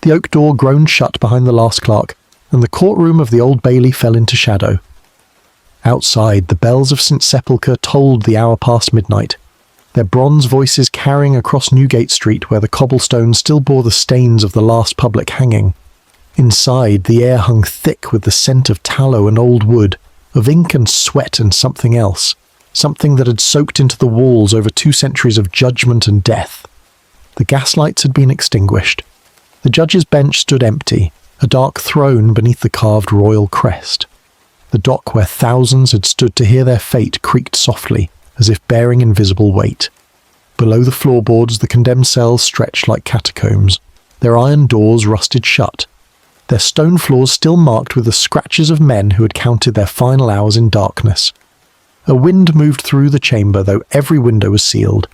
The oak door groaned shut behind the last clerk, and the courtroom of the Old Bailey fell into shadow. Outside, the bells of St. Sepulchre tolled the hour past midnight, their bronze voices carrying across Newgate Street where the cobblestones still bore the stains of the last public hanging. Inside, the air hung thick with the scent of tallow and old wood, of ink and sweat and something else, something that had soaked into the walls over 2 centuries of judgment and death. The gaslights had been extinguished. The judge's bench stood empty, a dark throne beneath the carved royal crest. The dock where thousands had stood to hear their fate creaked softly, as if bearing invisible weight. Below the floorboards, the condemned cells stretched like catacombs, their iron doors rusted shut, their stone floors still marked with the scratches of men who had counted their final hours in darkness. A wind moved through the chamber, though every window was sealed.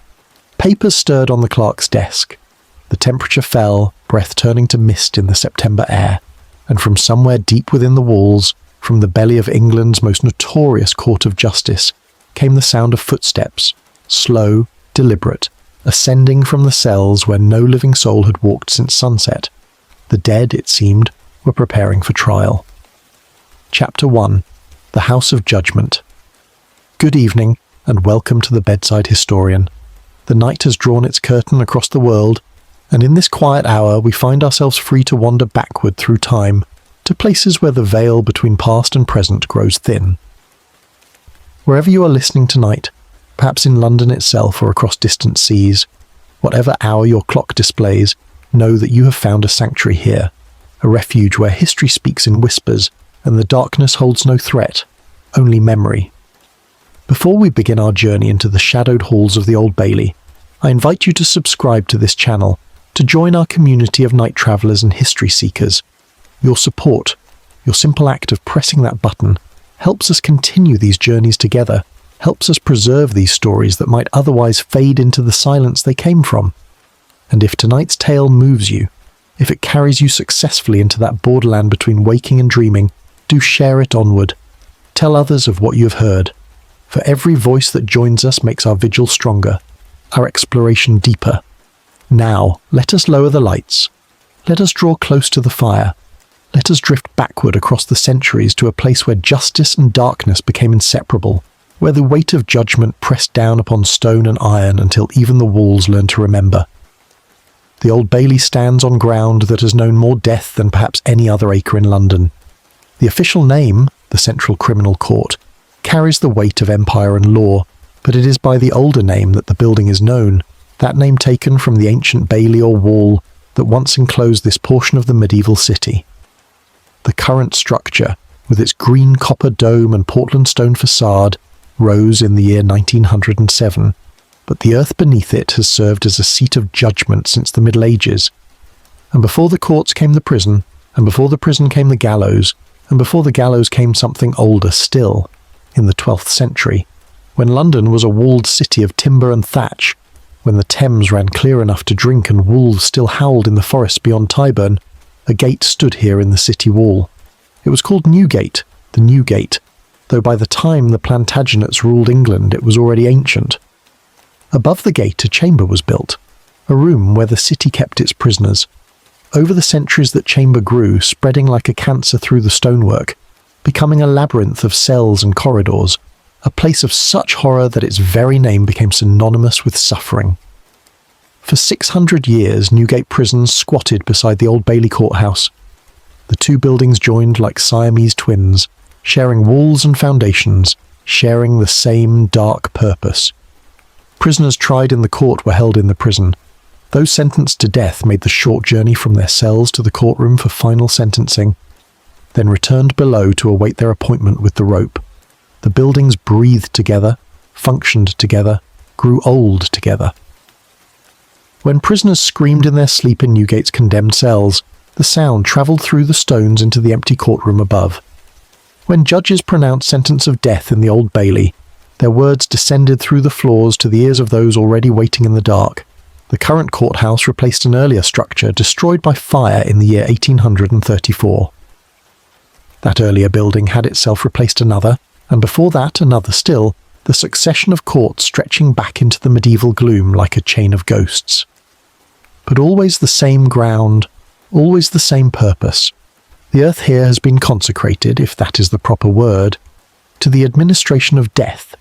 Papers stirred on the clerk's desk. The temperature fell, breath turning to mist in the September air, and from somewhere deep within the walls, from the belly of England's most notorious court of justice, came the sound of footsteps, slow, deliberate, ascending from the cells where no living soul had walked since sunset. The dead, it seemed, were preparing for trial. Chapter 1. The House of Judgment. Good evening, and welcome to the Bedside Historian. The night has drawn its curtain across the world, and in this quiet hour we find ourselves free to wander backward through time, to places where the veil between past and present grows thin. Wherever you are listening tonight, perhaps in London itself or across distant seas, whatever hour your clock displays, know that you have found a sanctuary here, a refuge where history speaks in whispers and the darkness holds no threat, only memory. Before we begin our journey into the shadowed halls of the Old Bailey, I invite you to subscribe to this channel, to join our community of night travellers and history seekers. Your support, your simple act of pressing that button, helps us continue these journeys together, helps us preserve these stories that might otherwise fade into the silence they came from. And if tonight's tale moves you, if it carries you successfully into that borderland between waking and dreaming, do share it onward. Tell others of what you have heard. For every voice that joins us makes our vigil stronger, our exploration deeper. Now, let us lower the lights. Let us draw close to the fire. Let us drift backward across the centuries to a place where justice and darkness became inseparable, where the weight of judgment pressed down upon stone and iron until even the walls learned to remember. The Old Bailey stands on ground that has known more death than perhaps any other acre in London. The official name, the Central Criminal Court, carries the weight of empire and law, but it is by the older name that the building is known, that name taken from the ancient bailey or wall that once enclosed this portion of the medieval city. The current structure, with its green copper dome and Portland stone facade, rose in the year 1907, but the earth beneath it has served as a seat of judgment since the Middle Ages. And before the courts came the prison, and before the prison came the gallows, and before the gallows came something older still, in the 12th century, when London was a walled city of timber and thatch, when the Thames ran clear enough to drink and wolves still howled in the forests beyond Tyburn, a gate stood here in the city wall. It was called Newgate, the New Gate, though by the time the Plantagenets ruled England it was already ancient. Above the gate a chamber was built, a room where the city kept its prisoners. Over the centuries that chamber grew, spreading like a cancer through the stonework, becoming a labyrinth of cells and corridors, a place of such horror that its very name became synonymous with suffering. For 600 years, Newgate Prison squatted beside the Old Bailey courthouse. The two buildings joined like Siamese twins, sharing walls and foundations, sharing the same dark purpose. Prisoners tried in the court were held in the prison. Those sentenced to death made the short journey from their cells to the courtroom for final sentencing, then returned below to await their appointment with the rope. The buildings breathed together, functioned together, grew old together. When prisoners screamed in their sleep in Newgate's condemned cells, the sound travelled through the stones into the empty courtroom above. When judges pronounced sentence of death in the Old Bailey, their words descended through the floors to the ears of those already waiting in the dark. The current courthouse replaced an earlier structure destroyed by fire in the year 1834. That earlier building had itself replaced another, and before that another still, the succession of courts stretching back into the medieval gloom like a chain of ghosts. But always the same ground, always the same purpose. The earth here has been consecrated, if that is the proper word, to the administration of death,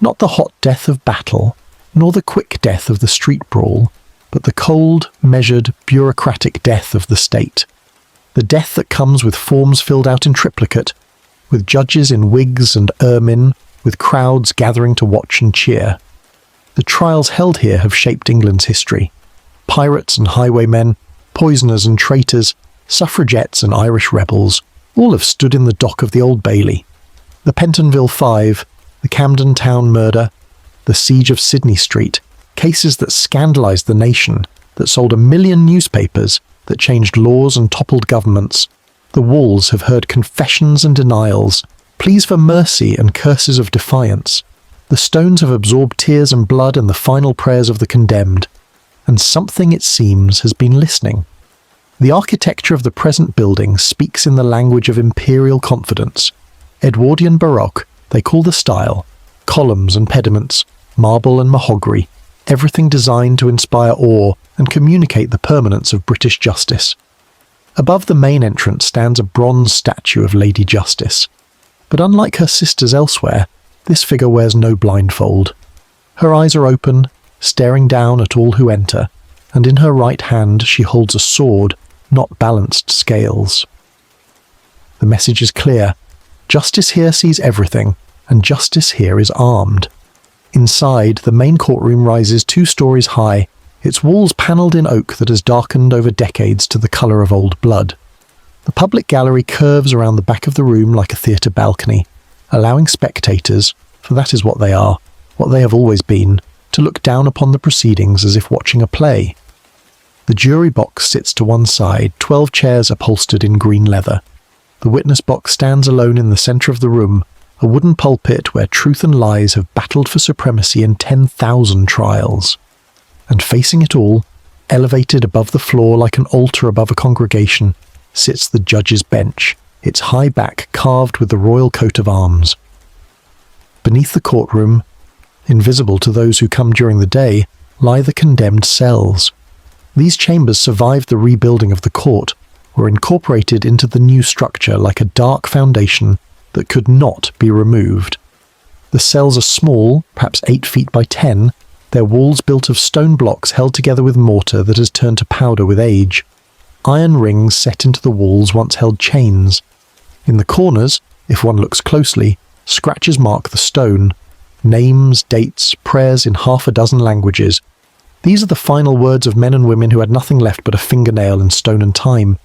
not the hot death of battle, nor the quick death of the street brawl, but the cold, measured, bureaucratic death of the state. The death that comes with forms filled out in triplicate, with judges in wigs and ermine, with crowds gathering to watch and cheer. The trials held here have shaped England's history. Pirates and highwaymen, poisoners and traitors, suffragettes and Irish rebels, all have stood in the dock of the Old Bailey. The Pentonville Five, the Camden Town murder, the siege of Sydney Street, cases that scandalised the nation, that sold 1 million newspapers, that changed laws and toppled governments. The walls have heard confessions and denials, pleas for mercy and curses of defiance. The stones have absorbed tears and blood and the final prayers of the condemned. And something, it seems, has been listening. The architecture of the present building speaks in the language of imperial confidence. Edwardian Baroque, they call the style, columns and pediments, marble and mahogany, everything designed to inspire awe and communicate the permanence of British justice. Above the main entrance stands a bronze statue of Lady Justice. But unlike her sisters elsewhere, this figure wears no blindfold. Her eyes are open, staring down at all who enter, and in her right hand she holds a sword, not balanced scales. The message is clear. Justice here sees everything, and justice here is armed. Inside, the main courtroom rises 2 stories high, its walls panelled in oak that has darkened over decades to the colour of old blood. The public gallery curves around the back of the room like a theatre balcony, allowing spectators, for that is what they are, what they have always been, to look down upon the proceedings as if watching a play. The jury box sits to one side, 12 chairs upholstered in green leather. The witness box stands alone in the centre of the room, a wooden pulpit where truth and lies have battled for supremacy in 10,000 trials. And facing it all, elevated above the floor like an altar above a congregation, sits the judge's bench, its high back carved with the royal coat of arms. Beneath the courtroom, invisible to those who come during the day, lie the condemned cells. These chambers survived the rebuilding of the court, were incorporated into the new structure like a dark foundation that could not be removed. The cells are small, perhaps 8 feet by 10, their walls built of stone blocks held together with mortar that has turned to powder with age. Iron rings set into the walls once held chains. In the corners, if one looks closely, scratches mark the stone. Names, dates, prayers in 6 languages. These are the final words of men and women who had nothing left but a fingernail and stone and time.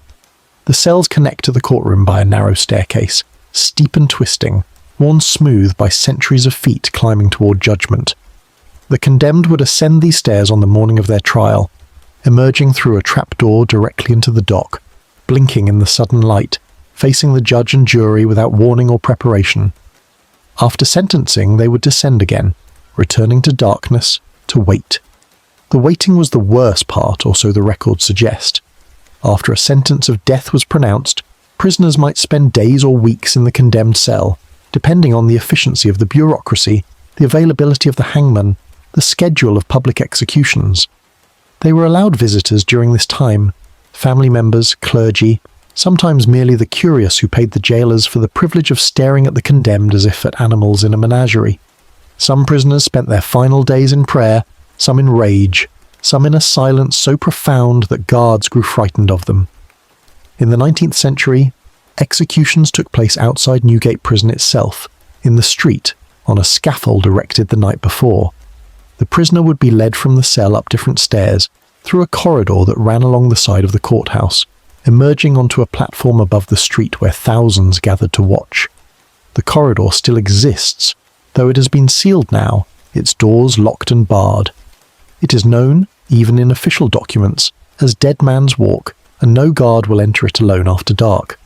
The cells connect to the courtroom by a narrow staircase, steep and twisting, worn smooth by centuries of feet climbing toward judgment. The condemned would ascend these stairs on the morning of their trial, emerging through a trapdoor directly into the dock, blinking in the sudden light, facing the judge and jury without warning or preparation. After sentencing, they would descend again, returning to darkness, to wait. The waiting was the worst part, or so the records suggest. After a sentence of death was pronounced, prisoners might spend days or weeks in the condemned cell, depending on the efficiency of the bureaucracy, the availability of the hangman, the schedule of public executions. They were allowed visitors during this time, family members, clergy, sometimes merely the curious who paid the jailers for the privilege of staring at the condemned as if at animals in a menagerie. Some prisoners spent their final days in prayer, some in rage, some in a silence so profound that guards grew frightened of them. In the 19th century, executions took place outside Newgate Prison itself, in the street, on a scaffold erected the night before. The prisoner would be led from the cell up different stairs, through a corridor that ran along the side of the courthouse, emerging onto a platform above the street where thousands gathered to watch. The corridor still exists, though it has been sealed now, its doors locked and barred. It is known, even in official documents, as Dead Man's Walk, and no guard will enter it alone after dark.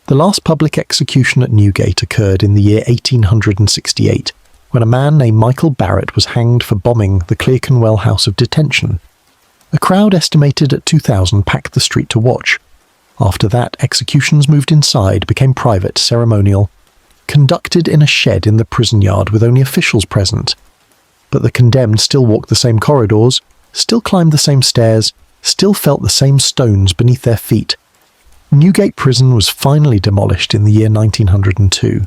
The last public execution at Newgate occurred in the year 1868, when a man named Michael Barrett was hanged for bombing the Clerkenwell House of Detention. A crowd estimated at 2,000 packed the street to watch. After that, executions moved inside, became private, ceremonial, conducted in a shed in the prison yard with only officials present. But the condemned still walked the same corridors, still climbed the same stairs, still felt the same stones beneath their feet. Newgate Prison was finally demolished in the year 1902.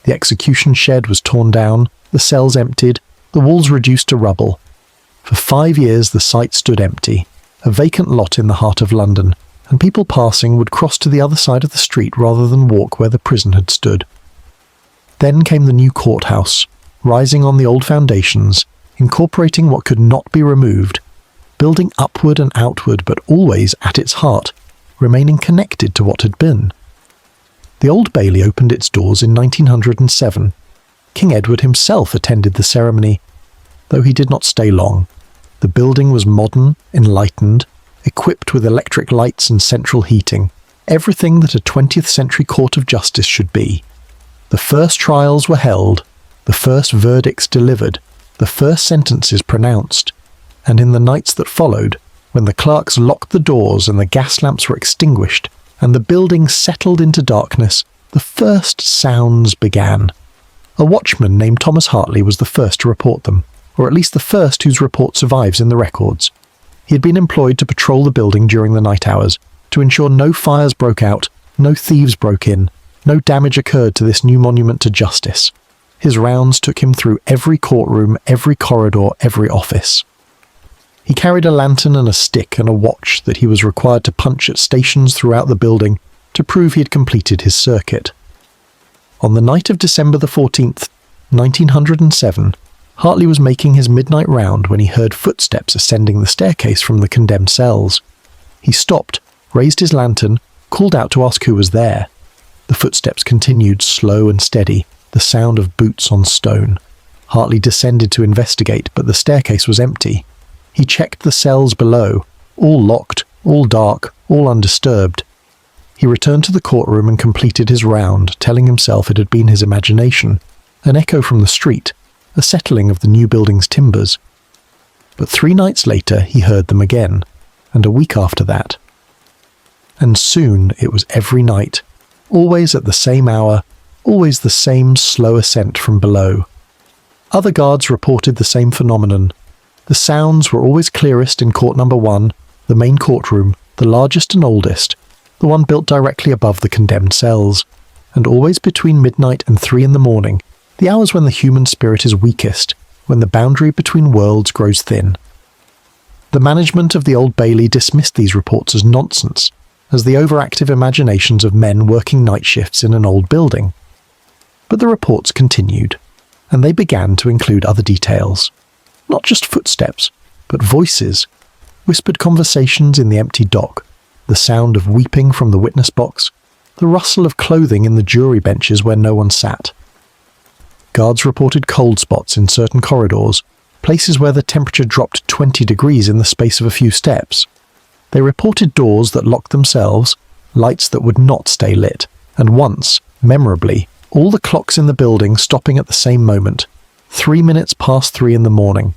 The execution shed was torn down, the cells emptied, the walls reduced to rubble. For 5 years the site stood empty, a vacant lot in the heart of London, and people passing would cross to the other side of the street rather than walk where the prison had stood. Then came the new courthouse, rising on the old foundations, incorporating what could not be removed, building upward and outward but always at its heart, remaining connected to what had been. The Old Bailey opened its doors in 1907. King Edward himself attended the ceremony, though he did not stay long. The building was modern, enlightened, equipped with electric lights and central heating, everything that a 20th century court of justice should be. The first trials were held, the first verdicts delivered, the first sentences pronounced, and in the nights that followed, when the clerks locked the doors and the gas lamps were extinguished, and the building settled into darkness, the first sounds began. A watchman named Thomas Hartley was the first to report them, or at least the first whose report survives in the records. He had been employed to patrol the building during the night hours, to ensure no fires broke out, no thieves broke in, no damage occurred to this new monument to justice. His rounds took him through every courtroom, every corridor, every office. He carried a lantern and a stick and a watch that he was required to punch at stations throughout the building to prove he had completed his circuit. On the night of December the 14th, 1907, Hartley was making his midnight round when he heard footsteps ascending the staircase from the condemned cells. He stopped, raised his lantern, called out to ask who was there. The footsteps continued, slow and steady, the sound of boots on stone. Hartley descended to investigate, but the staircase was empty. He checked the cells below, all locked, all dark, all undisturbed. He returned to the courtroom and completed his round, telling himself it had been his imagination, an echo from the street, a settling of the new building's timbers. But 3 nights later he heard them again, and a week after that. And soon it was every night, always at the same hour, always the same slow ascent from below. Other guards reported the same phenomenon. The sounds were always clearest in court number 1, the main courtroom, the largest and oldest, the one built directly above the condemned cells, and always between midnight and 3 in the morning, the hours when the human spirit is weakest, when the boundary between worlds grows thin. The management of the Old Bailey dismissed these reports as nonsense, as the overactive imaginations of men working night shifts in an old building. But the reports continued, and they began to include other details. Not just footsteps, but voices, whispered conversations in the empty dock, the sound of weeping from the witness box, the rustle of clothing in the jury benches where no one sat. Guards reported cold spots in certain corridors, places where the temperature dropped 20 degrees in the space of a few steps. They reported doors that locked themselves, lights that would not stay lit, and once, memorably, all the clocks in the building stopping at the same moment, 3 minutes past 3 in the morning.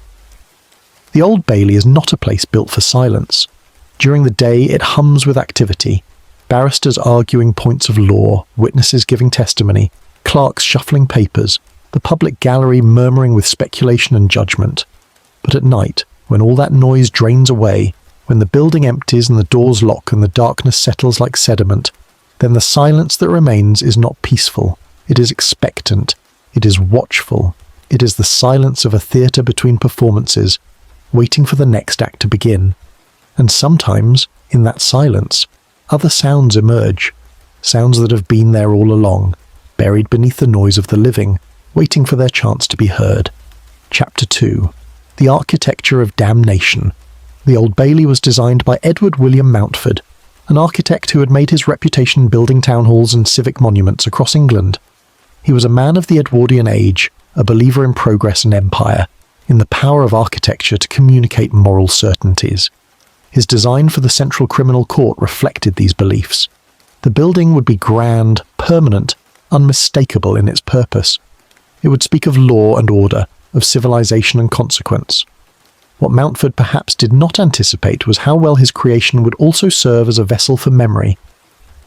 The Old Bailey is not a place built for silence. During the day it hums with activity, barristers arguing points of law, witnesses giving testimony, clerks shuffling papers, the public gallery murmuring with speculation and judgment. But at night, when all that noise drains away, when the building empties and the doors lock and the darkness settles like sediment, then the silence that remains is not peaceful, it is expectant, it is watchful. It is the silence of a theatre between performances, waiting for the next act to begin. And sometimes, in that silence, other sounds emerge, sounds that have been there all along, buried beneath the noise of the living, waiting for their chance to be heard. Chapter 2. The Architecture of Damnation. The Old Bailey was designed by Edward William Mountford, an architect who had made his reputation building town halls and civic monuments across England. He was a man of the Edwardian age, a believer in progress and empire, in the power of architecture to communicate moral certainties. His design for the Central Criminal Court reflected these beliefs. The building would be grand, permanent, unmistakable in its purpose. It would speak of law and order, of civilization and consequence. What Mountford perhaps did not anticipate was how well his creation would also serve as a vessel for memory,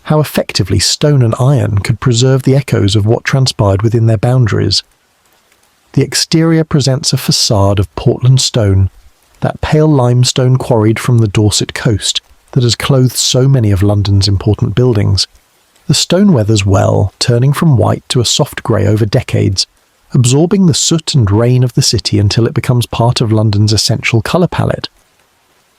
how effectively stone and iron could preserve the echoes of what transpired within their boundaries. The exterior presents a facade of Portland stone, that pale limestone quarried from the Dorset coast that has clothed so many of London's important buildings. The stone weathers well, turning from white to a soft grey over decades, absorbing the soot and rain of the city until it becomes part of London's essential colour palette.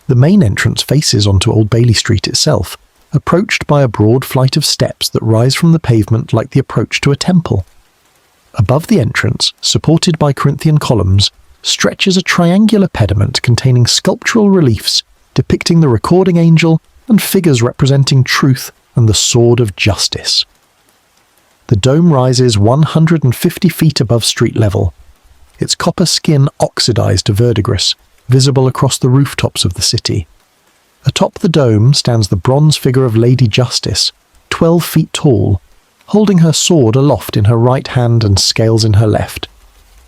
The main entrance faces onto Old Bailey Street itself, approached by a broad flight of steps that rise from the pavement like the approach to a temple. Above the entrance, supported by Corinthian columns, stretches a triangular pediment containing sculptural reliefs depicting the recording angel and figures representing truth and the sword of justice. The dome rises 150 feet above street level, its copper skin oxidized to verdigris, visible across the rooftops of the city. Atop the dome stands the bronze figure of Lady Justice, 12 feet tall, holding her sword aloft in her right hand and scales in her left.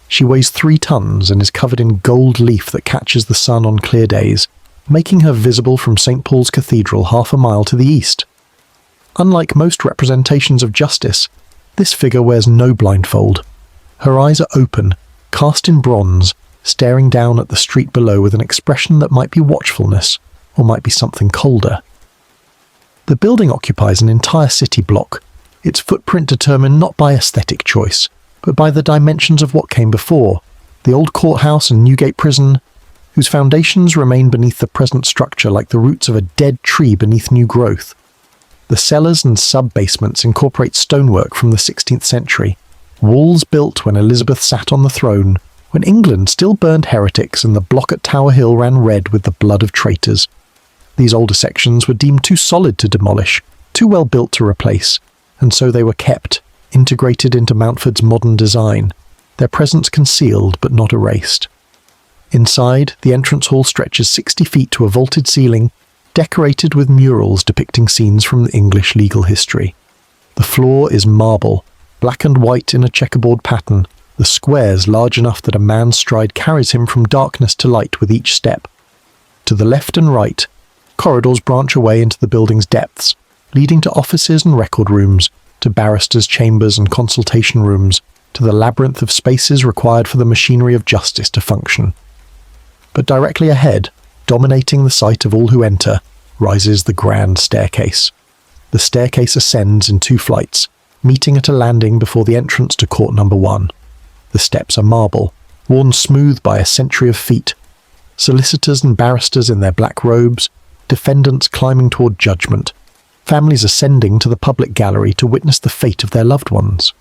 She weighs 3 tons and is covered in gold leaf that catches the sun on clear days, making her visible from St. Paul's Cathedral half a mile to the east. Unlike most representations of justice, this figure wears no blindfold. Her eyes are open, cast in bronze, staring down at the street below with an expression that might be watchfulness, or might be something colder. The building occupies an entire city block, its footprint determined not by aesthetic choice, but by the dimensions of what came before, the old courthouse and Newgate Prison, whose foundations remain beneath the present structure like the roots of a dead tree beneath new growth. The cellars and sub-basements incorporate stonework from the 16th century, walls built when Elizabeth sat on the throne, when England still burned heretics and the block at Tower Hill ran red with the blood of traitors. These older sections were deemed too solid to demolish, too well built to replace, and so they were kept, integrated into Mountford's modern design, their presence concealed but not erased. Inside, the entrance hall stretches 60 feet to a vaulted ceiling, decorated with murals depicting scenes from the English legal history. The floor is marble, black and white in a checkerboard pattern, the squares large enough that a man's stride carries him from darkness to light with each step. To the left and right, corridors branch away into the building's depths, leading to offices and record rooms, to barristers' chambers and consultation rooms, to the labyrinth of spaces required for the machinery of justice to function. But directly ahead, dominating the sight of all who enter, rises the grand staircase. The staircase ascends in 2 flights, meeting at a landing before the entrance to court number 1. The steps are marble, worn smooth by a century of feet. Solicitors and barristers in their black robes, defendants climbing toward judgment, families ascending to the public gallery to witness the fate of their loved ones.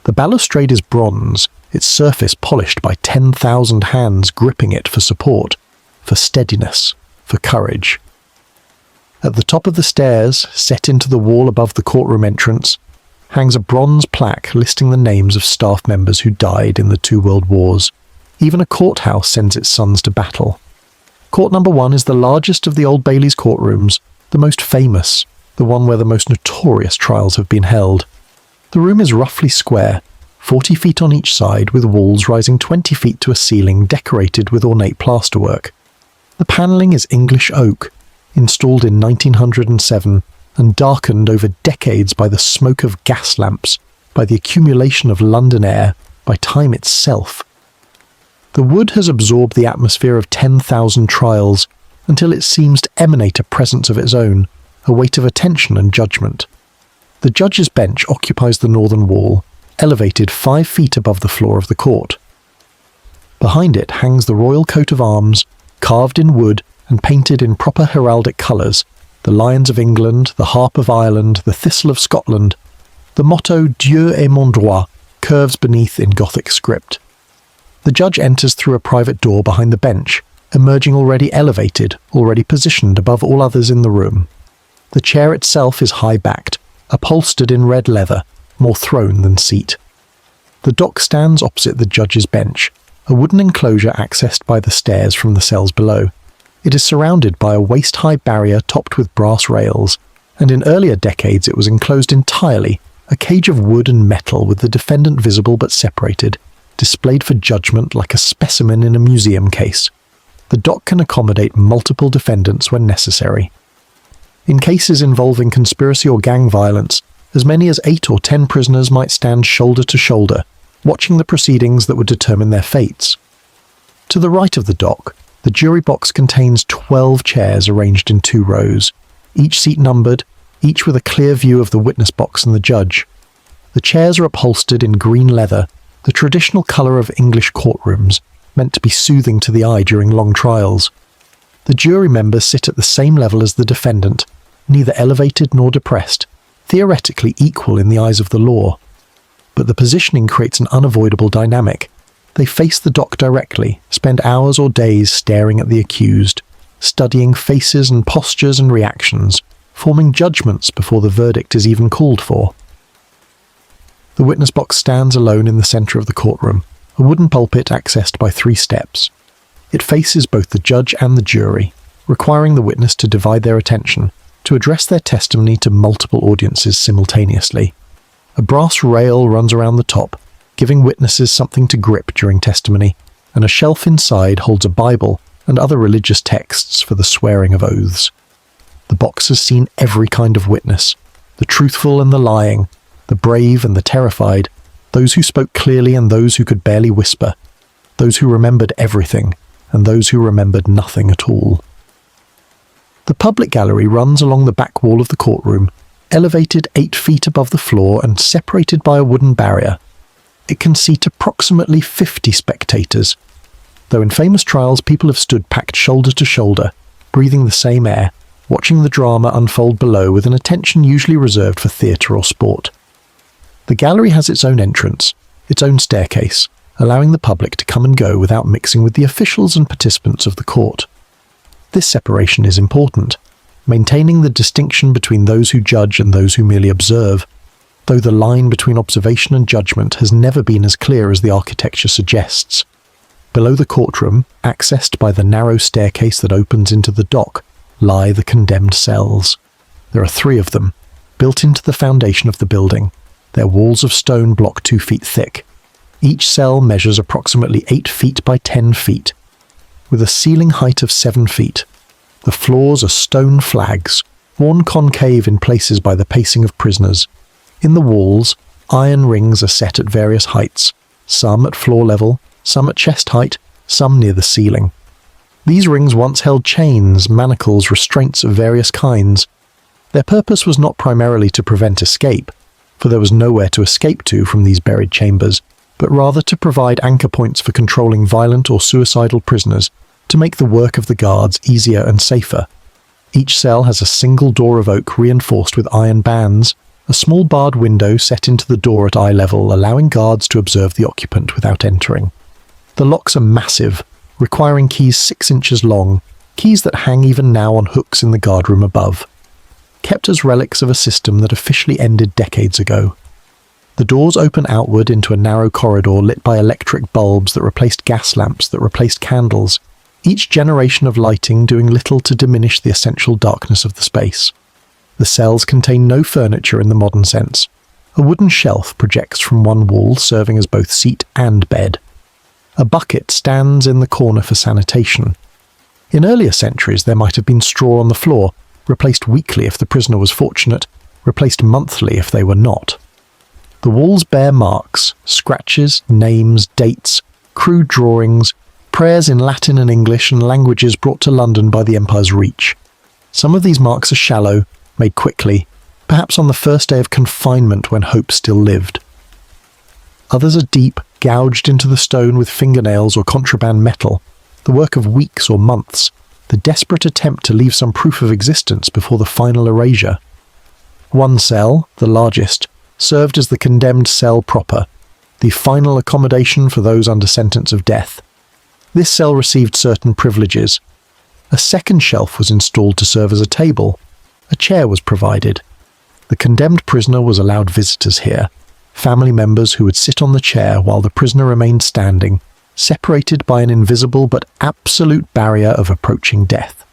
The balustrade is bronze, its surface polished by 10,000 hands gripping it for support, for steadiness, for courage. At the top of the stairs, set into the wall above the courtroom entrance, hangs a bronze plaque listing the names of staff members who died in the 2 world wars. Even a courthouse sends its sons to battle. Court number 1 is the largest of the Old Bailey's courtrooms, the most famous, the one where the most notorious trials have been held. The room is roughly square, 40 feet on each side, with walls rising 20 feet to a ceiling decorated with ornate plasterwork. The panelling is English oak, installed in 1907 and darkened over decades by the smoke of gas lamps, by the accumulation of London air, by time itself. The wood has absorbed the atmosphere of 10,000 trials until it seems to emanate a presence of its own, a weight of attention and judgment. The judge's bench occupies the northern wall, elevated 5 feet above the floor of the court. Behind it hangs the royal coat of arms, carved in wood and painted in proper heraldic colours, the lions of England, the harp of Ireland, the thistle of Scotland. The motto Dieu est mon droit curves beneath in Gothic script. The judge enters through a private door behind the bench, emerging already elevated, already positioned above all others in the room. The chair itself is high-backed, upholstered in red leather, more throne than seat. The dock stands opposite the judge's bench, a wooden enclosure accessed by the stairs from the cells below. It is surrounded by a waist-high barrier topped with brass rails, and in earlier decades it was enclosed entirely, a cage of wood and metal with the defendant visible but separated, displayed for judgment like a specimen in a museum case. The dock can accommodate multiple defendants when necessary. In cases involving conspiracy or gang violence, as many as 8 or 10 prisoners might stand shoulder to shoulder, watching the proceedings that would determine their fates. To the right of the dock, The jury box contains 12 chairs arranged in 2 rows, each seat numbered, each with a clear view of the witness box and the judge. The chairs are upholstered in green leather, the traditional colour of English courtrooms, meant to be soothing to the eye during long trials. The jury members sit at the same level as the defendant, neither elevated nor depressed, theoretically equal in the eyes of the law. But the positioning creates an unavoidable dynamic. They face the dock directly, spend hours or days staring at the accused, studying faces and postures and reactions, forming judgments before the verdict is even called for. The witness box stands alone in the centre of the courtroom, a wooden pulpit accessed by 3 steps. It faces both the judge and the jury, requiring the witness to divide their attention, to address their testimony to multiple audiences simultaneously. A brass rail runs around the top, giving witnesses something to grip during testimony, and a shelf inside holds a Bible and other religious texts for the swearing of oaths. The box has seen every kind of witness, the truthful and the lying, the brave and the terrified, those who spoke clearly and those who could barely whisper, those who remembered everything and those who remembered nothing at all. The public gallery runs along the back wall of the courtroom, elevated 8 feet above the floor and separated by a wooden barrier. It can seat approximately 50 spectators, though in famous trials people have stood packed shoulder to shoulder, breathing the same air, watching the drama unfold below with an attention usually reserved for theatre or sport. The gallery has its own entrance, its own staircase, allowing the public to come and go without mixing with the officials and participants of the court. This separation is important, maintaining the distinction between those who judge and those who merely observe, though the line between observation and judgment has never been as clear as the architecture suggests. Below the courtroom, accessed by the narrow staircase that opens into the dock, lie the condemned cells. There are 3 of them, built into the foundation of the building. Their walls of stone block 2 feet thick. Each cell measures approximately 8 feet by 10 feet, with a ceiling height of 7 feet. The floors are stone flags, worn concave in places by the pacing of prisoners. In the walls, iron rings are set at various heights, some at floor level, some at chest height, some near the ceiling. These rings once held chains, manacles, restraints of various kinds. Their purpose was not primarily to prevent escape, for there was nowhere to escape to from these buried chambers, but rather to provide anchor points for controlling violent or suicidal prisoners, to make the work of the guards easier and safer. Each cell has a single door of oak reinforced with iron bands, a small barred window set into the door at eye level, allowing guards to observe the occupant without entering. The locks are massive, requiring keys 6 inches long, keys that hang even now on hooks in the guardroom above, kept as relics of a system that officially ended decades ago. The doors open outward into a narrow corridor lit by electric bulbs that replaced gas lamps that replaced candles, each generation of lighting doing little to diminish the essential darkness of the space. The cells contain no furniture in the modern sense. A wooden shelf projects from one wall, serving as both seat and bed. A bucket stands in the corner for sanitation. In earlier centuries, there might have been straw on the floor, replaced weekly if the prisoner was fortunate, replaced monthly if they were not. The walls bear marks, scratches, names, dates, crude drawings, prayers in Latin and English and languages brought to London by the Empire's reach. Some of these marks are shallow, made quickly, perhaps on the first day of confinement when hope still lived. Others are deep, gouged into the stone with fingernails or contraband metal, the work of weeks or months, the desperate attempt to leave some proof of existence before the final erasure. One cell, the largest, served as the condemned cell proper, the final accommodation for those under sentence of death. This cell received certain privileges. A second shelf was installed to serve as a table. A chair was provided. The condemned prisoner was allowed visitors here, family members who would sit on the chair while the prisoner remained standing, separated by an invisible but absolute barrier of approaching death.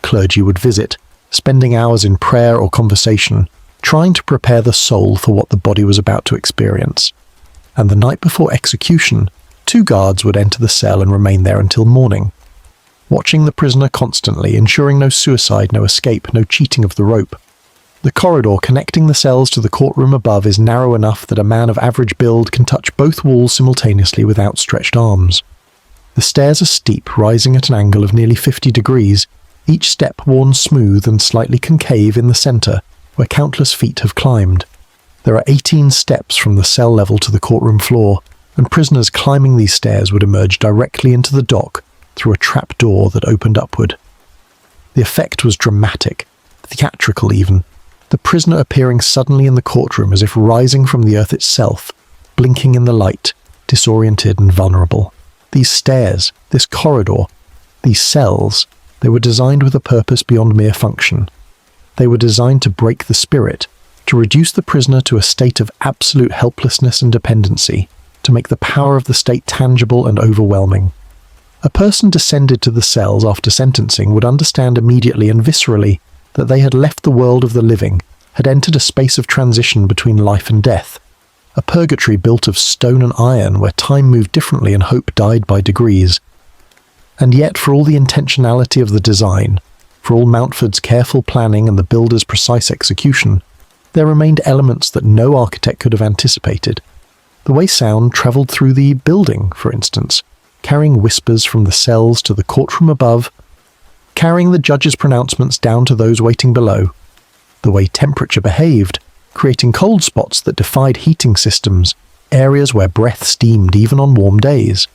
Clergy would visit, spending hours in prayer or conversation, trying to prepare the soul for what the body was about to experience. And the night before execution, 2 guards would enter the cell and remain there until morning, watching the prisoner constantly, ensuring no suicide, no escape, no cheating of the rope. The corridor connecting the cells to the courtroom above is narrow enough that a man of average build can touch both walls simultaneously with outstretched arms. The stairs are steep, rising at an angle of nearly 50 degrees, each step worn smooth and slightly concave in the centre, where countless feet have climbed. There are 18 steps from the cell level to the courtroom floor, and prisoners climbing these stairs would emerge directly into the dock through a trap door that opened upward. The effect was dramatic, theatrical even, the prisoner appearing suddenly in the courtroom as if rising from the earth itself, blinking in the light, disoriented and vulnerable. These stairs, this corridor, these cells, they were designed with a purpose beyond mere function. They were designed to break the spirit, to reduce the prisoner to a state of absolute helplessness and dependency, to make the power of the state tangible and overwhelming. A person descended to the cells after sentencing would understand immediately and viscerally that they had left the world of the living, had entered a space of transition between life and death, a purgatory built of stone and iron where time moved differently and hope died by degrees. And yet, for all the intentionality of the design, for all Mountford's careful planning and the builder's precise execution, there remained elements that no architect could have anticipated. The way sound travelled through the building, for instance, carrying whispers from the cells to the courtroom above, carrying the judge's pronouncements down to those waiting below. The way temperature behaved, creating cold spots that defied heating systems, areas where breath steamed even on warm days.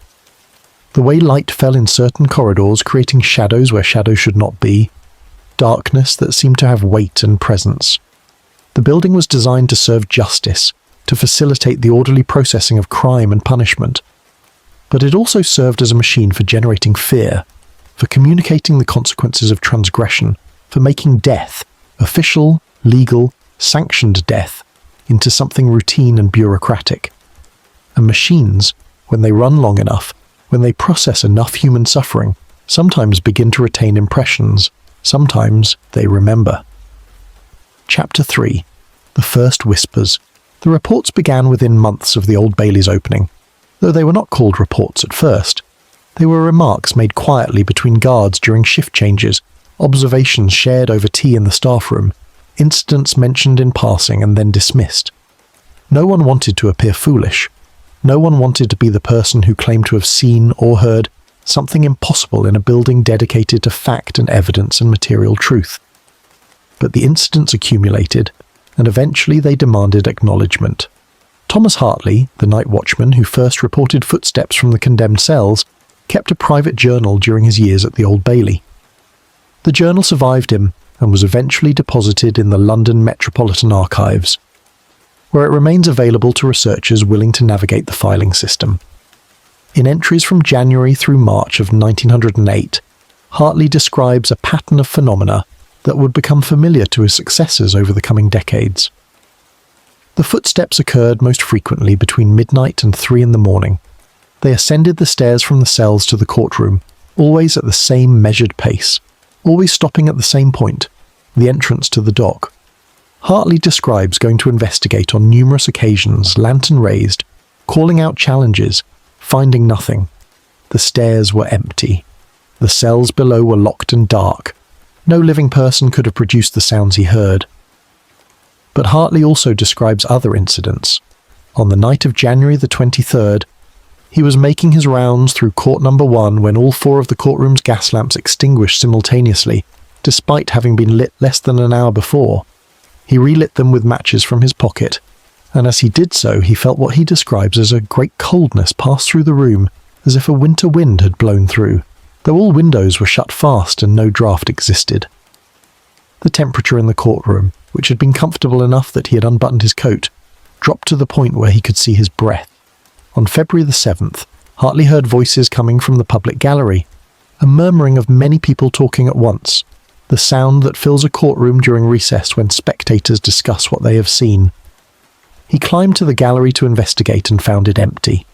The way light fell in certain corridors, creating shadows where shadows should not be, darkness that seemed to have weight and presence. The building was designed to serve justice, to facilitate the orderly processing of crime and punishment. But it also served as a machine for generating fear, for communicating the consequences of transgression, for making death, official, legal, sanctioned death, into something routine and bureaucratic. And machines, when they run long enough, when they process enough human suffering, sometimes begin to retain impressions, sometimes they remember. Chapter 3. The First Whispers. The reports began within months of the Old Bailey's opening, though they were not called reports at first. They were remarks made quietly between guards during shift changes, observations shared over tea in the staff room, incidents mentioned in passing and then dismissed. No one wanted to appear foolish. No one wanted to be the person who claimed to have seen or heard something impossible in a building dedicated to fact and evidence and material truth. But the incidents accumulated, and eventually they demanded acknowledgement. Thomas Hartley, the night watchman who first reported footsteps from the condemned cells, kept a private journal during his years at the Old Bailey. The journal survived him and was eventually deposited in the London Metropolitan Archives, where it remains available to researchers willing to navigate the filing system. In entries from January through March of 1908, Hartley describes a pattern of phenomena that would become familiar to his successors over the coming decades. The footsteps occurred most frequently between midnight and 3 in the morning. They ascended the stairs from the cells to the courtroom, always at the same measured pace, always stopping at the same point, the entrance to the dock. Hartley describes going to investigate on numerous occasions, lantern raised, calling out challenges, finding nothing. The stairs were empty. The cells below were locked and dark. No living person could have produced the sounds he heard. But Hartley also describes other incidents. On the night of January the 23rd, he was making his rounds through court number 1 when all 4 of the courtroom's gas lamps extinguished simultaneously, despite having been lit less than an hour before. He relit them with matches from his pocket, and as he did so he felt what he describes as a great coldness pass through the room, as if a winter wind had blown through, though all windows were shut fast and no draught existed. The temperature in the courtroom, which had been comfortable enough that he had unbuttoned his coat, dropped to the point where he could see his breath. On February the 7th, Hartley heard voices coming from the public gallery, a murmuring of many people talking at once, the sound that fills a courtroom during recess when spectators discuss what they have seen. He climbed to the gallery to investigate and found it empty.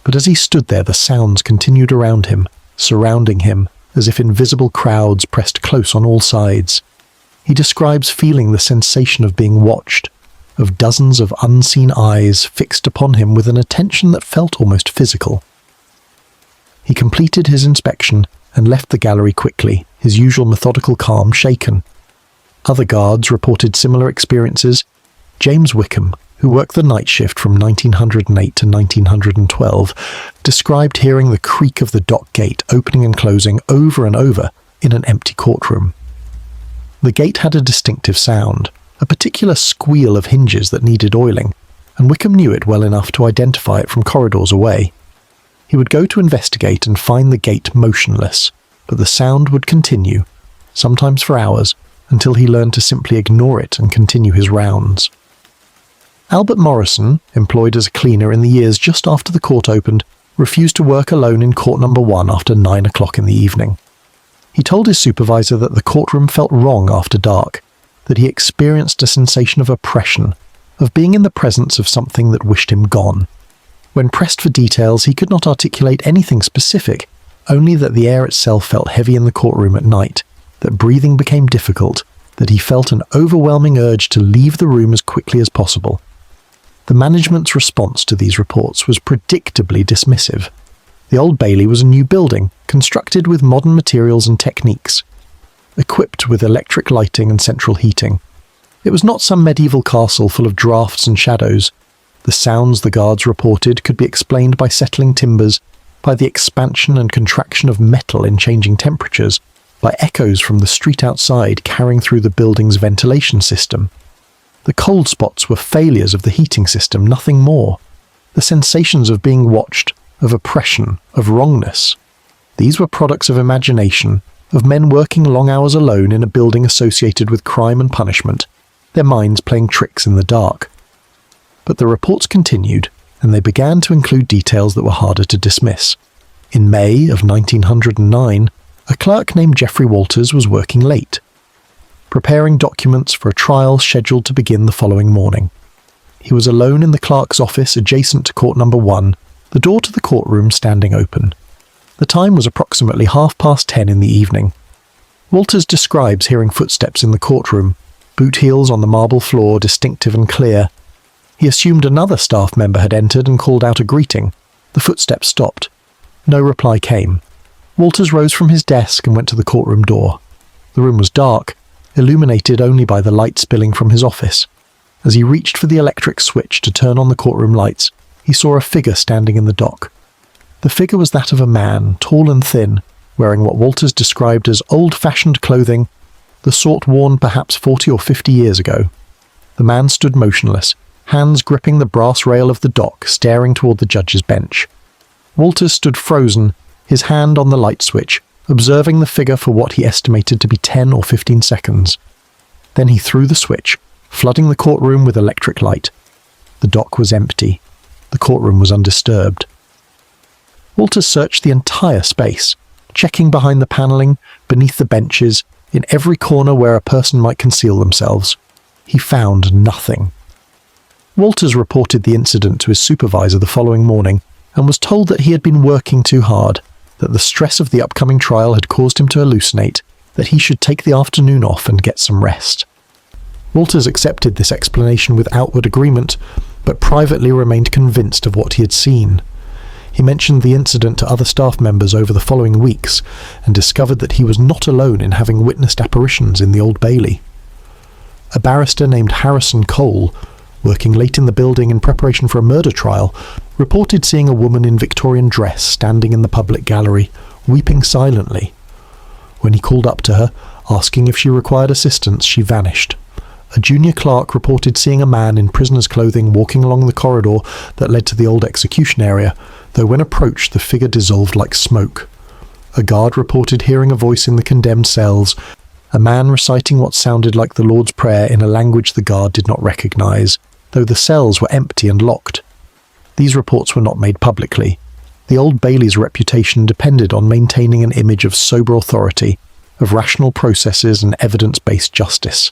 But as he stood there, the sounds continued around him, surrounding him, as if invisible crowds pressed close on all sides. He describes feeling the sensation of being watched, of dozens of unseen eyes fixed upon him with an attention that felt almost physical. He completed his inspection and left the gallery quickly, his usual methodical calm shaken. Other guards reported similar experiences. James Wickham, who worked the night shift from 1908 to 1912, described hearing the creak of the dock gate opening and closing over and over in an empty courtroom. The gate had a distinctive sound, a particular squeal of hinges that needed oiling, and Wickham knew it well enough to identify it from corridors away. He would go to investigate and find the gate motionless, but the sound would continue, sometimes for hours, until he learned to simply ignore it and continue his rounds. Albert Morrison, employed as a cleaner in the years just after the court opened, refused to work alone in court number 1 after 9 o'clock in the evening. He told his supervisor that the courtroom felt wrong after dark, that he experienced a sensation of oppression, of being in the presence of something that wished him gone. When pressed for details, he could not articulate anything specific, only that the air itself felt heavy in the courtroom at night, that breathing became difficult, that he felt an overwhelming urge to leave the room as quickly as possible. The management's response to these reports was predictably dismissive. The Old Bailey was a new building, constructed with modern materials and techniques, equipped with electric lighting and central heating. It was not some medieval castle full of drafts and shadows. The sounds the guards reported could be explained by settling timbers, by the expansion and contraction of metal in changing temperatures, by echoes from the street outside carrying through the building's ventilation system. The cold spots were failures of the heating system, nothing more. The sensations of being watched, of oppression, of wrongness. These were products of imagination, of men working long hours alone in a building associated with crime and punishment, their minds playing tricks in the dark. But the reports continued, and they began to include details that were harder to dismiss. In May of 1909, a clerk named Geoffrey Walters was working late, preparing documents for a trial scheduled to begin the following morning. He was alone in the clerk's office adjacent to court number 1, the door to the courtroom standing open. The time was approximately 10:30 in the evening. Walters describes hearing footsteps in the courtroom, boot heels on the marble floor distinctive and clear. He assumed another staff member had entered and called out a greeting. The footsteps stopped. No reply came. Walters rose from his desk and went to the courtroom door. The room was dark, illuminated only by the light spilling from his office. As he reached for the electric switch to turn on the courtroom lights, he saw a figure standing in the dock. The figure was that of a man, tall and thin, wearing what Walters described as old-fashioned clothing, the sort worn perhaps 40 or 50 years ago. The man stood motionless, hands gripping the brass rail of the dock, staring toward the judge's bench. Walters stood frozen, his hand on the light switch, observing the figure for what he estimated to be 10 or 15 seconds. Then he threw the switch, flooding the courtroom with electric light. The dock was empty. The courtroom was undisturbed. Walters searched the entire space, checking behind the panelling, beneath the benches, in every corner where a person might conceal themselves. He found nothing. Walters reported the incident to his supervisor the following morning and was told that he had been working too hard, that the stress of the upcoming trial had caused him to hallucinate, that he should take the afternoon off and get some rest. Walters accepted this explanation with outward agreement, but privately remained convinced of what he had seen. He mentioned the incident to other staff members over the following weeks and discovered that he was not alone in having witnessed apparitions in the Old Bailey. A barrister named Harrison Cole, working late in the building in preparation for a murder trial, reported seeing a woman in Victorian dress standing in the public gallery, weeping silently. When he called up to her, asking if she required assistance, she vanished. A junior clerk reported seeing a man in prisoner's clothing walking along the corridor that led to the old execution area, though when approached the figure dissolved like smoke. A guard reported hearing a voice in the condemned cells, a man reciting what sounded like the Lord's Prayer in a language the guard did not recognise, though the cells were empty and locked. These reports were not made publicly. The Old Bailey's reputation depended on maintaining an image of sober authority, of rational processes and evidence-based justice.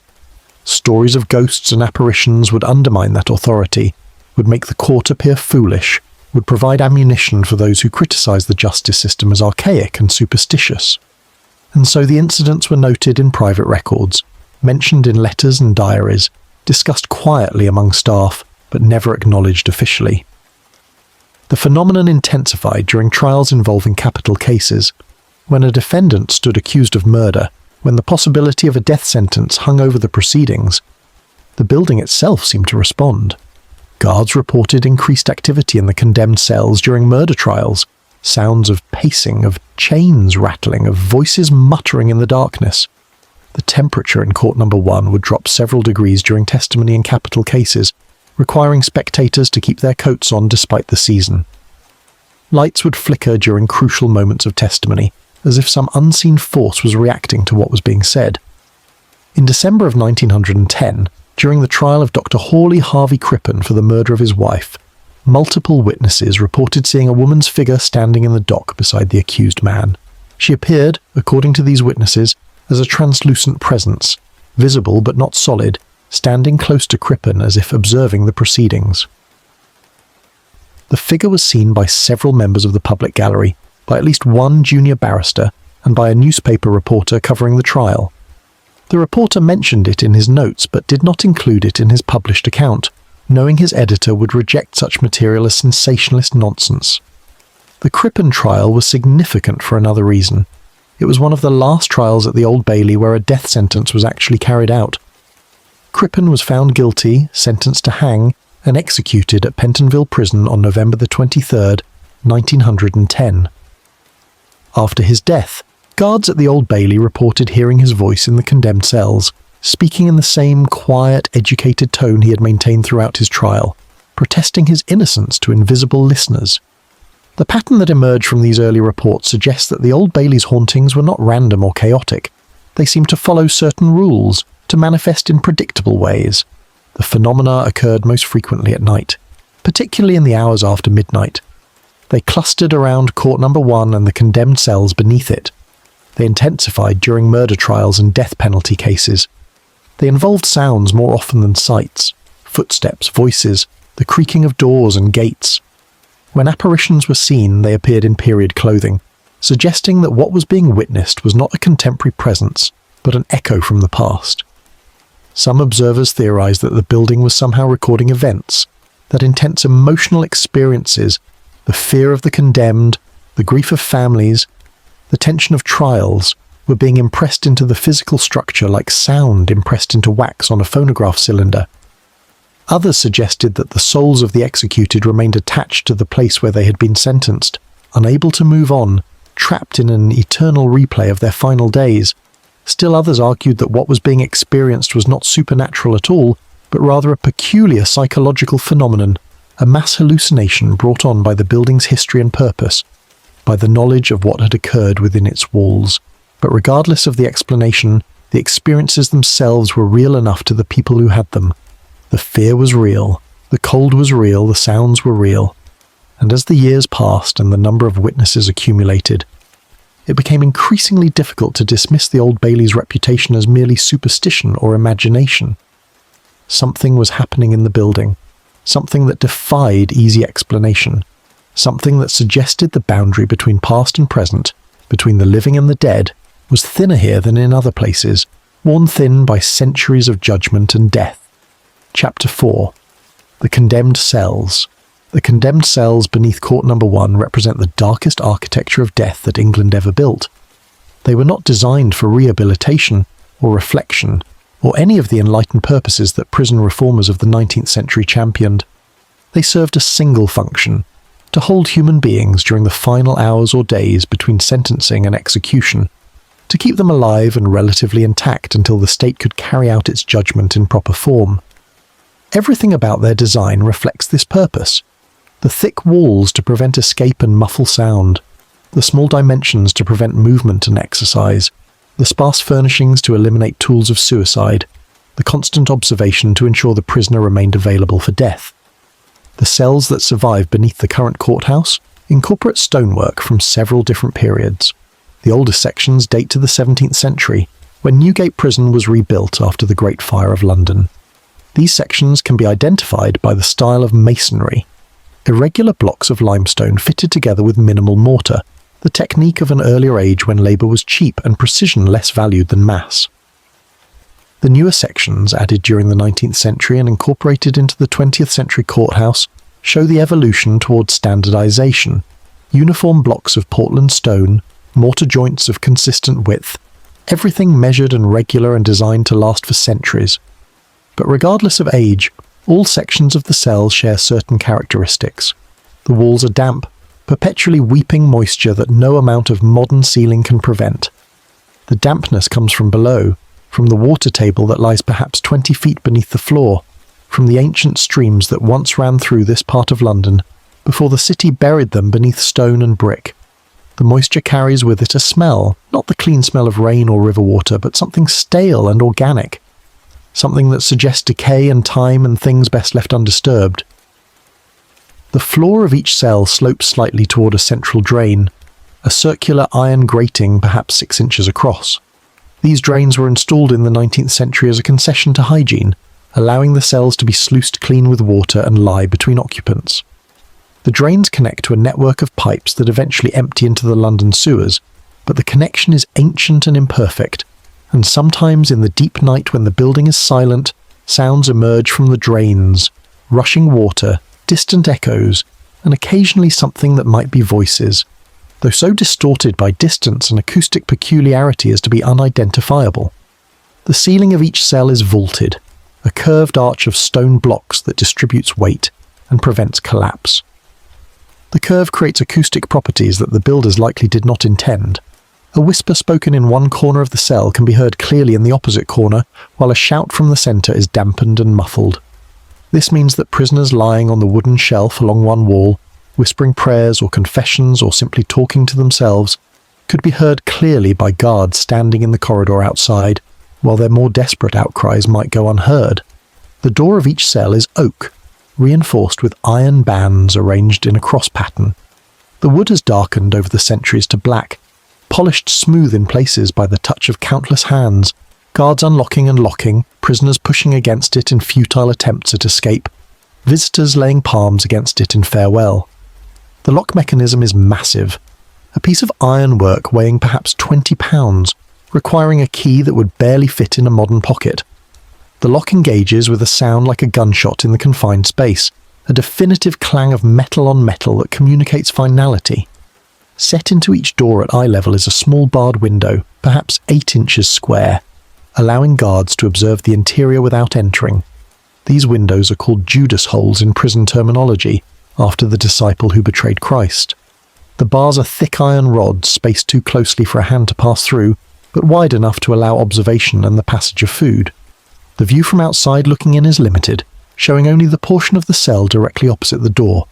Stories of ghosts and apparitions would undermine that authority, would make the court appear foolish, would provide ammunition for those who criticised the justice system as archaic and superstitious. And so the incidents were noted in private records, mentioned in letters and diaries, discussed quietly among staff, but never acknowledged officially. The phenomenon intensified during trials involving capital cases. When a defendant stood accused of murder, when the possibility of a death sentence hung over the proceedings, the building itself seemed to respond. Guards reported increased activity in the condemned cells during murder trials, sounds of pacing, of chains rattling, of voices muttering in the darkness. The temperature in court number 1 would drop several degrees during testimony in capital cases, requiring spectators to keep their coats on despite the season. Lights would flicker during crucial moments of testimony, as if some unseen force was reacting to what was being said. In December of 1910, during the trial of Dr. Hawley Harvey Crippen for the murder of his wife, multiple witnesses reported seeing a woman's figure standing in the dock beside the accused man. She appeared, according to these witnesses, as a translucent presence, visible but not solid, standing close to Crippen as if observing the proceedings. The figure was seen by several members of the public gallery, by at least one junior barrister, and by a newspaper reporter covering the trial. The reporter mentioned it in his notes but did not include it in his published account, knowing his editor would reject such material as sensationalist nonsense. The Crippen trial was significant for another reason. It was one of the last trials at the Old Bailey where a death sentence was actually carried out. Crippen was found guilty, sentenced to hang, and executed at Pentonville Prison on November the 23rd, 1910. After his death, guards at the Old Bailey reported hearing his voice in the condemned cells, speaking in the same quiet, educated tone he had maintained throughout his trial, protesting his innocence to invisible listeners. The pattern that emerged from these early reports suggests that the Old Bailey's hauntings were not random or chaotic. They seemed to follow certain rules, to manifest in predictable ways. The phenomena occurred most frequently at night, particularly in the hours after midnight. They clustered around court number 1 and the condemned cells beneath it. They intensified during murder trials and death penalty cases. They involved sounds more often than sights, footsteps, voices, the creaking of doors and gates. When apparitions were seen, they appeared in period clothing, suggesting that what was being witnessed was not a contemporary presence, but an echo from the past. Some observers theorized that the building was somehow recording events, that intense emotional experiences, the fear of the condemned, the grief of families, the tension of trials, were being impressed into the physical structure like sound impressed into wax on a phonograph cylinder. Others suggested that the souls of the executed remained attached to the place where they had been sentenced, unable to move on, trapped in an eternal replay of their final days. Still others argued that what was being experienced was not supernatural at all, but rather a peculiar psychological phenomenon, a mass hallucination brought on by the building's history and purpose, by the knowledge of what had occurred within its walls. But regardless of the explanation, the experiences themselves were real enough to the people who had them. The fear was real, the cold was real, the sounds were real. And as the years passed and the number of witnesses accumulated, it became increasingly difficult to dismiss the Old Bailey's reputation as merely superstition or imagination. Something was happening in the building, something that defied easy explanation, something that suggested the boundary between past and present, between the living and the dead, was thinner here than in other places, worn thin by centuries of judgment and death. Chapter 4. The Condemned Cells. The condemned cells beneath court number 1 represent the darkest architecture of death that England ever built. They were not designed for rehabilitation or reflection, or any of the enlightened purposes that prison reformers of the 19th century championed. They served a single function: to hold human beings during the final hours or days between sentencing and execution, to keep them alive and relatively intact until the state could carry out its judgment in proper form. Everything about their design reflects this purpose. The thick walls to prevent escape and muffle sound, the small dimensions to prevent movement and exercise, the sparse furnishings to eliminate tools of suicide, the constant observation to ensure the prisoner remained available for death. The cells that survive beneath the current courthouse incorporate stonework from several different periods. The oldest sections date to the 17th century, when Newgate Prison was rebuilt after the Great Fire of London. These sections can be identified by the style of masonry: irregular blocks of limestone fitted together with minimal mortar, the technique of an earlier age when labour was cheap and precision less valued than mass. The newer sections, added during the 19th century and incorporated into the 20th century courthouse, show the evolution towards standardisation: uniform blocks of Portland stone, mortar joints of consistent width, everything measured and regular and designed to last for centuries. But regardless of age, All sections of the cell share certain characteristics. The walls are damp, perpetually weeping moisture that no amount of modern sealing can prevent. The dampness comes from below, from the water table that lies perhaps 20 feet beneath the floor, from the ancient streams that once ran through this part of London, before the city buried them beneath stone and brick. The moisture carries with it a smell, not the clean smell of rain or river water, but something stale and organic, something that suggests decay and time and things best left undisturbed. The floor of each cell slopes slightly toward a central drain, a circular iron grating perhaps 6 inches across. These drains were installed in the 19th century as a concession to hygiene, allowing the cells to be sluiced clean with water and lie between occupants. The drains connect to a network of pipes that eventually empty into the London sewers, but the connection is ancient and imperfect, and sometimes in the deep night when the building is silent, sounds emerge from the drains, rushing water, distant echoes, and occasionally something that might be voices, though so distorted by distance and acoustic peculiarity as to be unidentifiable. The ceiling of each cell is vaulted, a curved arch of stone blocks that distributes weight and prevents collapse. The curve creates acoustic properties that the builders likely did not intend. A whisper spoken in one corner of the cell can be heard clearly in the opposite corner, while a shout from the centre is dampened and muffled. This means that prisoners lying on the wooden shelf along one wall, whispering prayers or confessions or simply talking to themselves, could be heard clearly by guards standing in the corridor outside, while their more desperate outcries might go unheard. The door of each cell is oak, reinforced with iron bands arranged in a cross pattern. The wood has darkened over the centuries to black, polished smooth in places by the touch of countless hands, guards unlocking and locking, prisoners pushing against it in futile attempts at escape, visitors laying palms against it in farewell. The lock mechanism is massive, a piece of ironwork weighing perhaps 20 pounds, requiring a key that would barely fit in a modern pocket. The lock engages with a sound like a gunshot in the confined space, a definitive clang of metal on metal that communicates finality. Set into each door at eye level is a small barred window, perhaps 8 inches square, allowing guards to observe the interior without entering. These windows are called Judas holes in prison terminology, after the disciple who betrayed Christ. The bars are thick iron rods spaced too closely for a hand to pass through, but wide enough to allow observation and the passage of food. The view from outside looking in is limited, showing only the portion of the cell directly opposite the door,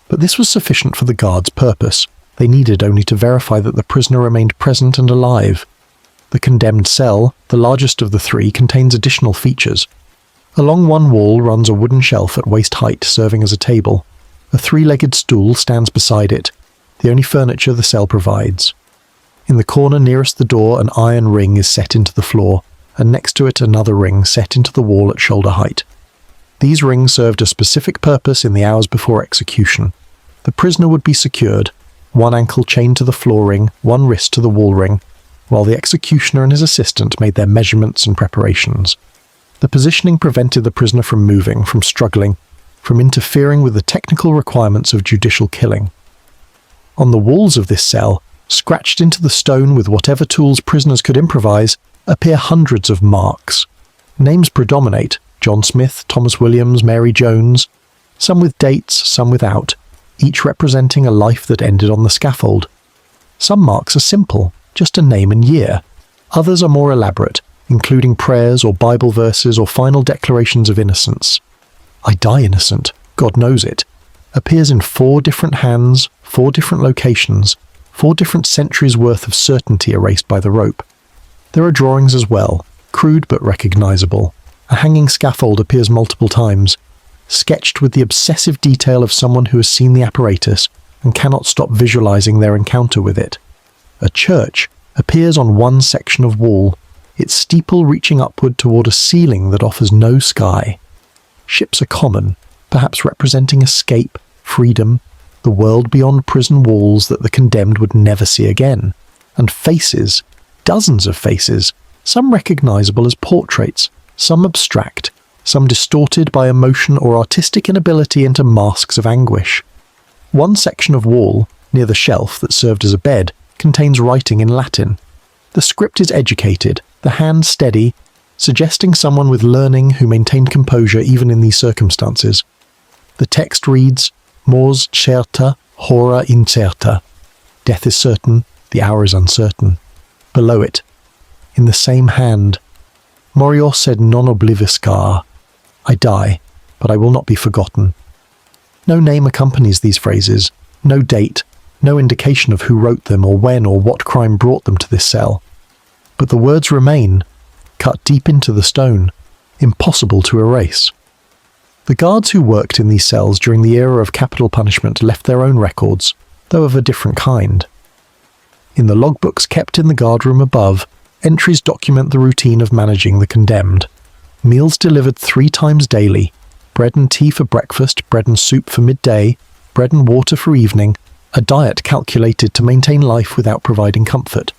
but this was sufficient for the guards' purpose. They needed only to verify that the prisoner remained present and alive. The condemned cell, the largest of the three, contains additional features. Along one wall runs a wooden shelf at waist height serving as a table. A 3-legged stool stands beside it, the only furniture the cell provides. In the corner nearest the door, an iron ring is set into the floor, and next to it another ring set into the wall at shoulder height. These rings served a specific purpose in the hours before execution. The prisoner would be secured, one ankle chained to the floor ring, one wrist to the wall ring, while the executioner and his assistant made their measurements and preparations. The positioning prevented the prisoner from moving, from struggling, from interfering with the technical requirements of judicial killing. On the walls of this cell, scratched into the stone with whatever tools prisoners could improvise, appear hundreds of marks. Names predominate: John Smith, Thomas Williams, Mary Jones, some with dates, some without, each representing a life that ended on the scaffold. Some marks are simple, just a name and year. Others are more elaborate, including prayers or Bible verses or final declarations of innocence. "I die innocent, God knows it," appears in 4 different hands, 4 different locations, 4 different centuries' worth of certainty erased by the rope. There are drawings as well, crude but recognizable. A hanging scaffold appears multiple times, sketched with the obsessive detail of someone who has seen the apparatus and cannot stop visualizing their encounter with it. A church appears on one section of wall, its steeple reaching upward toward a ceiling that offers no sky. Ships are common, perhaps representing escape, freedom, the world beyond prison walls that the condemned would never see again. And faces, dozens of faces, some recognizable as portraits, some abstract, some distorted by emotion or artistic inability into masks of anguish. One section of wall, near the shelf that served as a bed, contains writing in Latin. The script is educated, the hand steady, suggesting someone with learning who maintained composure even in these circumstances. The text reads, Mors certa, hora incerta. Death is certain, the hour is uncertain. Below it, in the same hand, Morior sed non obliviscar. I die, but I will not be forgotten. No name accompanies these phrases, no date, no indication of who wrote them or when or what crime brought them to this cell. But the words remain, cut deep into the stone, impossible to erase. The guards who worked in these cells during the era of capital punishment left their own records, though of a different kind. In the logbooks kept in the guardroom above, entries document the routine of managing the condemned. Meals delivered 3 times daily, bread and tea for breakfast, bread and soup for midday, bread and water for evening, a diet calculated to maintain life without providing comfort.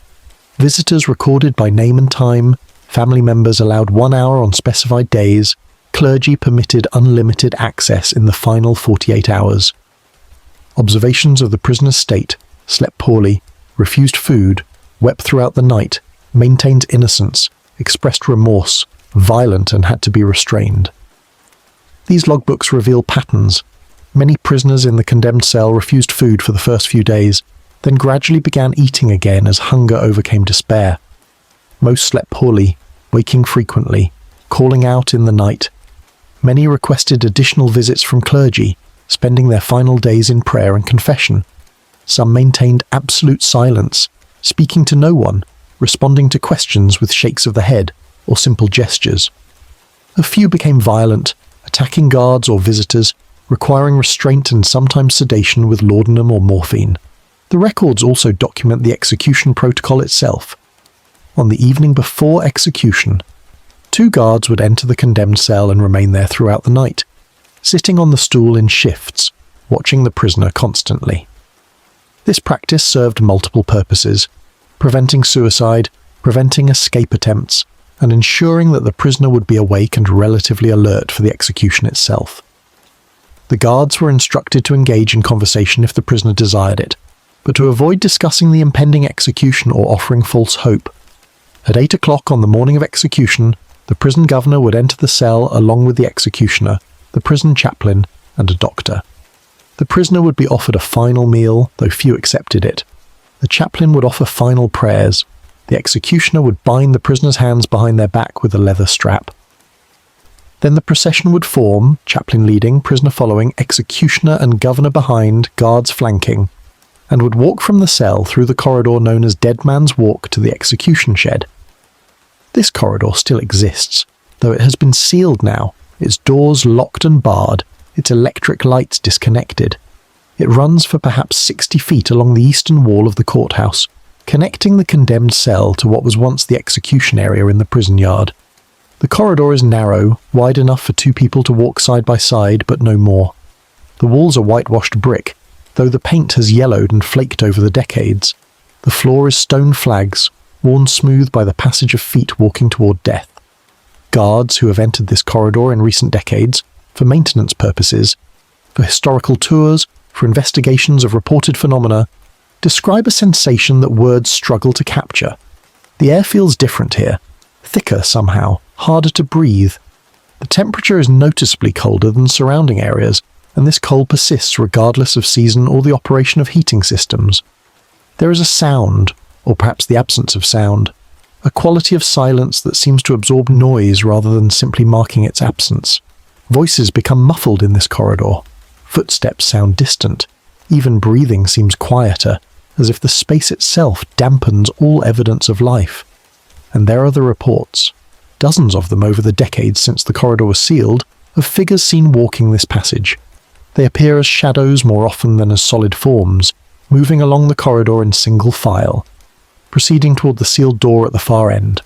Visitors recorded by name and time, family members allowed 1 hour on specified days, clergy permitted unlimited access in the final 48 hours. Observations of the prisoner's state, slept poorly, refused food, wept throughout the night, maintained innocence, expressed remorse, violent and had to be restrained. These logbooks reveal patterns. Many prisoners in the condemned cell refused food for the first few days, then gradually began eating again as hunger overcame despair. Most slept poorly, waking frequently, calling out in the night. Many requested additional visits from clergy, spending their final days in prayer and confession. Some maintained absolute silence, speaking to no one, responding to questions with shakes of the head or simple gestures. A few became violent, attacking guards or visitors, requiring restraint and sometimes sedation with laudanum or morphine. The records also document the execution protocol itself. On the evening before execution, 2 guards would enter the condemned cell and remain there throughout the night, sitting on the stool in shifts, watching the prisoner constantly. This practice served multiple purposes, preventing suicide, preventing escape attempts, and ensuring that the prisoner would be awake and relatively alert for the execution itself. The guards were instructed to engage in conversation if the prisoner desired it, but to avoid discussing the impending execution or offering false hope. At 8 o'clock on the morning of execution, the prison governor would enter the cell along with the executioner, the prison chaplain, and a doctor. The prisoner would be offered a final meal, though few accepted it. The chaplain would offer final prayers. The executioner would bind the prisoner's hands behind their back with a leather strap. Then the procession would form, chaplain leading, prisoner following, executioner and governor behind, guards flanking, and would walk from the cell through the corridor known as Dead Man's Walk to the execution shed. This corridor still exists, though it has been sealed now, its doors locked and barred, its electric lights disconnected. It runs for perhaps 60 feet along the eastern wall of the courthouse, connecting the condemned cell to what was once the execution area in the prison yard. The corridor is narrow, wide enough for 2 people to walk side by side, but no more. The walls are whitewashed brick, though the paint has yellowed and flaked over the decades. The floor is stone flags, worn smooth by the passage of feet walking toward death. Guards who have entered this corridor in recent decades, for maintenance purposes, for historical tours, for investigations of reported phenomena, describe a sensation that words struggle to capture. The air feels different here, thicker somehow, harder to breathe. The temperature is noticeably colder than surrounding areas, and this cold persists regardless of season or the operation of heating systems. There is a sound, or perhaps the absence of sound, a quality of silence that seems to absorb noise rather than simply marking its absence. Voices become muffled in this corridor. Footsteps sound distant. Even breathing seems quieter, as if the space itself dampens all evidence of life. And there are the reports, dozens of them over the decades since the corridor was sealed, of figures seen walking this passage. They appear as shadows more often than as solid forms, moving along the corridor in single file, proceeding toward the sealed door at the far end.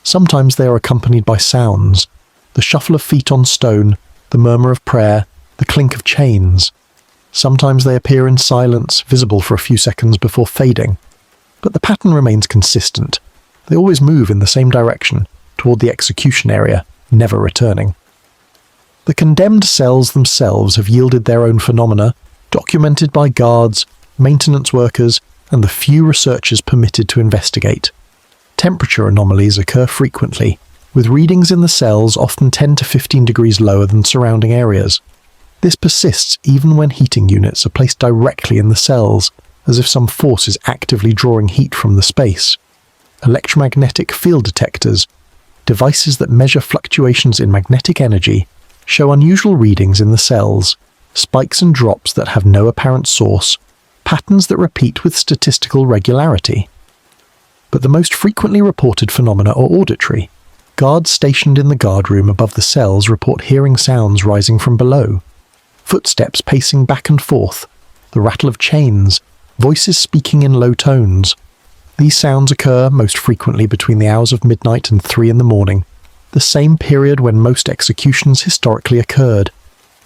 Sometimes they are accompanied by sounds, the shuffle of feet on stone, the murmur of prayer, the clink of chains. Sometimes they appear in silence, visible for a few seconds before fading. But the pattern remains consistent. They always move in the same direction, toward the execution area, never returning. The condemned cells themselves have yielded their own phenomena, documented by guards, maintenance workers, and the few researchers permitted to investigate. Temperature anomalies occur frequently, with readings in the cells often 10 to 15 degrees lower than surrounding areas. This persists even when heating units are placed directly in the cells, as if some force is actively drawing heat from the space. Electromagnetic field detectors, devices that measure fluctuations in magnetic energy, show unusual readings in the cells, spikes and drops that have no apparent source, patterns that repeat with statistical regularity. But the most frequently reported phenomena are auditory. Guards stationed in the guard room above the cells report hearing sounds rising from below. Footsteps pacing back and forth, the rattle of chains, voices speaking in low tones. These sounds occur most frequently between the hours of midnight and 3 in the morning, the same period when most executions historically occurred.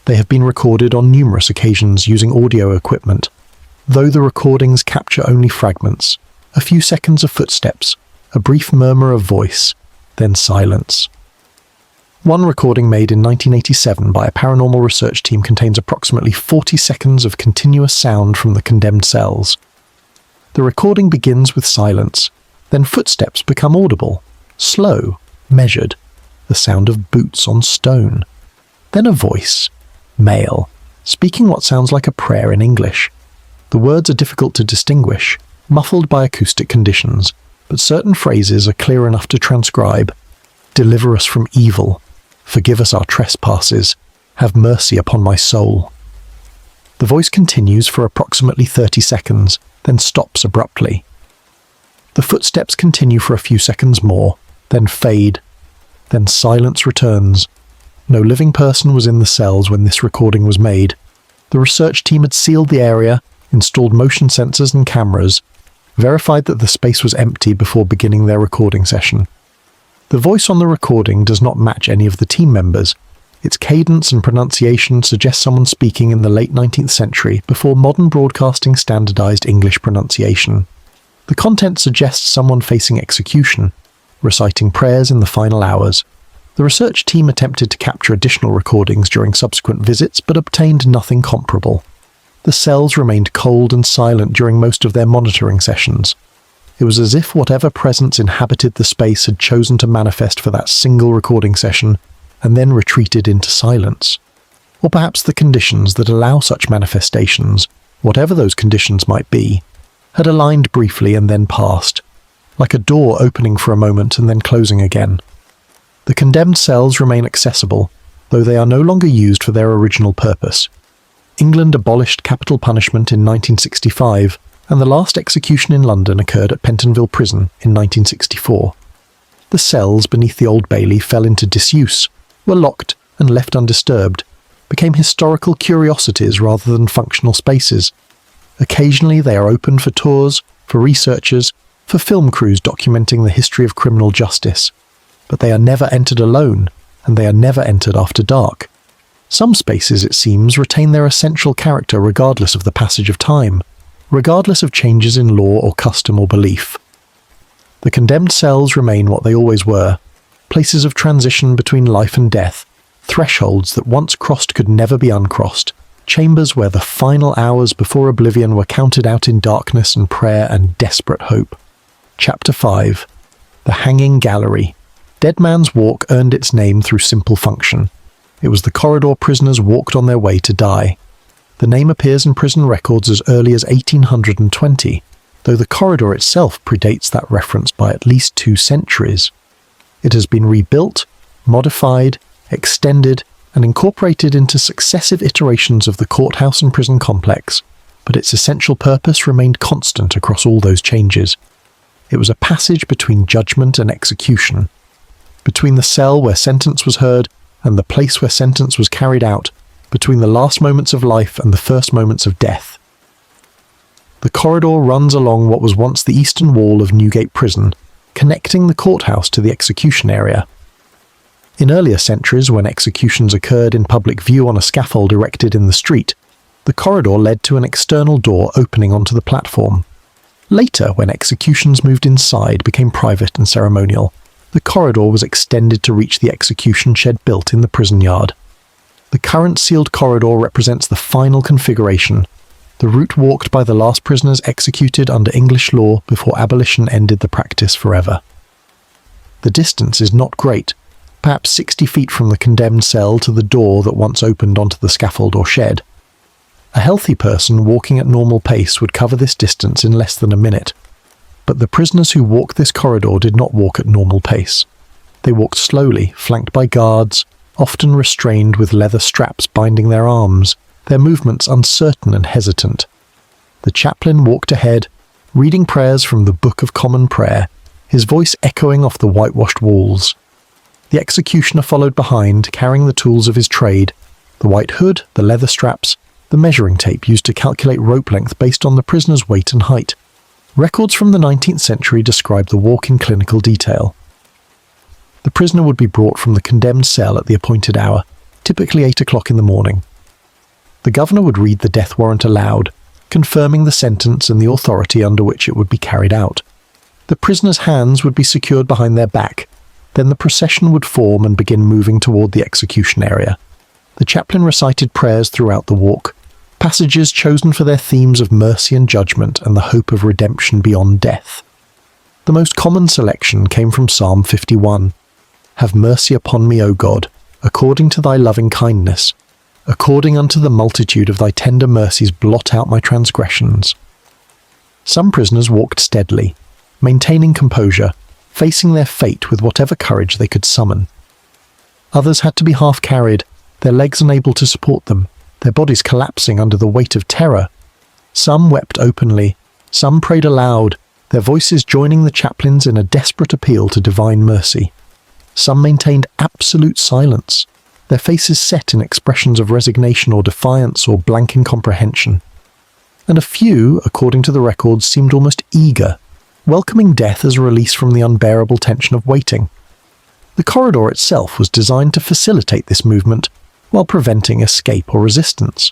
They have been recorded on numerous occasions using audio equipment, though the recordings capture only fragments, a few seconds of footsteps, a brief murmur of voice, then silence. One recording made in 1987 by a paranormal research team contains approximately 40 seconds of continuous sound from the condemned cells. The recording begins with silence, then footsteps become audible, slow, measured, the sound of boots on stone. Then a voice, male, speaking what sounds like a prayer in English. The words are difficult to distinguish, muffled by acoustic conditions, but certain phrases are clear enough to transcribe. Deliver us from evil. Forgive us our trespasses. Have mercy upon my soul. The voice continues for approximately 30 seconds, then stops abruptly. The footsteps continue for a few seconds more, then fade. Then silence returns. No living person was in the cells when this recording was made. The research team had sealed the area, installed motion sensors and cameras, verified that the space was empty before beginning their recording session. The voice on the recording does not match any of the team members. Its cadence and pronunciation suggest someone speaking in the late 19th century before modern broadcasting standardized English pronunciation. The content suggests someone facing execution, reciting prayers in the final hours. The research team attempted to capture additional recordings during subsequent visits but obtained nothing comparable. The cells remained cold and silent during most of their monitoring sessions. It was as if whatever presence inhabited the space had chosen to manifest for that single recording session and then retreated into silence. Or perhaps the conditions that allow such manifestations, whatever those conditions might be, had aligned briefly and then passed, like a door opening for a moment and then closing again. The condemned cells remain accessible, though they are no longer used for their original purpose. England abolished capital punishment in 1965, and the last execution in London occurred at Pentonville Prison in 1964. The cells beneath the Old Bailey fell into disuse, were locked and left undisturbed, became historical curiosities rather than functional spaces. Occasionally they are opened for tours, for researchers, for film crews documenting the history of criminal justice. But they are never entered alone, and they are never entered after dark. Some spaces, it seems, retain their essential character regardless of the passage of time, regardless of changes in law or custom or belief. The condemned cells remain what they always were, places of transition between life and death, thresholds that once crossed could never be uncrossed, chambers where the final hours before oblivion were counted out in darkness and prayer and desperate hope. Chapter 5. The Hanging Gallery. Dead Man's Walk earned its name through simple function. It was the corridor prisoners walked on their way to die. The name appears in prison records as early as 1820, though the corridor itself predates that reference by at least 2 centuries. It has been rebuilt, modified, extended, and incorporated into successive iterations of the courthouse and prison complex, but its essential purpose remained constant across all those changes. It was a passage between judgment and execution, between the cell where sentence was heard and the place where sentence was carried out, between the last moments of life and the first moments of death. The corridor runs along what was once the eastern wall of Newgate Prison, connecting the courthouse to the execution area. In earlier centuries, when executions occurred in public view on a scaffold erected in the street, the corridor led to an external door opening onto the platform. Later, when executions moved inside became private and ceremonial, the corridor was extended to reach the execution shed built in the prison yard. The current sealed corridor represents the final configuration, the route walked by the last prisoners executed under English law before abolition ended the practice forever. The distance is not great, perhaps 60 feet from the condemned cell to the door that once opened onto the scaffold or shed. A healthy person walking at normal pace would cover this distance in less than a minute, but the prisoners who walked this corridor did not walk at normal pace. They walked slowly, flanked by guards, often restrained with leather straps binding their arms, their movements uncertain and hesitant. The chaplain walked ahead, reading prayers from the Book of Common Prayer, his voice echoing off the whitewashed walls. The executioner followed behind, carrying the tools of his trade, the white hood, the leather straps, the measuring tape used to calculate rope length based on the prisoner's weight and height. Records from the 19th century describe the walk in clinical detail. The prisoner would be brought from the condemned cell at the appointed hour, typically 8 o'clock in the morning. The governor would read the death warrant aloud, confirming the sentence and the authority under which it would be carried out. The prisoner's hands would be secured behind their back. Then the procession would form and begin moving toward the execution area. The chaplain recited prayers throughout the walk, passages chosen for their themes of mercy and judgment and the hope of redemption beyond death. The most common selection came from Psalm 51. Have mercy upon me, O God, according to thy loving kindness. According unto the multitude of thy tender mercies blot out my transgressions. Some prisoners walked steadily, maintaining composure, facing their fate with whatever courage they could summon. Others had to be half carried, their legs unable to support them, their bodies collapsing under the weight of terror. Some wept openly, some prayed aloud, their voices joining the chaplain's in a desperate appeal to divine mercy. Some maintained absolute silence, their faces set in expressions of resignation or defiance or blank incomprehension. And a few, according to the records, seemed almost eager, welcoming death as a release from the unbearable tension of waiting. The corridor itself was designed to facilitate this movement while preventing escape or resistance.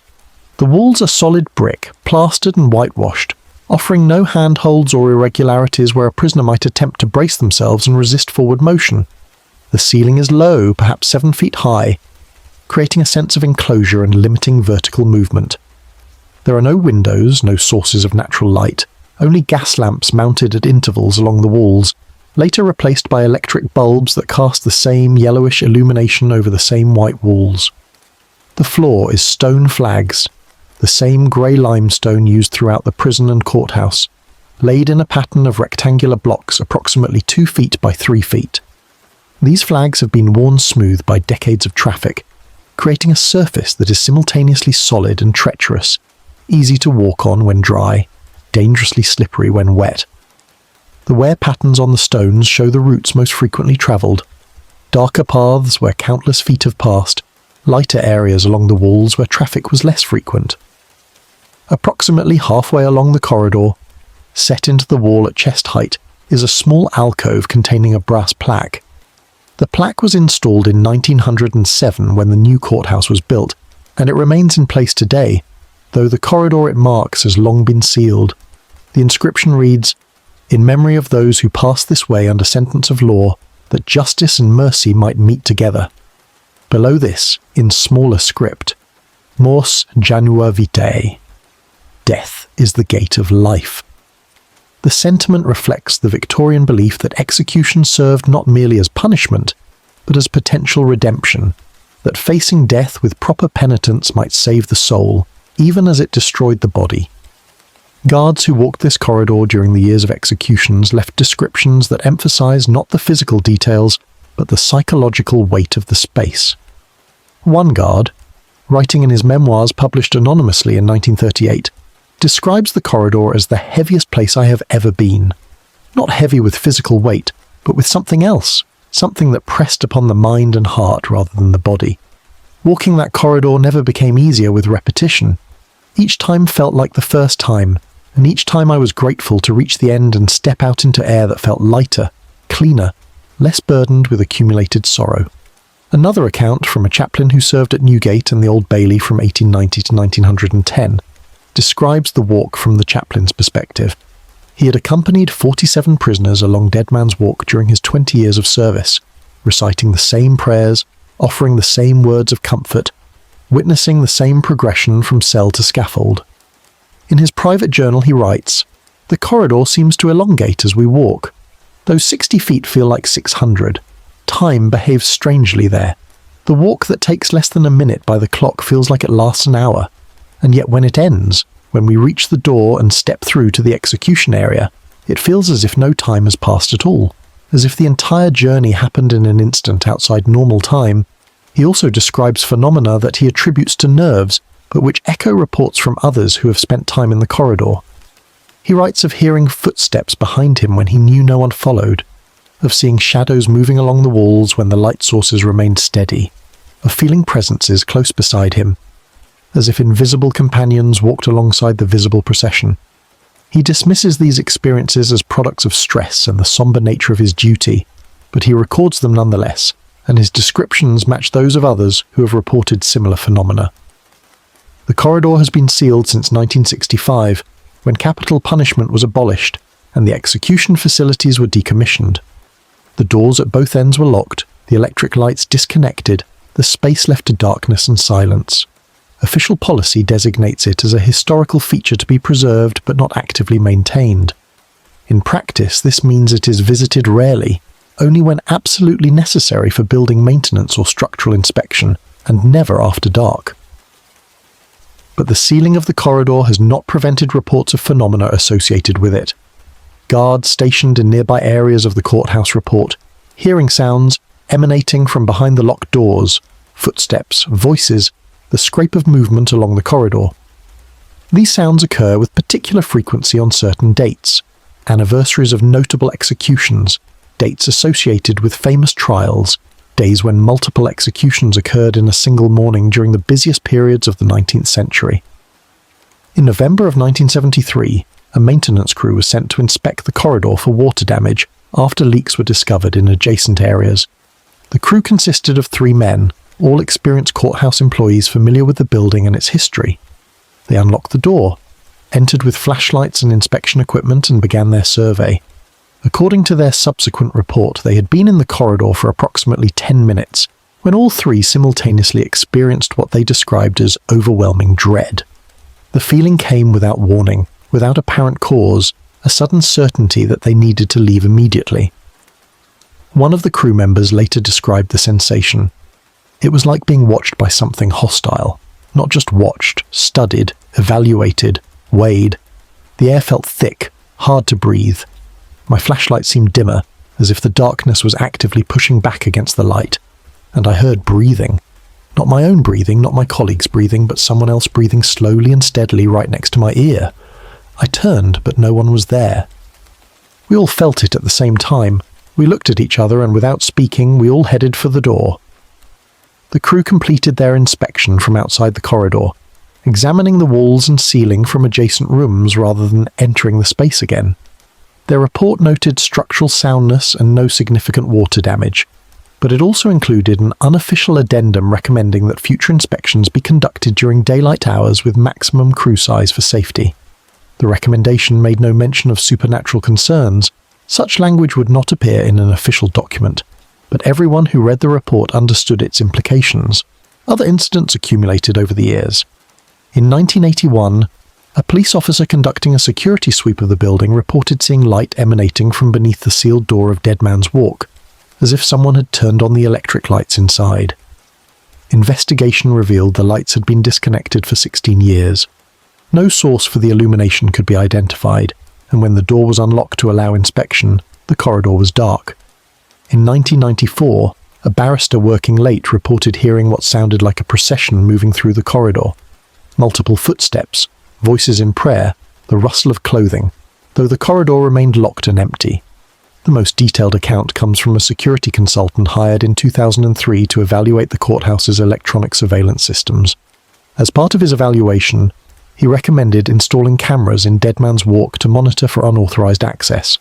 The walls are solid brick, plastered and whitewashed, offering no handholds or irregularities where a prisoner might attempt to brace themselves and resist forward motion. The ceiling is low, perhaps 7 feet high, creating a sense of enclosure and limiting vertical movement. There are no windows, no sources of natural light, only gas lamps mounted at intervals along the walls, later replaced by electric bulbs that cast the same yellowish illumination over the same white walls. The floor is stone flags, the same grey limestone used throughout the prison and courthouse, laid in a pattern of rectangular blocks approximately 2 feet by 3 feet. These flags have been worn smooth by decades of traffic, creating a surface that is simultaneously solid and treacherous, easy to walk on when dry, dangerously slippery when wet. The wear patterns on the stones show the routes most frequently travelled, darker paths where countless feet have passed, lighter areas along the walls where traffic was less frequent. Approximately halfway along the corridor, set into the wall at chest height, is a small alcove containing a brass plaque. The plaque was installed in 1907 when the new courthouse was built, and it remains in place today, though the corridor it marks has long been sealed. The inscription reads, "In memory of those who passed this way under sentence of law, that justice and mercy might meet together." Below this, in smaller script, Mors janua vitae. Death is the gate of life. The sentiment reflects the Victorian belief that execution served not merely as punishment, but as potential redemption, that facing death with proper penitence might save the soul, even as it destroyed the body. Guards who walked this corridor during the years of executions left descriptions that emphasize not the physical details, but the psychological weight of the space. One guard, writing in his memoirs published anonymously in 1938, describes the corridor as the heaviest place I have ever been. Not heavy with physical weight, but with something else, something that pressed upon the mind and heart rather than the body. Walking that corridor never became easier with repetition. Each time felt like the first time, and each time I was grateful to reach the end and step out into air that felt lighter, cleaner, less burdened with accumulated sorrow. Another account from a chaplain who served at Newgate and the Old Bailey from 1890 to 1910 describes the walk from the chaplain's perspective. He had accompanied 47 prisoners along Dead Man's Walk during his 20 years of service, reciting the same prayers, offering the same words of comfort, witnessing the same progression from cell to scaffold. In his private journal he writes, "The corridor seems to elongate as we walk. Those 60 feet feel like 600. Time behaves strangely there. The walk that takes less than a minute by the clock feels like it lasts an hour, and yet when it ends, when we reach the door and step through to the execution area, it feels as if no time has passed at all, as if the entire journey happened in an instant outside normal time. He also describes phenomena that he attributes to nerves, but which echo reports from others who have spent time in the corridor. He writes of hearing footsteps behind him when he knew no one followed, of seeing shadows moving along the walls when the light sources remained steady, of feeling presences close beside him, as if invisible companions walked alongside the visible procession. He dismisses these experiences as products of stress and the somber nature of his duty, but he records them nonetheless, and his descriptions match those of others who have reported similar phenomena. The corridor has been sealed since 1965, when capital punishment was abolished and the execution facilities were decommissioned. The doors at both ends were locked, the electric lights disconnected, the space left to darkness and silence. Official policy designates it as a historical feature to be preserved but not actively maintained. In practice, this means it is visited rarely, only when absolutely necessary for building maintenance or structural inspection, and never after dark. But the sealing of the corridor has not prevented reports of phenomena associated with it. Guards stationed in nearby areas of the courthouse report hearing sounds emanating from behind the locked doors, footsteps, voices, the scrape of movement along the corridor. These sounds occur with particular frequency on certain dates, anniversaries of notable executions, dates associated with famous trials, days when multiple executions occurred in a single morning during the busiest periods of the 19th century. In November of 1973, a maintenance crew was sent to inspect the corridor for water damage after leaks were discovered in adjacent areas. The crew consisted of 3 men, all experienced courthouse employees familiar with the building and its history. They unlocked the door, entered with flashlights and inspection equipment, and began their survey. According to their subsequent report, they had been in the corridor for approximately 10 minutes, when all 3 simultaneously experienced what they described as overwhelming dread. The feeling came without warning, without apparent cause, a sudden certainty that they needed to leave immediately. One of the crew members later described the sensation. It was like being watched by something hostile. Not just watched, studied, evaluated, weighed. The air felt thick, hard to breathe. My flashlight seemed dimmer, as if the darkness was actively pushing back against the light. And I heard breathing. Not my own breathing, not my colleague's breathing, but someone else breathing slowly and steadily right next to my ear. I turned, but no one was there. We all felt it at the same time. We looked at each other, and without speaking, we all headed for the door. The crew completed their inspection from outside the corridor, examining the walls and ceiling from adjacent rooms rather than entering the space again. Their report noted structural soundness and no significant water damage, but it also included an unofficial addendum recommending that future inspections be conducted during daylight hours with maximum crew size for safety. The recommendation made no mention of supernatural concerns. Such language would not appear in an official document, but everyone who read the report understood its implications. Other incidents accumulated over the years. In 1981, a police officer conducting a security sweep of the building reported seeing light emanating from beneath the sealed door of Dead Man's Walk, as if someone had turned on the electric lights inside. Investigation revealed the lights had been disconnected for 16 years. No source for the illumination could be identified, and when the door was unlocked to allow inspection, the corridor was dark. In 1994, a barrister working late reported hearing what sounded like a procession moving through the corridor. Multiple footsteps, voices in prayer, the rustle of clothing, though the corridor remained locked and empty. The most detailed account comes from a security consultant hired in 2003 to evaluate the courthouse's electronic surveillance systems. As part of his evaluation, he recommended installing cameras in Dead Man's Walk to monitor for unauthorized access.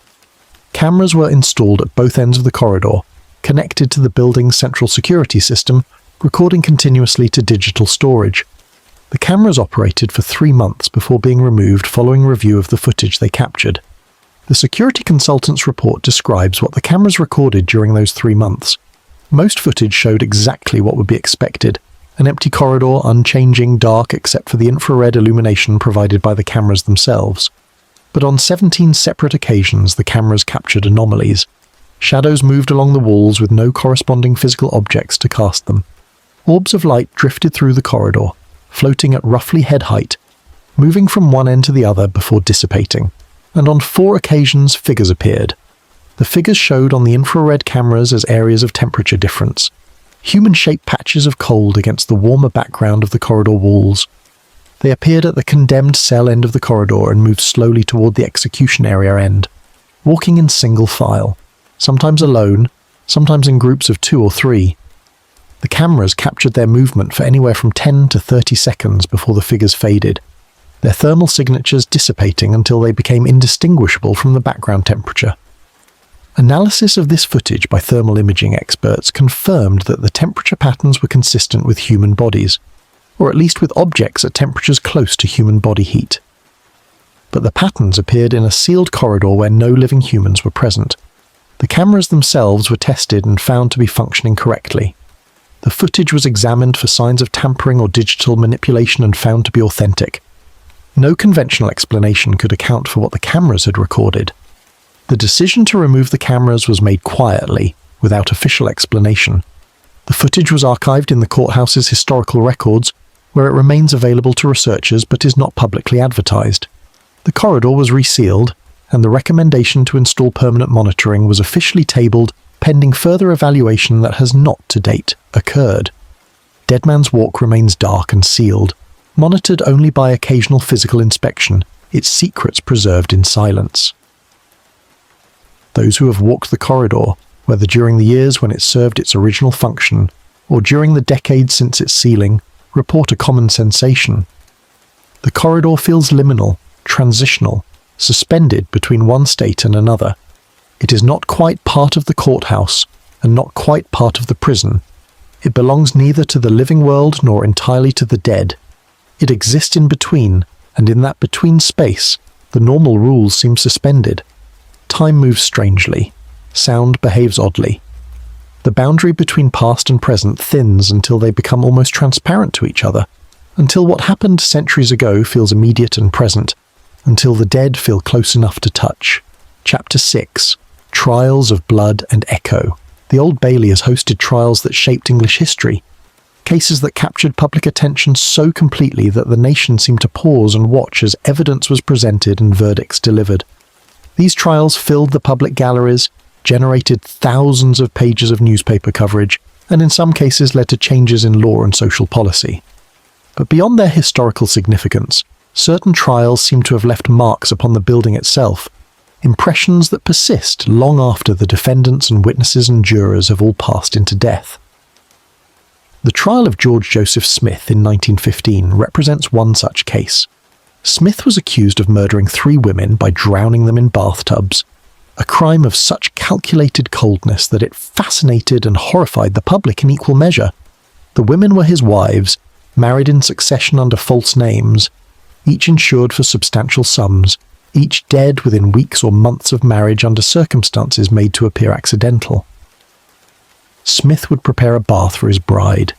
Cameras were installed at both ends of the corridor, connected to the building's central security system, recording continuously to digital storage. The cameras operated for 3 months before being removed following review of the footage they captured. The security consultant's report describes what the cameras recorded during those 3 months. Most footage showed exactly what would be expected: an empty corridor, unchanging, dark except for the infrared illumination provided by the cameras themselves. But on 17 separate occasions, the cameras captured anomalies. Shadows moved along the walls with no corresponding physical objects to cast them. Orbs of light drifted through the corridor, floating at roughly head height, moving from one end to the other before dissipating, and on 4 occasions figures appeared. The figures showed on the infrared cameras as areas of temperature difference, human-shaped patches of cold against the warmer background of the corridor walls. They appeared at the condemned cell end of the corridor and moved slowly toward the execution area end, walking in single file, sometimes alone, sometimes in groups of 2 or 3. The cameras captured their movement for anywhere from 10 to 30 seconds before the figures faded, their thermal signatures dissipating until they became indistinguishable from the background temperature. Analysis of this footage by thermal imaging experts confirmed that the temperature patterns were consistent with human bodies, or at least with objects at temperatures close to human body heat. But the patterns appeared in a sealed corridor where no living humans were present. The cameras themselves were tested and found to be functioning correctly. The footage was examined for signs of tampering or digital manipulation and found to be authentic. No conventional explanation could account for what the cameras had recorded. The decision to remove the cameras was made quietly, without official explanation. The footage was archived in the courthouse's historical records, where it remains available to researchers but is not publicly advertised. The corridor was resealed, and the recommendation to install permanent monitoring was officially tabled pending further evaluation that has not, to date, occurred. Dead Man's Walk remains dark and sealed, monitored only by occasional physical inspection, its secrets preserved in silence. Those who have walked the corridor, whether during the years when it served its original function, or during the decades since its sealing, report a common sensation. The corridor feels liminal, transitional, suspended between one state and another. It is not quite part of the courthouse, and not quite part of the prison. It belongs neither to the living world nor entirely to the dead. It exists in between, and in that between space, the normal rules seem suspended. Time moves strangely. Sound behaves oddly. The boundary between past and present thins until they become almost transparent to each other, until what happened centuries ago feels immediate and present, until the dead feel close enough to touch. Chapter 6. Trials of Blood and Echo. The Old Bailey has hosted trials that shaped English history, cases that captured public attention so completely that the nation seemed to pause and watch as evidence was presented and verdicts delivered. These trials filled the public galleries, generated thousands of pages of newspaper coverage, and in some cases led to changes in law and social policy. But beyond their historical significance, certain trials seem to have left marks upon the building itself, impressions that persist long after the defendants and witnesses and jurors have all passed into death. The trial of George Joseph Smith in 1915 represents one such case. Smith was accused of murdering 3 women by drowning them in bathtubs, a crime of such calculated coldness that it fascinated and horrified the public in equal measure. The women were his wives, married in succession under false names, each insured for substantial sums, each dead within weeks or months of marriage under circumstances made to appear accidental. Smith would prepare a bath for his bride,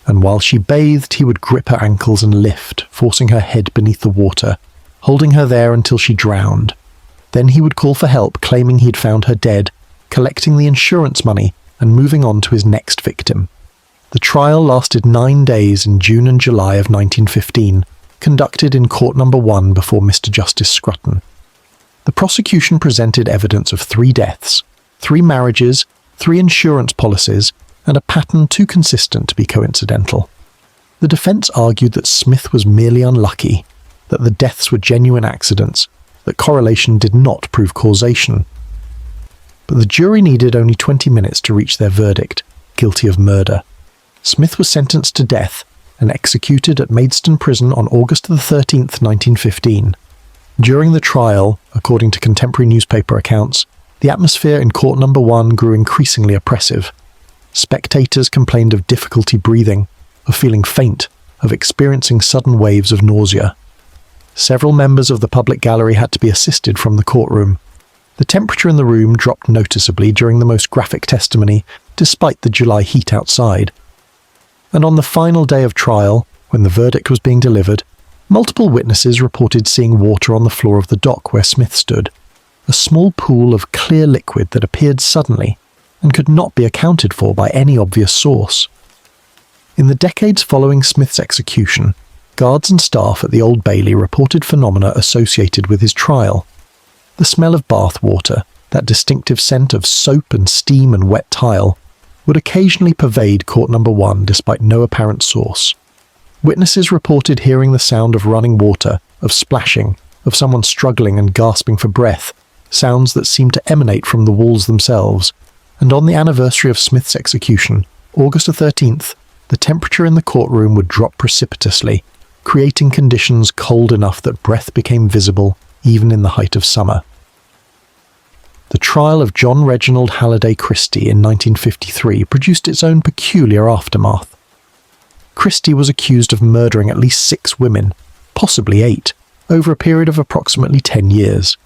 and while she bathed he would grip her ankles and lift, forcing her head beneath the water, holding her there until she drowned. Then he would call for help, claiming he'd found her dead, collecting the insurance money and moving on to his next victim. The trial lasted 9 days in June and July of 1915, conducted in Court No. 1 before Mr. Justice Scrutton. The prosecution presented evidence of 3 deaths, 3 marriages, 3 insurance policies, and a pattern too consistent to be coincidental. The defense argued that Smith was merely unlucky, that the deaths were genuine accidents, that correlation did not prove causation. But the jury needed only 20 minutes to reach their verdict, guilty of murder. Smith was sentenced to death and executed at Maidstone Prison on August 13, 1915. During the trial, according to contemporary newspaper accounts, the atmosphere in Court No. 1 grew increasingly oppressive. Spectators complained of difficulty breathing, of feeling faint, of experiencing sudden waves of nausea. Several members of the public gallery had to be assisted from the courtroom. The temperature in the room dropped noticeably during the most graphic testimony, despite the July heat outside. And on the final day of trial, when the verdict was being delivered, multiple witnesses reported seeing water on the floor of the dock where Smith stood, a small pool of clear liquid that appeared suddenly and could not be accounted for by any obvious source. In the decades following Smith's execution, guards and staff at the Old Bailey reported phenomena associated with his trial. The smell of bath water, that distinctive scent of soap and steam and wet tile, would occasionally pervade Court Number 1 despite no apparent source. Witnesses reported hearing the sound of running water, of splashing, of someone struggling and gasping for breath, sounds that seemed to emanate from the walls themselves, and on the anniversary of Smith's execution, August 13th, the temperature in the courtroom would drop precipitously, creating conditions cold enough that breath became visible even in the height of summer. The trial of John Reginald Halliday Christie in 1953 produced its own peculiar aftermath. Christie was accused of murdering at least 6 women, possibly 8, over a period of approximately 10 years.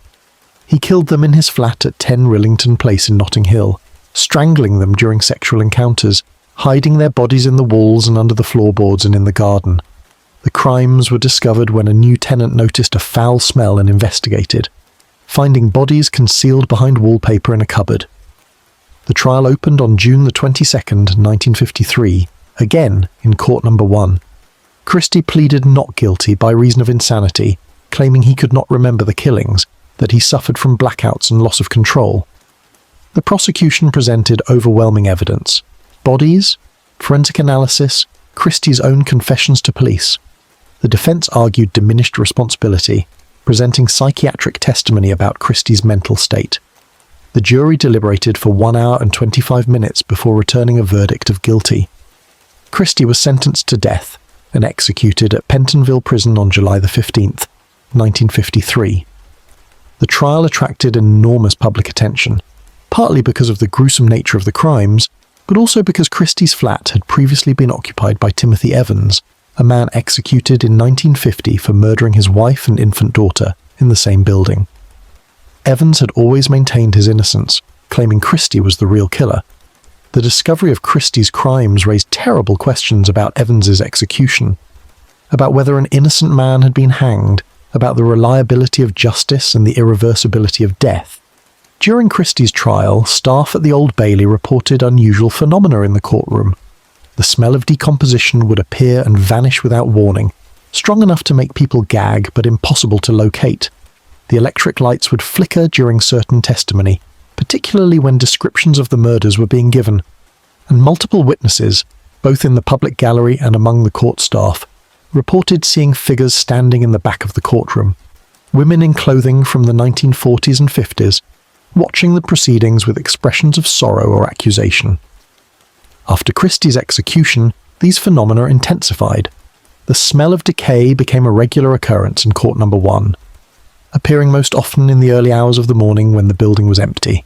He killed them in his flat at 10 Rillington Place in Notting Hill, strangling them during sexual encounters, hiding their bodies in the walls and under the floorboards and in the garden. The crimes were discovered when a new tenant noticed a foul smell and investigated, finding bodies concealed behind wallpaper in a cupboard. The trial opened on June the 22nd, 1953, again in Court Number 1. Christie pleaded not guilty by reason of insanity, claiming he could not remember the killings, that he suffered from blackouts and loss of control. The prosecution presented overwhelming evidence: bodies, forensic analysis, Christie's own confessions to police. The defense argued diminished responsibility, presenting psychiatric testimony about Christie's mental state. The jury deliberated for 1 hour and 25 minutes before returning a verdict of guilty. Christie was sentenced to death and executed at Pentonville Prison on July the 15th, 1953. The trial attracted enormous public attention, partly because of the gruesome nature of the crimes, but also because Christie's flat had previously been occupied by Timothy Evans, a man executed in 1950 for murdering his wife and infant daughter in the same building. Evans had always maintained his innocence, claiming Christie was the real killer. The discovery of Christie's crimes raised terrible questions about Evans's execution, about whether an innocent man had been hanged, about the reliability of justice and the irreversibility of death. During Christie's trial, staff at the Old Bailey reported unusual phenomena in the courtroom. The smell of decomposition would appear and vanish without warning, strong enough to make people gag but impossible to locate. The electric lights would flicker during certain testimony, particularly when descriptions of the murders were being given, and multiple witnesses, both in the public gallery and among the court staff, reported seeing figures standing in the back of the courtroom, women in clothing from the 1940s and 50s, watching the proceedings with expressions of sorrow or accusation. After Christie's execution, these phenomena intensified. The smell of decay became a regular occurrence in Court Number 1, appearing most often in the early hours of the morning when the building was empty.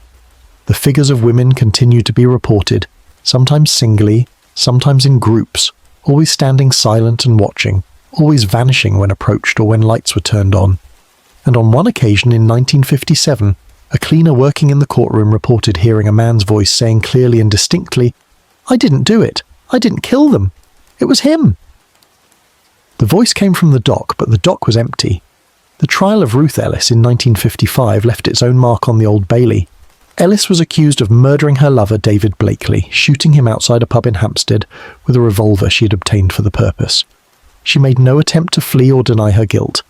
The figures of women continued to be reported, sometimes singly, sometimes in groups, always standing silent and watching, always vanishing when approached or when lights were turned on. And on one occasion in 1957, a cleaner working in the courtroom reported hearing a man's voice saying clearly and distinctly, "I didn't do it. I didn't kill them. It was him." The voice came from the dock, but the dock was empty. The trial of Ruth Ellis in 1955 left its own mark on the Old Bailey. Ellis was accused of murdering her lover David Blakely, shooting him outside a pub in Hampstead with a revolver she had obtained for the purpose. She made no attempt to flee or deny her guilt.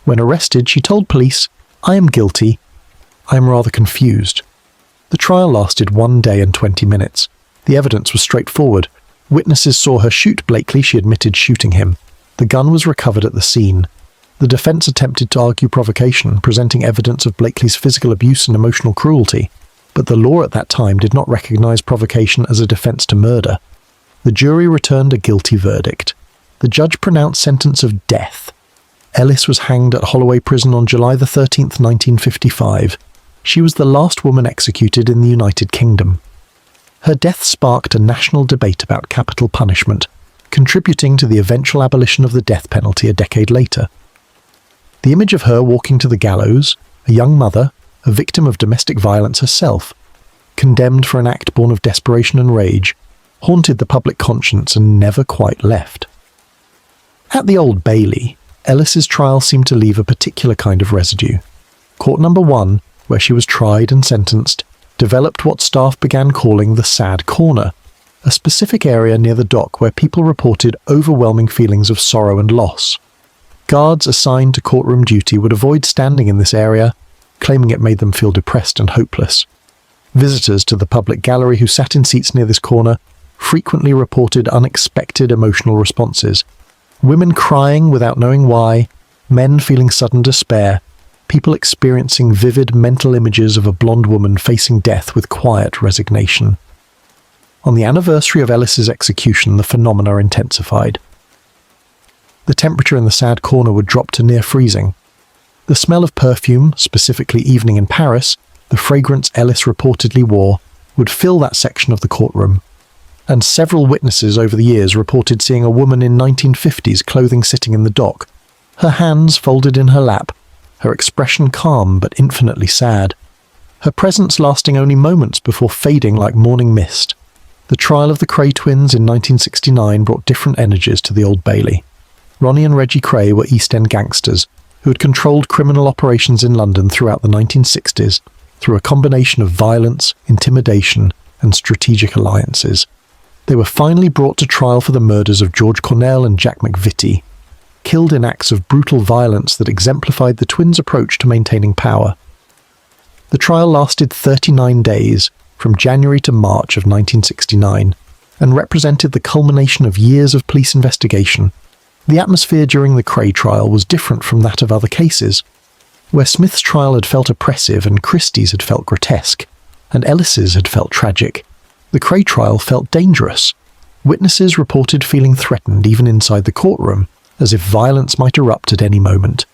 When arrested, she told police, "I am guilty. I am rather confused." The trial lasted 1 day and 20 minutes. The evidence was straightforward. Witnesses saw her shoot Blakely. She admitted shooting him. The gun was recovered at the scene. The defense attempted to argue provocation, presenting evidence of Blakely's physical abuse and emotional cruelty, but the law at that time did not recognize provocation as a defense to murder. The jury returned a guilty verdict. The judge pronounced sentence of death. Ellis was hanged at Holloway Prison on July the 13th, 1955. She was the last woman executed in the United Kingdom. Her death sparked a national debate about capital punishment, contributing to the eventual abolition of the death penalty a decade later. The image of her walking to the gallows, a young mother, a victim of domestic violence herself, condemned for an act born of desperation and rage, haunted the public conscience and never quite left. At the Old Bailey, Ellis's trial seemed to leave a particular kind of residue. Court Number 1, where she was tried and sentenced, developed what staff began calling the Sad Corner, a specific area near the dock where people reported overwhelming feelings of sorrow and loss. Guards assigned to courtroom duty would avoid standing in this area, claiming it made them feel depressed and hopeless. Visitors to the public gallery who sat in seats near this corner frequently reported unexpected emotional responses. Women crying without knowing why, men feeling sudden despair, people experiencing vivid mental images of a blonde woman facing death with quiet resignation. On the anniversary of Ellis's execution, the phenomena intensified. The temperature in the Sad Corner would drop to near freezing. The smell of perfume, specifically Evening in Paris, the fragrance Ellis reportedly wore, would fill that section of the courtroom. And several witnesses over the years reported seeing a woman in 1950s clothing sitting in the dock, her hands folded in her lap, her expression calm but infinitely sad, her presence lasting only moments before fading like morning mist. The trial of the Cray twins in 1969 brought different energies to the Old Bailey. Ronnie and Reggie Cray were East End gangsters who had controlled criminal operations in London throughout the 1960s through a combination of violence, intimidation, and strategic alliances. They were finally brought to trial for the murders of George Cornell and Jack McVitie, killed in acts of brutal violence that exemplified the twins' approach to maintaining power. The trial lasted 39 days, from January to March of 1969, and represented the culmination of years of police investigation. The atmosphere during the Cray trial was different from that of other cases. Where Smith's trial had felt oppressive and Christie's had felt grotesque, and Ellis's had felt tragic, the Cray trial felt dangerous. Witnesses reported feeling threatened even inside the courtroom, as if violence might erupt at any moment.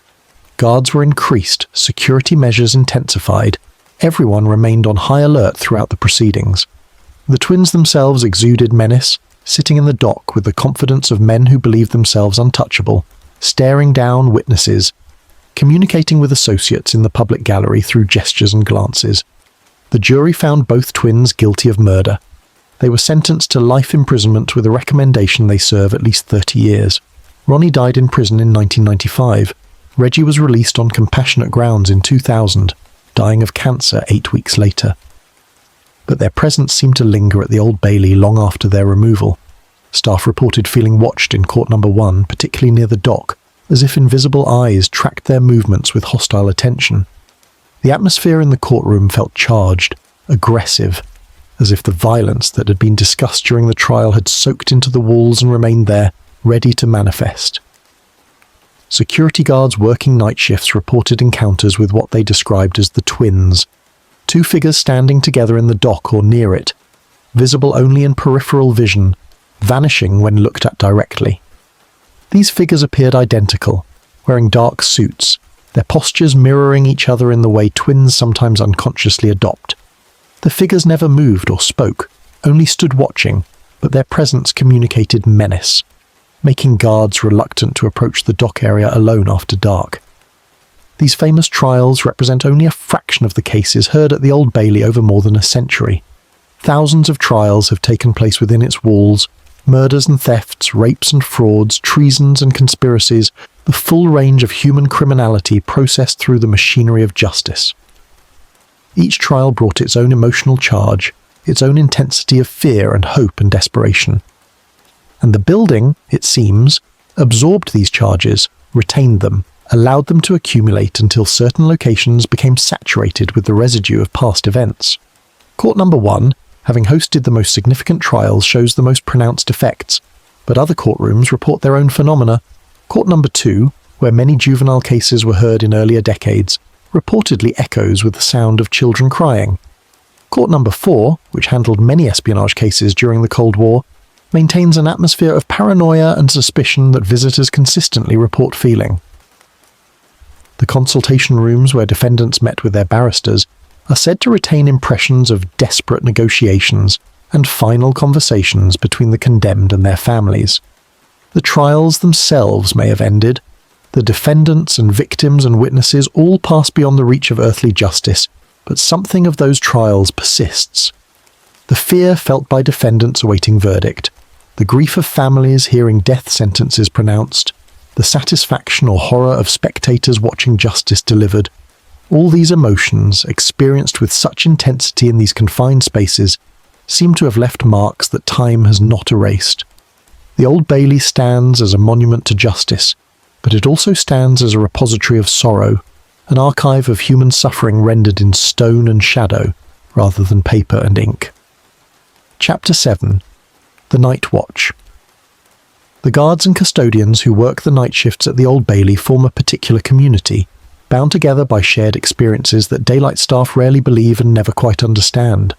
Guards were increased, security measures intensified. Everyone remained on high alert throughout the proceedings. The twins themselves exuded menace, sitting in the dock with the confidence of men who believed themselves untouchable, staring down witnesses, communicating with associates in the public gallery through gestures and glances. The jury found both twins guilty of murder. They were sentenced to life imprisonment with a recommendation they serve at least 30 years. Ronnie died in prison in 1995. Reggie was released on compassionate grounds in 2000, dying of cancer 8 weeks later. But their presence seemed to linger at the Old Bailey long after their removal. Staff reported feeling watched in Court Number 1, particularly near the dock, as if invisible eyes tracked their movements with hostile attention. The atmosphere in the courtroom felt charged, aggressive, as if the violence that had been discussed during the trial had soaked into the walls and remained there, ready to manifest. Security guards working night shifts reported encounters with what they described as the twins, two figures standing together in the dock or near it, visible only in peripheral vision, vanishing when looked at directly. These figures appeared identical, wearing dark suits, their postures mirroring each other in the way twins sometimes unconsciously adopt. The figures never moved or spoke, only stood watching, but their presence communicated menace, making guards reluctant to approach the dock area alone after dark. These famous trials represent only a fraction of the cases heard at the Old Bailey over more than a century. Thousands of trials have taken place within its walls, murders and thefts, rapes and frauds, treasons and conspiracies, the full range of human criminality processed through the machinery of justice. Each trial brought its own emotional charge, its own intensity of fear and hope and desperation. And the building, it seems, absorbed these charges, retained them, allowed them to accumulate until certain locations became saturated with the residue of past events. Court Number 1, having hosted the most significant trials, shows the most pronounced effects, but other courtrooms report their own phenomena. Court Number 2, where many juvenile cases were heard in earlier decades, reportedly echoes with the sound of children crying. Court Number 4, which handled many espionage cases during the Cold War, maintains an atmosphere of paranoia and suspicion that visitors consistently report feeling. The consultation rooms where defendants met with their barristers are said to retain impressions of desperate negotiations and final conversations between the condemned and their families. The trials themselves may have ended. The defendants and victims and witnesses all pass beyond the reach of earthly justice, but something of those trials persists. The fear felt by defendants awaiting verdict, the grief of families hearing death sentences pronounced, the satisfaction or horror of spectators watching justice delivered, All these emotions, experienced with such intensity in these confined spaces, seem to have left marks that time has not erased. The Old Bailey stands as a monument to justice, but it also stands as a repository of sorrow, an archive of human suffering rendered in stone and shadow, rather than paper and ink. Chapter 7. The Night Watch. The guards and custodians who work the night shifts at the Old Bailey form a particular community, bound together by shared experiences that daylight staff rarely believe and never quite understand.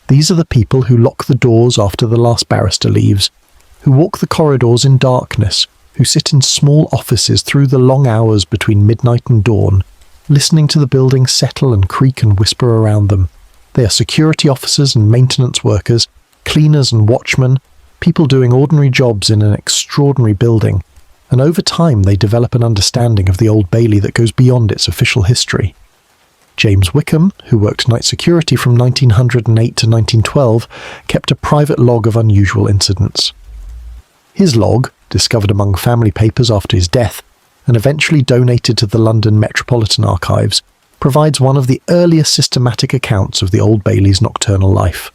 These are the people who lock the doors after the last barrister leaves, who walk the corridors in darkness, who sit in small offices through the long hours between midnight and dawn, listening to the building settle and creak and whisper around them. They are security officers and maintenance workers, cleaners and watchmen, people doing ordinary jobs in an extraordinary building, and over time they develop an understanding of the Old Bailey that goes beyond its official history. James Wickham, who worked night security from 1908 to 1912, kept a private log of unusual incidents. His log, discovered among family papers after his death, and eventually donated to the London Metropolitan Archives, provides one of the earliest systematic accounts of the Old Bailey's nocturnal life.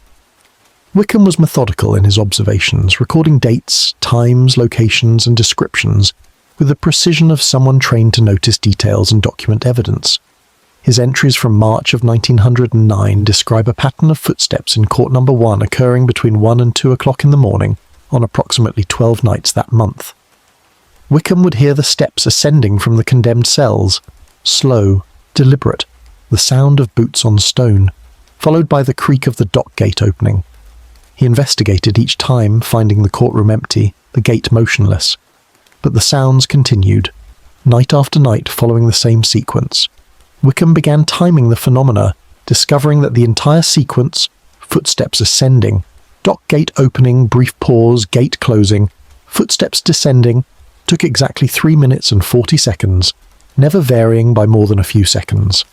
Wickham was methodical in his observations, recording dates, times, locations, and descriptions with the precision of someone trained to notice details and document evidence. His entries from March of 1909 describe a pattern of footsteps in Court Number 1 occurring between 1 and 2 o'clock in the morning on approximately 12 nights that month. Wickham would hear the steps ascending from the condemned cells, slow, deliberate, the sound of boots on stone, followed by the creak of the dock gate opening. He investigated each time, finding the courtroom empty, the gate motionless. But the sounds continued, night after night following the same sequence. Wickham began timing the phenomena, discovering that the entire sequence, footsteps ascending, dock gate opening, brief pause, gate closing, footsteps descending, took exactly 3 minutes and 40 seconds, never varying by more than a few seconds.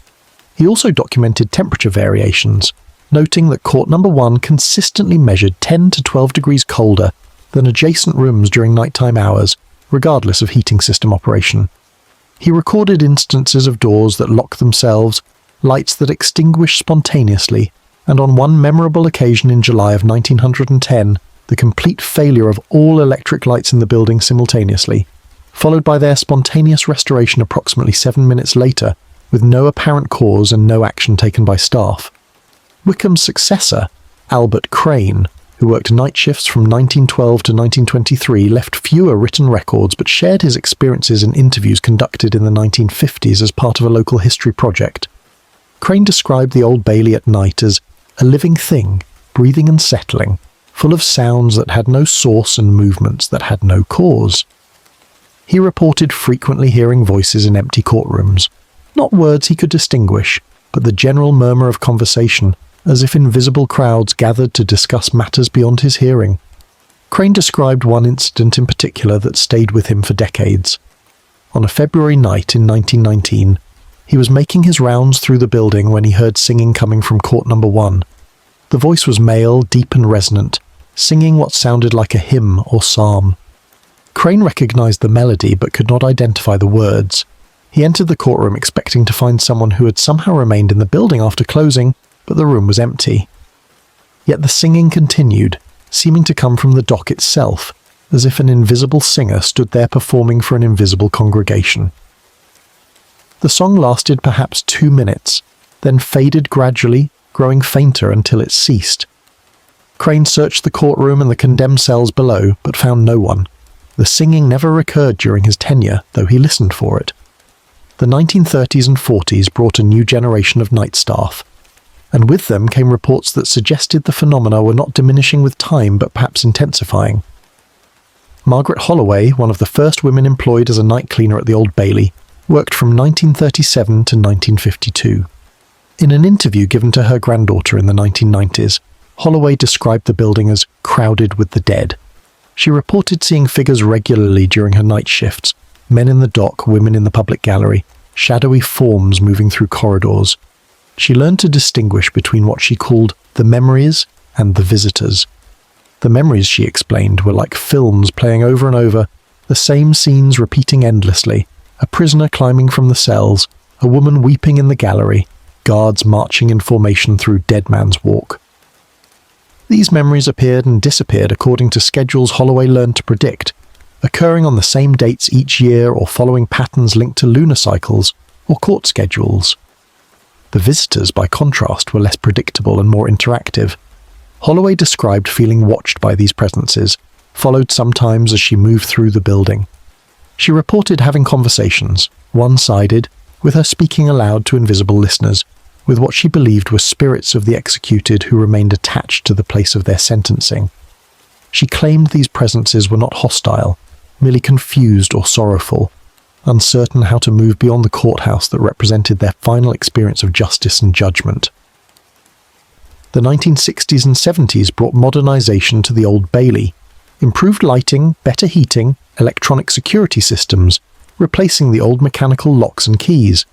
He also documented temperature variations, noting that Court Number 1 consistently measured 10 to 12 degrees colder than adjacent rooms during nighttime hours, regardless of heating system operation. He recorded instances of doors that lock themselves, lights that extinguish spontaneously, and on one memorable occasion in July of 1910, the complete failure of all electric lights in the building simultaneously, followed by their spontaneous restoration approximately 7 minutes later, with no apparent cause and no action taken by staff. Wickham's successor, Albert Crane, who worked night shifts from 1912 to 1923, left fewer written records but shared his experiences in interviews conducted in the 1950s as part of a local history project. Crane described the Old Bailey at night as a living thing, breathing and settling, full of sounds that had no source and movements that had no cause. He reported frequently hearing voices in empty courtrooms, not words he could distinguish, but the general murmur of conversation, as if invisible crowds gathered to discuss matters beyond his hearing. Crane described one incident in particular that stayed with him for decades. On a February night in 1919, he was making his rounds through the building when he heard singing coming from Court Number 1. The voice was male, deep and resonant, singing what sounded like a hymn or psalm. Crane recognized the melody but could not identify the words. He entered the courtroom expecting to find someone who had somehow remained in the building after closing, but the room was empty. Yet the singing continued, seeming to come from the dock itself, as if an invisible singer stood there performing for an invisible congregation. The song lasted perhaps 2 minutes, then faded gradually, growing fainter until it ceased. Crane searched the courtroom and the condemned cells below, but found no one. The singing never recurred during his tenure, though he listened for it. The 1930s and 40s brought a new generation of night staff, and with them came reports that suggested the phenomena were not diminishing with time but perhaps intensifying. Margaret Holloway, one of the first women employed as a night cleaner at the Old Bailey, worked from 1937 to 1952. In an interview given to her granddaughter in the 1990s, Holloway described the building as crowded with the dead. She reported seeing figures regularly during her night shifts, men in the dock, women in the public gallery, shadowy forms moving through corridors. She learned to distinguish between what she called the memories and the visitors. The memories, she explained, were like films playing over and over, the same scenes repeating endlessly, a prisoner climbing from the cells, a woman weeping in the gallery, guards marching in formation through Dead Man's Walk. These memories appeared and disappeared according to schedules Holloway learned to predict, occurring on the same dates each year or following patterns linked to lunar cycles or court schedules. The visitors, by contrast, were less predictable and more interactive. Holloway described feeling watched by these presences, followed sometimes as she moved through the building. She reported having conversations, one-sided, with her speaking aloud to invisible listeners, with what she believed were spirits of the executed who remained attached to the place of their sentencing. She claimed these presences were not hostile, merely confused or sorrowful, uncertain how to move beyond the courthouse that represented their final experience of justice and judgment. The 1960s and 70s brought modernization to the Old Bailey, improved lighting, better heating, electronic security systems, replacing the old mechanical locks and keys.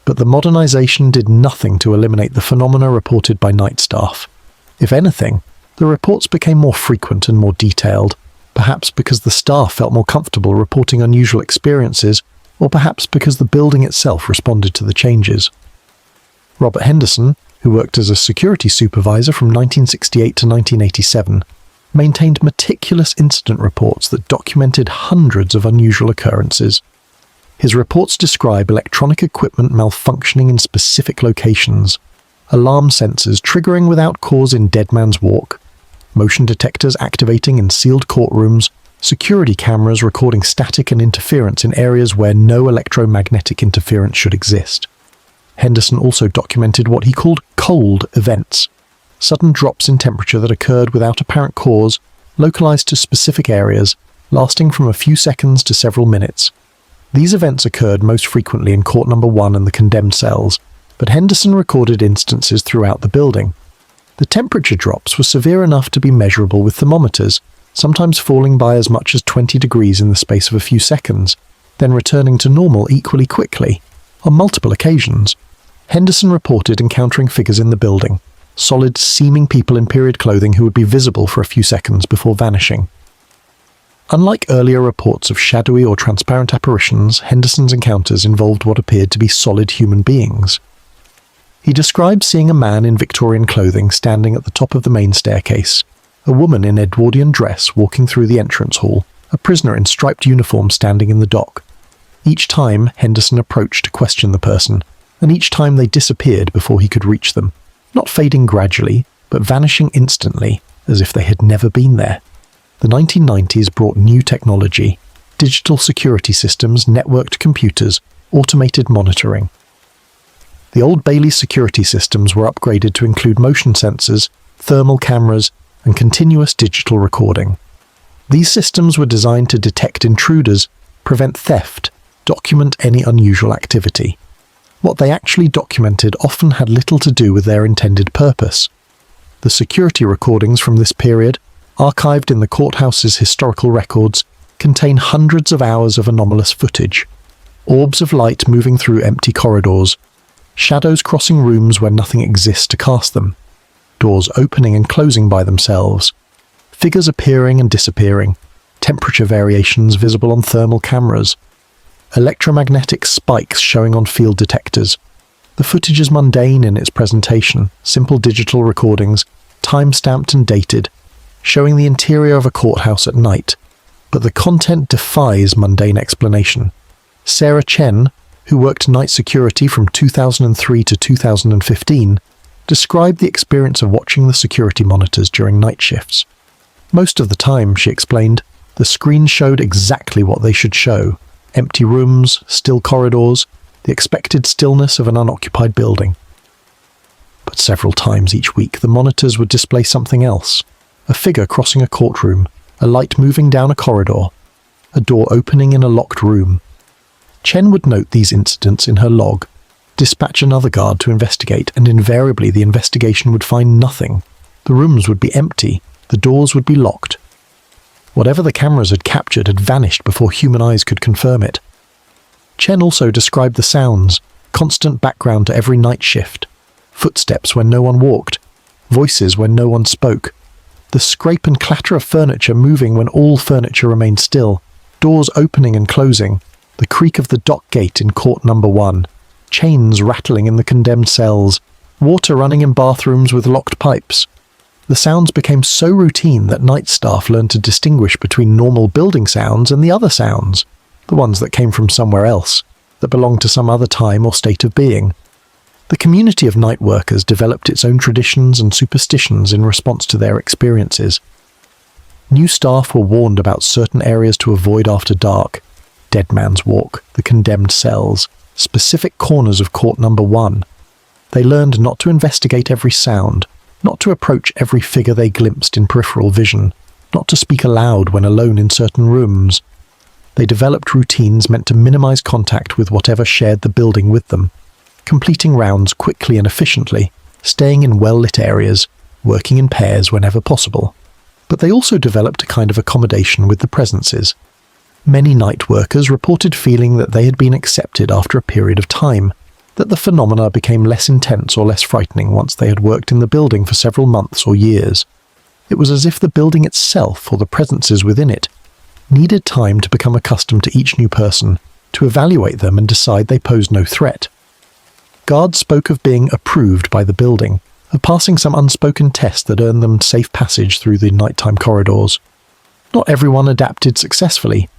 But the modernization did nothing to eliminate the phenomena reported by night staff. If anything, the reports became more frequent and more detailed, perhaps because the staff felt more comfortable reporting unusual experiences, or perhaps because the building itself responded to the changes. Robert Henderson, who worked as a security supervisor from 1968 to 1987, maintained meticulous incident reports that documented hundreds of unusual occurrences. His reports describe electronic equipment malfunctioning in specific locations, alarm sensors triggering without cause in Dead Man's Walk, motion detectors activating in sealed courtrooms, security cameras recording static and interference in areas where no electromagnetic interference should exist. Henderson also documented what he called cold events, sudden drops in temperature that occurred without apparent cause, localized to specific areas, lasting from a few seconds to several minutes. These events occurred most frequently in Court Number 1 and the condemned cells, but Henderson recorded instances throughout the building. The temperature drops were severe enough to be measurable with thermometers, sometimes falling by as much as 20 degrees in the space of a few seconds, then returning to normal equally quickly. On multiple occasions, Henderson reported encountering figures in the building, solid, seeming people in period clothing who would be visible for a few seconds before vanishing. Unlike earlier reports of shadowy or transparent apparitions, Henderson's encounters involved what appeared to be solid human beings. He described seeing a man in Victorian clothing standing at the top of the main staircase, a woman in Edwardian dress walking through the entrance hall, a prisoner in striped uniform standing in the dock. Each time, Henderson approached to question the person, and each time they disappeared before he could reach them, not fading gradually, but vanishing instantly, as if they had never been there. The 1990s brought new technology, digital security systems, networked computers, automated monitoring. The Old Bailey security systems were upgraded to include motion sensors, thermal cameras, and continuous digital recording. These systems were designed to detect intruders, prevent theft, document any unusual activity. What they actually documented often had little to do with their intended purpose. The security recordings from this period, archived in the courthouse's historical records, contain hundreds of hours of anomalous footage. Orbs of light moving through empty corridors, shadows crossing rooms where nothing exists to cast them, doors opening and closing by themselves, figures appearing and disappearing, temperature variations visible on thermal cameras, electromagnetic spikes showing on field detectors. The footage is mundane in its presentation, simple digital recordings, time-stamped and dated, showing the interior of a courthouse at night, but the content defies mundane explanation. Sarah Chen, who worked night security from 2003 to 2015, described the experience of watching the security monitors during night shifts. Most of the time, she explained, the screens showed exactly what they should show: empty rooms, still corridors, the expected stillness of an unoccupied building. But several times each week, the monitors would display something else: a figure crossing a courtroom, a light moving down a corridor, a door opening in a locked room. Chen would note these incidents in her log, dispatch another guard to investigate, and invariably the investigation would find nothing. The rooms would be empty, the doors would be locked. Whatever the cameras had captured had vanished before human eyes could confirm it. Chen also described the sounds, constant background to every night shift: footsteps when no one walked, voices when no one spoke, the scrape and clatter of furniture moving when all furniture remained still, doors opening and closing, the creak of the dock gate in Court Number 1, chains rattling in the condemned cells, water running in bathrooms with locked pipes. The sounds became so routine that night staff learned to distinguish between normal building sounds and the other sounds, the ones that came from somewhere else, that belonged to some other time or state of being. The community of night workers developed its own traditions and superstitions in response to their experiences. New staff were warned about certain areas to avoid after dark: Dead Man's Walk, the condemned cells, specific corners of court number 1. They learned not to investigate every sound, not to approach every figure they glimpsed in peripheral vision, not to speak aloud when alone in certain rooms. They developed routines meant to minimize contact with whatever shared the building with them, completing rounds quickly and efficiently, staying in well-lit areas, working in pairs whenever possible. But they also developed a kind of accommodation with the presences. Many night workers reported feeling that they had been accepted after a period of time, that the phenomena became less intense or less frightening once they had worked in the building for several months or years. It was as if the building itself, or the presences within it, needed time to become accustomed to each new person, to evaluate them and decide they posed no threat. Guards spoke of being approved by the building, of passing some unspoken test that earned them safe passage through the nighttime corridors. Not everyone adapted successfully.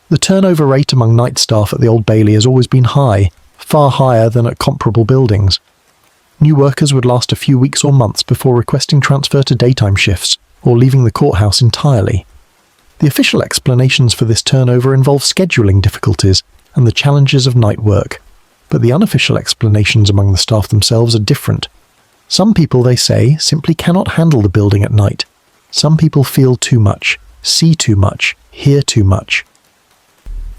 The turnover rate among night staff at the Old Bailey has always been high, far higher than at comparable buildings. New workers would last a few weeks or months before requesting transfer to daytime shifts or leaving the courthouse entirely. The official explanations for this turnover involve scheduling difficulties and the challenges of night work, but the unofficial explanations among the staff themselves are different. Some people, they say, simply cannot handle the building at night. Some people feel too much, see too much, hear too much.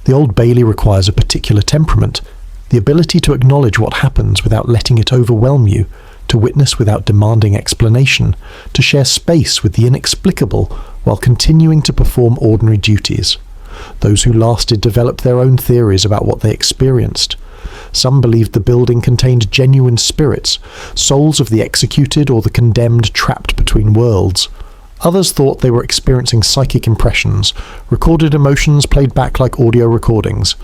The Old Bailey requires a particular temperament, the ability to acknowledge what happens without letting it overwhelm you, to witness without demanding explanation, to share space with the inexplicable while continuing to perform ordinary duties. Those who lasted developed their own theories about what they experienced. Some believed the building contained genuine spirits, souls of the executed or the condemned trapped between worlds. Others thought they were experiencing psychic impressions, recorded emotions played back like audio recordings.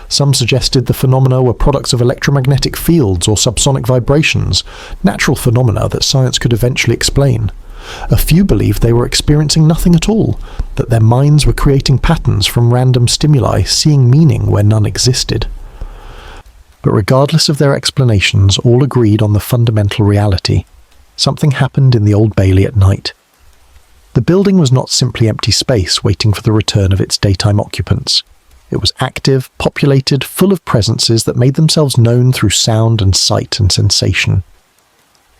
Some suggested the phenomena were products of electromagnetic fields or subsonic vibrations, natural phenomena that science could eventually explain. A few believed they were experiencing nothing at all, that their minds were creating patterns from random stimuli, seeing meaning where none existed. But regardless of their explanations, all agreed on the fundamental reality. Something happened in the Old Bailey at night. The building was not simply empty space waiting for the return of its daytime occupants. It was active, populated, full of presences that made themselves known through sound and sight and sensation.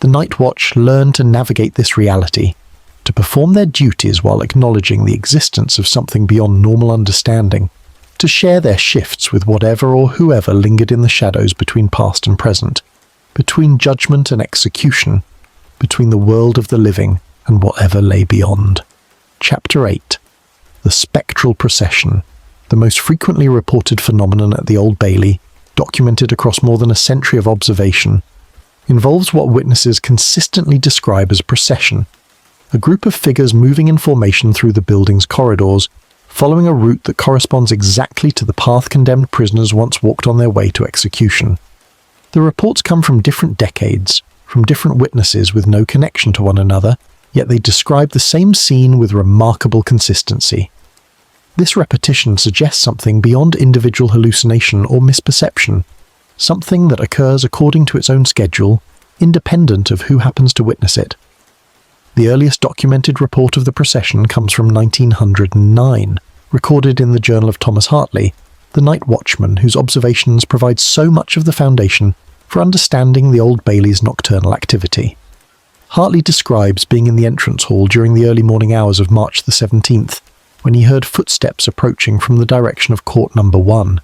The Night Watch learned to navigate this reality, to perform their duties while acknowledging the existence of something beyond normal understanding, to share their shifts with whatever or whoever lingered in the shadows between past and present, between judgment and execution, between the world of the living and whatever lay beyond. Chapter 8. The Spectral Procession, the most frequently reported phenomenon at the Old Bailey, documented across more than a century of observation, involves what witnesses consistently describe as procession, a group of figures moving in formation through the building's corridors, following a route that corresponds exactly to the path condemned prisoners once walked on their way to execution. The reports come from different decades, from different witnesses with no connection to one another, yet they describe the same scene with remarkable consistency. This repetition suggests something beyond individual hallucination or misperception, something that occurs according to its own schedule, independent of who happens to witness it. The earliest documented report of the procession comes from 1909, recorded in the Journal of Thomas Hartley, the night watchman whose observations provide so much of the foundation for understanding the Old Bailey's nocturnal activity. Hartley describes being in the entrance hall during the early morning hours of March the 17th, when he heard footsteps approaching from the direction of court number 1.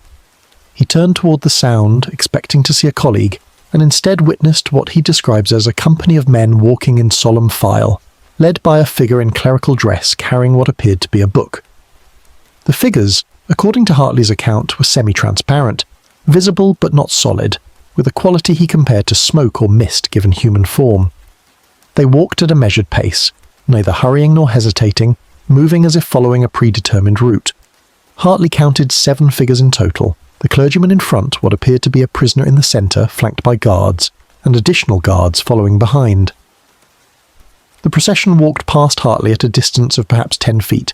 He turned toward the sound, expecting to see a colleague, and instead witnessed what he describes as a company of men walking in solemn file, led by a figure in clerical dress carrying what appeared to be a book. The figures, according to Hartley's account, were semi-transparent, visible but not solid, with a quality he compared to smoke or mist given human form. They walked at a measured pace, neither hurrying nor hesitating, moving as if following a predetermined route. Hartley counted 7 figures in total, the clergyman in front, what appeared to be a prisoner in the centre, flanked by guards, and additional guards following behind. The procession walked past Hartley at a distance of perhaps 10 feet,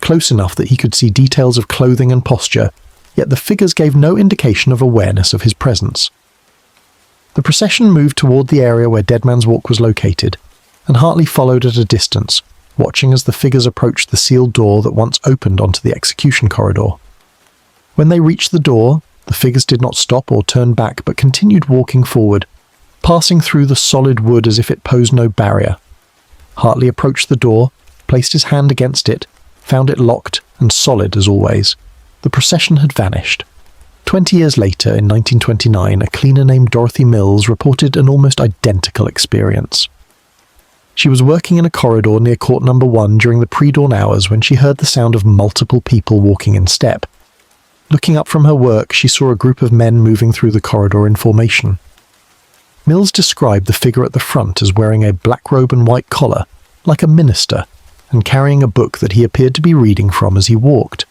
close enough that he could see details of clothing and posture, yet the figures gave no indication of awareness of his presence. The procession moved toward the area where Deadman's Walk was located, and Hartley followed at a distance, watching as the figures approached the sealed door that once opened onto the execution corridor. When they reached the door, the figures did not stop or turn back but continued walking forward, passing through the solid wood as if it posed no barrier. Hartley approached the door, placed his hand against it, found it locked and solid as always. The procession had vanished. 20 years later, in 1929, a cleaner named Dorothy Mills reported an almost identical experience. She was working in a corridor near court number 1 during the pre-dawn hours when she heard the sound of multiple people walking in step. Looking up from her work, she saw a group of men moving through the corridor in formation. Mills described the figure at the front as wearing a black robe and white collar, like a minister, and carrying a book that he appeared to be reading from as he walked.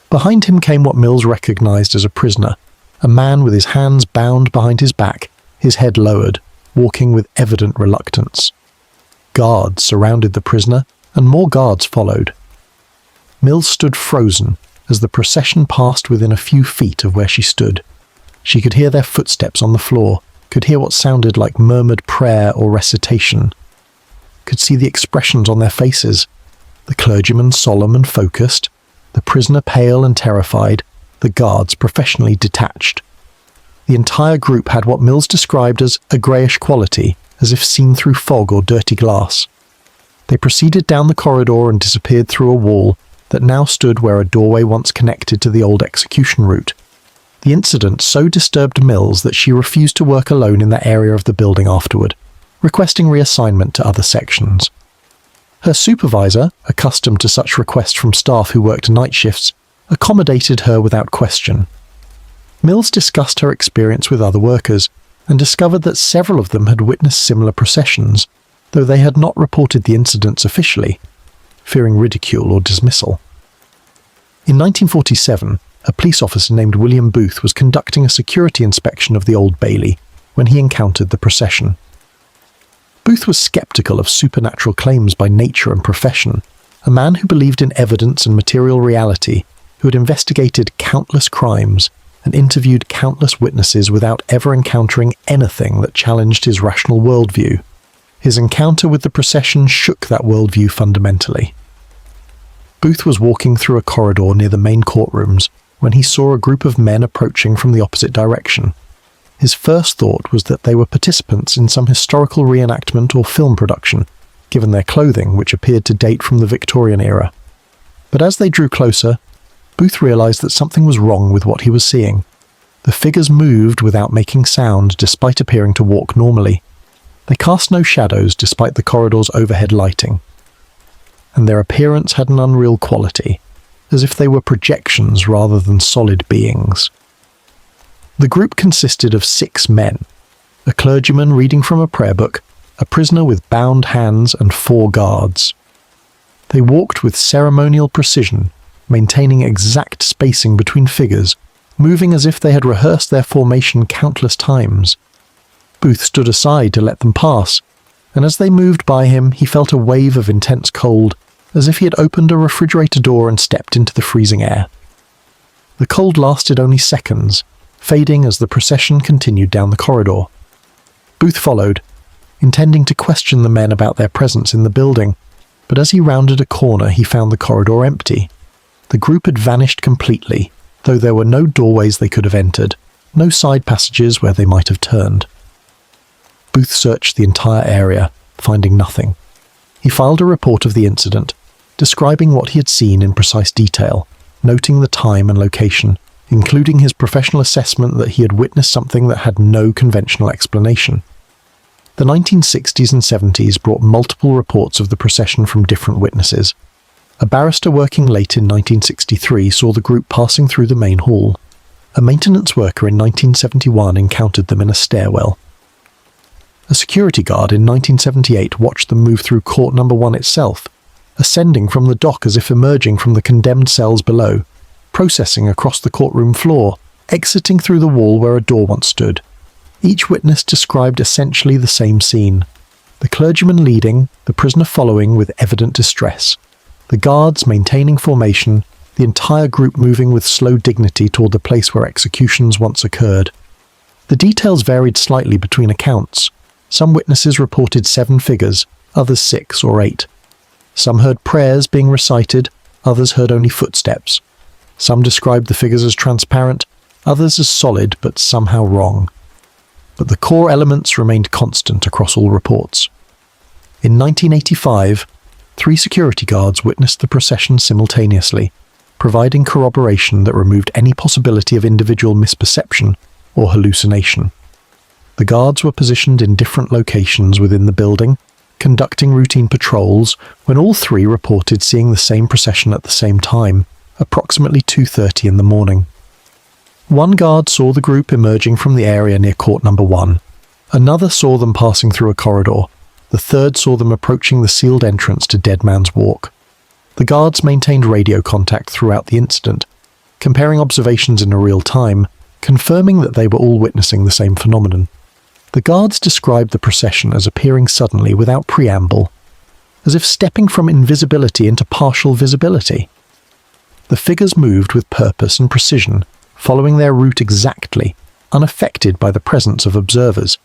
Behind him came what Mills recognized as a prisoner, a man with his hands bound behind his back, his head lowered, walking with evident reluctance. Guards surrounded the prisoner, and more guards followed. Mills stood frozen as the procession passed within a few feet of where she stood. She could hear their footsteps on the floor, could hear what sounded like murmured prayer or recitation, could see the expressions on their faces, the clergyman solemn and focused, the prisoner pale and terrified, the guards professionally detached. The entire group had what Mills described as a greyish quality, as if seen through fog or dirty glass. They proceeded down the corridor and disappeared through a wall that now stood where a doorway once connected to the old execution route. The incident so disturbed Mills that she refused to work alone in that area of the building afterward, requesting reassignment to other sections. Her supervisor, accustomed to such requests from staff who worked night shifts, accommodated her without question. Mills discussed her experience with other workers and discovered that several of them had witnessed similar processions, though they had not reported the incidents officially, fearing ridicule or dismissal. In 1947, a police officer named William Booth was conducting a security inspection of the Old Bailey when he encountered the procession. Booth was skeptical of supernatural claims by nature and profession, a man who believed in evidence and material reality, who had investigated countless crimes and interviewed countless witnesses without ever encountering anything that challenged his rational worldview. His encounter with the procession shook that worldview fundamentally. Booth was walking through a corridor near the main courtrooms when he saw a group of men approaching from the opposite direction. His first thought was that they were participants in some historical reenactment or film production, given their clothing, which appeared to date from the Victorian era. But as they drew closer, Booth realized that something was wrong with what he was seeing. The figures moved without making sound despite appearing to walk normally. They cast no shadows despite the corridor's overhead lighting. And their appearance had an unreal quality, as if they were projections rather than solid beings. The group consisted of 6 men, a clergyman reading from a prayer book, a prisoner with bound hands, and 4 guards. They walked with ceremonial precision, maintaining exact spacing between figures, moving as if they had rehearsed their formation countless times. Booth stood aside to let them pass, and as they moved by him, he felt a wave of intense cold, as if he had opened a refrigerator door and stepped into the freezing air. The cold lasted only seconds, fading as the procession continued down the corridor. Booth followed, intending to question the men about their presence in the building, but as he rounded a corner he found the corridor empty. The group had vanished completely, though there were no doorways they could have entered, no side passages where they might have turned. Booth searched the entire area, finding nothing. He filed a report of the incident, describing what he had seen in precise detail, noting the time and location, including his professional assessment that he had witnessed something that had no conventional explanation. The 1960s and 70s brought multiple reports of the procession from different witnesses. A barrister working late in 1963 saw the group passing through the main hall. A maintenance worker in 1971 encountered them in a stairwell. A security guard in 1978 watched them move through court number 1 itself, ascending from the dock as if emerging from the condemned cells below, processing across the courtroom floor, exiting through the wall where a door once stood. Each witness described essentially the same scene. The clergyman leading, the prisoner following with evident distress. The guards maintaining formation, the entire group moving with slow dignity toward the place where executions once occurred. The details varied slightly between accounts. Some witnesses reported 7 figures, others 6 or 8. Some heard prayers being recited, others heard only footsteps. Some described the figures as transparent, others as solid but somehow wrong. But the core elements remained constant across all reports. In 1985, 3 security guards witnessed the procession simultaneously, providing corroboration that removed any possibility of individual misperception or hallucination. The guards were positioned in different locations within the building, conducting routine patrols, when all 3 reported seeing the same procession at the same time, approximately 2:30 in the morning. One guard saw the group emerging from the area near court number 1. Another saw them passing through a corridor. The third saw them approaching the sealed entrance to Dead Man's Walk. The guards maintained radio contact throughout the incident, comparing observations in real time, confirming that they were all witnessing the same phenomenon. The guards described the procession as appearing suddenly without preamble, as if stepping from invisibility into partial visibility. The figures moved with purpose and precision, following their route exactly, unaffected by the presence of observers.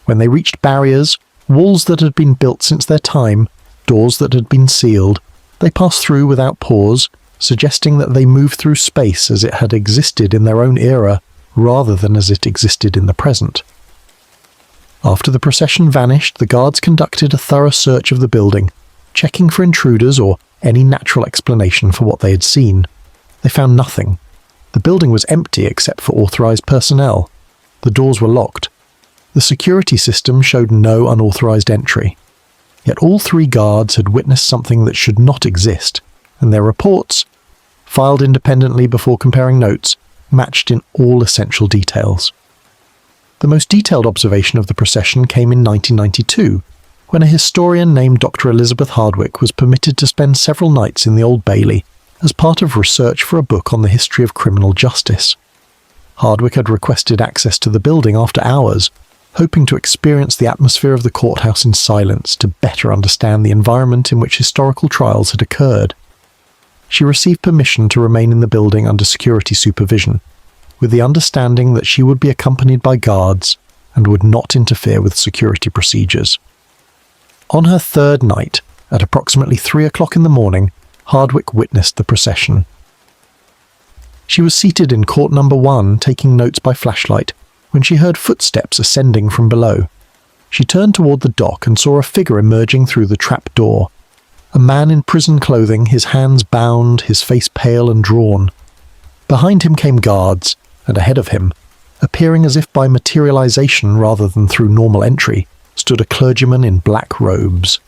When they reached barriers, walls that had been built since their time, doors that had been sealed, they passed through without pause, suggesting that they moved through space as it had existed in their own era, rather than as it existed in the present. After the procession vanished, the guards conducted a thorough search of the building, checking for intruders or any natural explanation for what they had seen. They found nothing. The building was empty except for authorized personnel. The doors were locked. The security system showed no unauthorized entry. Yet all 3 guards had witnessed something that should not exist, and their reports, filed independently before comparing notes, matched in all essential details. The most detailed observation of the procession came in 1992, when a historian named Dr. Elizabeth Hardwick was permitted to spend several nights in the Old Bailey as part of research for a book on the history of criminal justice. Hardwick had requested access to the building after hours, hoping to experience the atmosphere of the courthouse in silence to better understand the environment in which historical trials had occurred. She received permission to remain in the building under security supervision, with the understanding that she would be accompanied by guards and would not interfere with security procedures. On her 3rd night, at approximately 3 o'clock in the morning, Hardwick witnessed the procession. She was seated in court number 1 taking notes by flashlight when she heard footsteps ascending from below. She turned toward the dock and saw a figure emerging through the trap door. A man in prison clothing, his hands bound, his face pale and drawn. Behind him came guards, and ahead of him, appearing as if by materialization rather than through normal entry, stood a clergyman in black robes.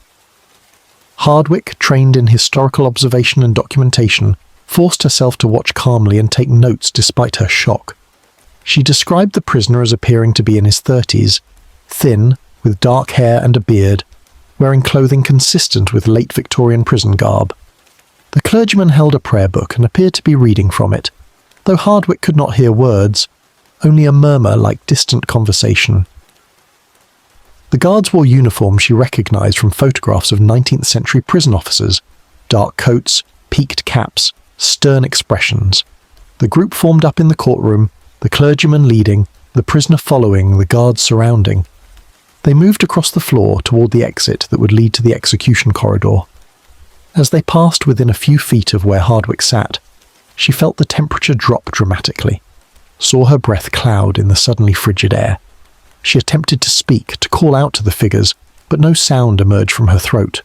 Hardwick, trained in historical observation and documentation, forced herself to watch calmly and take notes despite her shock. She described the prisoner as appearing to be in his 30s, thin, with dark hair and a beard, wearing clothing consistent with late Victorian prison garb. The clergyman held a prayer book and appeared to be reading from it, though Hardwick could not hear words, only a murmur like distant conversation. The guards wore uniforms she recognized from photographs of 19th century prison officers, dark coats, peaked caps, stern expressions. The group formed up in the courtroom, the clergyman leading, the prisoner following, the guards surrounding. They moved across the floor toward the exit that would lead to the execution corridor. As they passed within a few feet of where Hardwick sat, she felt the temperature drop dramatically, saw her breath cloud in the suddenly frigid air. She attempted to speak, to call out to the figures, but no sound emerged from her throat.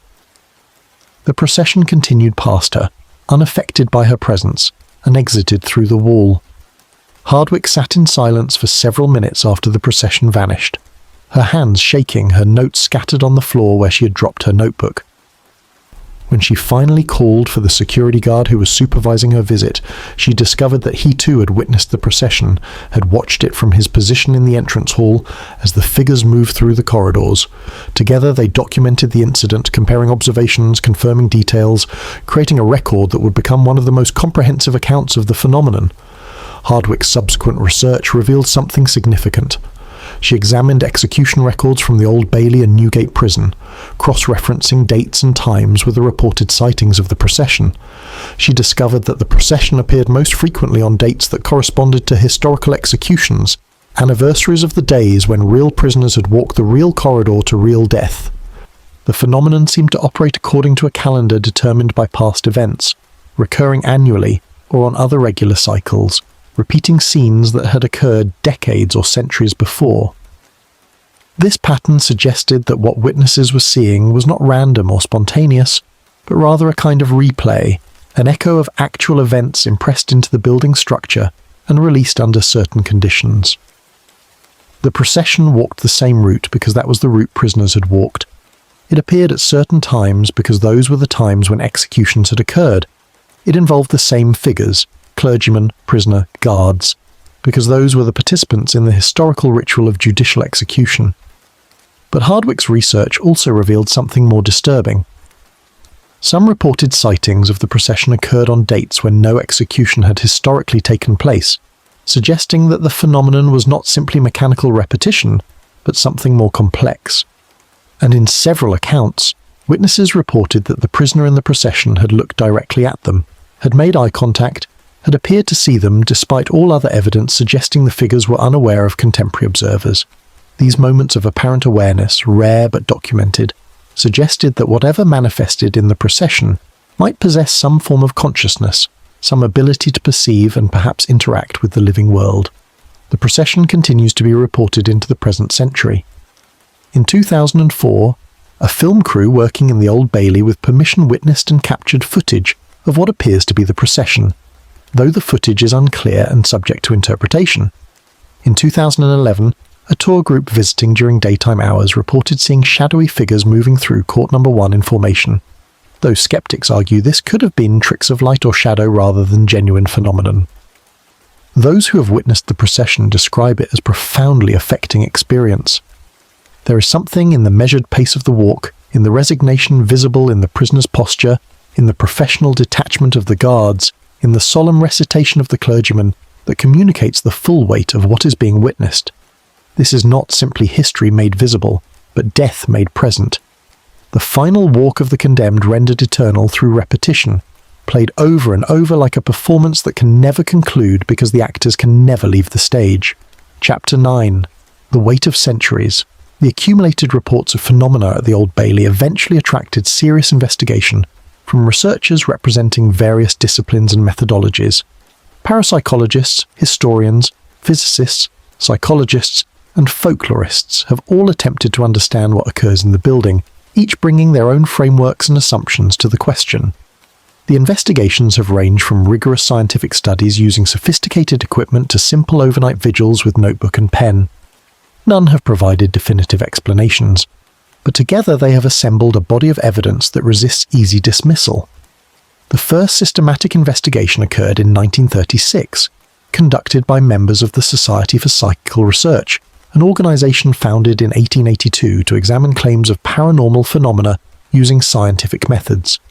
The procession continued past her, unaffected by her presence, and exited through the wall. Hardwick sat in silence for several minutes after the procession vanished, her hands shaking, her notes scattered on the floor where she had dropped her notebook. When she finally called for the security guard who was supervising her visit, she discovered that he too had witnessed the procession, had watched it from his position in the entrance hall as the figures moved through the corridors. Together they documented the incident, comparing observations, confirming details, creating a record that would become one of the most comprehensive accounts of the phenomenon. Hardwick's subsequent research revealed something significant. She examined execution records from the Old Bailey and Newgate Prison, cross-referencing dates and times with the reported sightings of the procession. She discovered that the procession appeared most frequently on dates that corresponded to historical executions, anniversaries of the days when real prisoners had walked the real corridor to real death. The phenomenon seemed to operate according to a calendar determined by past events, recurring annually or on other regular cycles, repeating scenes that had occurred decades or centuries before. This pattern suggested that what witnesses were seeing was not random or spontaneous, but rather a kind of replay, an echo of actual events impressed into the building structure and released under certain conditions. The procession walked the same route because that was the route prisoners had walked. It appeared at certain times because those were the times when executions had occurred. It involved the same figures, clergyman, prisoner, guards, because those were the participants in the historical ritual of judicial execution. But Hardwick's research also revealed something more disturbing. Some reported sightings of the procession occurred on dates when no execution had historically taken place, suggesting that the phenomenon was not simply mechanical repetition, but something more complex. And in several accounts, witnesses reported that the prisoner in the procession had looked directly at them, had made eye contact, had appeared to see them despite all other evidence suggesting the figures were unaware of contemporary observers. These moments of apparent awareness, rare but documented, suggested that whatever manifested in the procession might possess some form of consciousness, some ability to perceive and perhaps interact with the living world. The procession continues to be reported into the present century. In 2004, a film crew working in the Old Bailey with permission witnessed and captured footage of what appears to be the procession, though the footage is unclear and subject to interpretation. In 2011, a tour group visiting during daytime hours reported seeing shadowy figures moving through Court No. 1 in formation, though skeptics argue this could have been tricks of light or shadow rather than genuine phenomenon. Those who have witnessed the procession describe it as profoundly affecting experience. There is something in the measured pace of the walk, in the resignation visible in the prisoner's posture, in the professional detachment of the guards, in the solemn recitation of the clergyman, that communicates the full weight of what is being witnessed. This is not simply history made visible, but death made present. The final walk of the condemned rendered eternal through repetition, played over and over like a performance that can never conclude because the actors can never leave the stage. Chapter 9. The Weight of Centuries. The accumulated reports of phenomena at the Old Bailey eventually attracted serious investigation from researchers representing various disciplines and methodologies. Parapsychologists, historians, physicists, psychologists, and folklorists have all attempted to understand what occurs in the building, each bringing their own frameworks and assumptions to the question. The investigations have ranged from rigorous scientific studies using sophisticated equipment to simple overnight vigils with notebook and pen. None have provided definitive explanations, but together they have assembled a body of evidence that resists easy dismissal. The first systematic investigation occurred in 1936, conducted by members of the Society for Psychical Research, an organization founded in 1882 to examine claims of paranormal phenomena using scientific methods.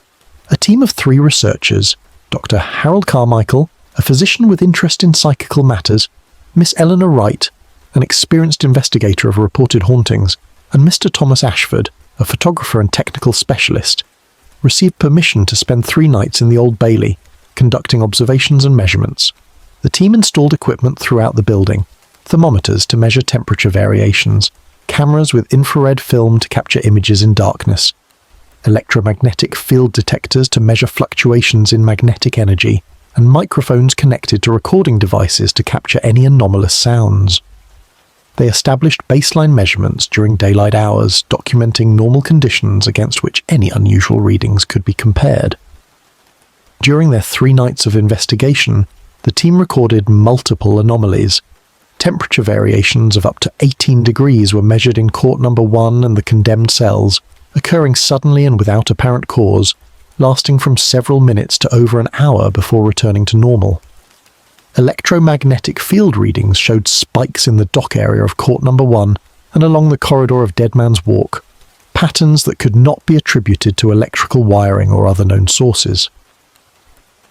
A team of 3 researchers, Dr. Harold Carmichael, a physician with interest in psychical matters, Miss Eleanor Wright, an experienced investigator of reported hauntings, and Mr. Thomas Ashford, a photographer and technical specialist, received permission to spend 3 nights in the Old Bailey, conducting observations and measurements. The team installed equipment throughout the building, thermometers to measure temperature variations, cameras with infrared film to capture images in darkness, electromagnetic field detectors to measure fluctuations in magnetic energy, and microphones connected to recording devices to capture any anomalous sounds. They established baseline measurements during daylight hours, documenting normal conditions against which any unusual readings could be compared. During their 3 nights of investigation, the team recorded multiple anomalies. Temperature variations of up to 18 degrees were measured in Court No. 1 and the condemned cells, occurring suddenly and without apparent cause, lasting from several minutes to over an hour before returning to normal. Electromagnetic field readings showed spikes in the dock area of Court No. 1 and along the corridor of Dead Man's Walk, patterns that could not be attributed to electrical wiring or other known sources.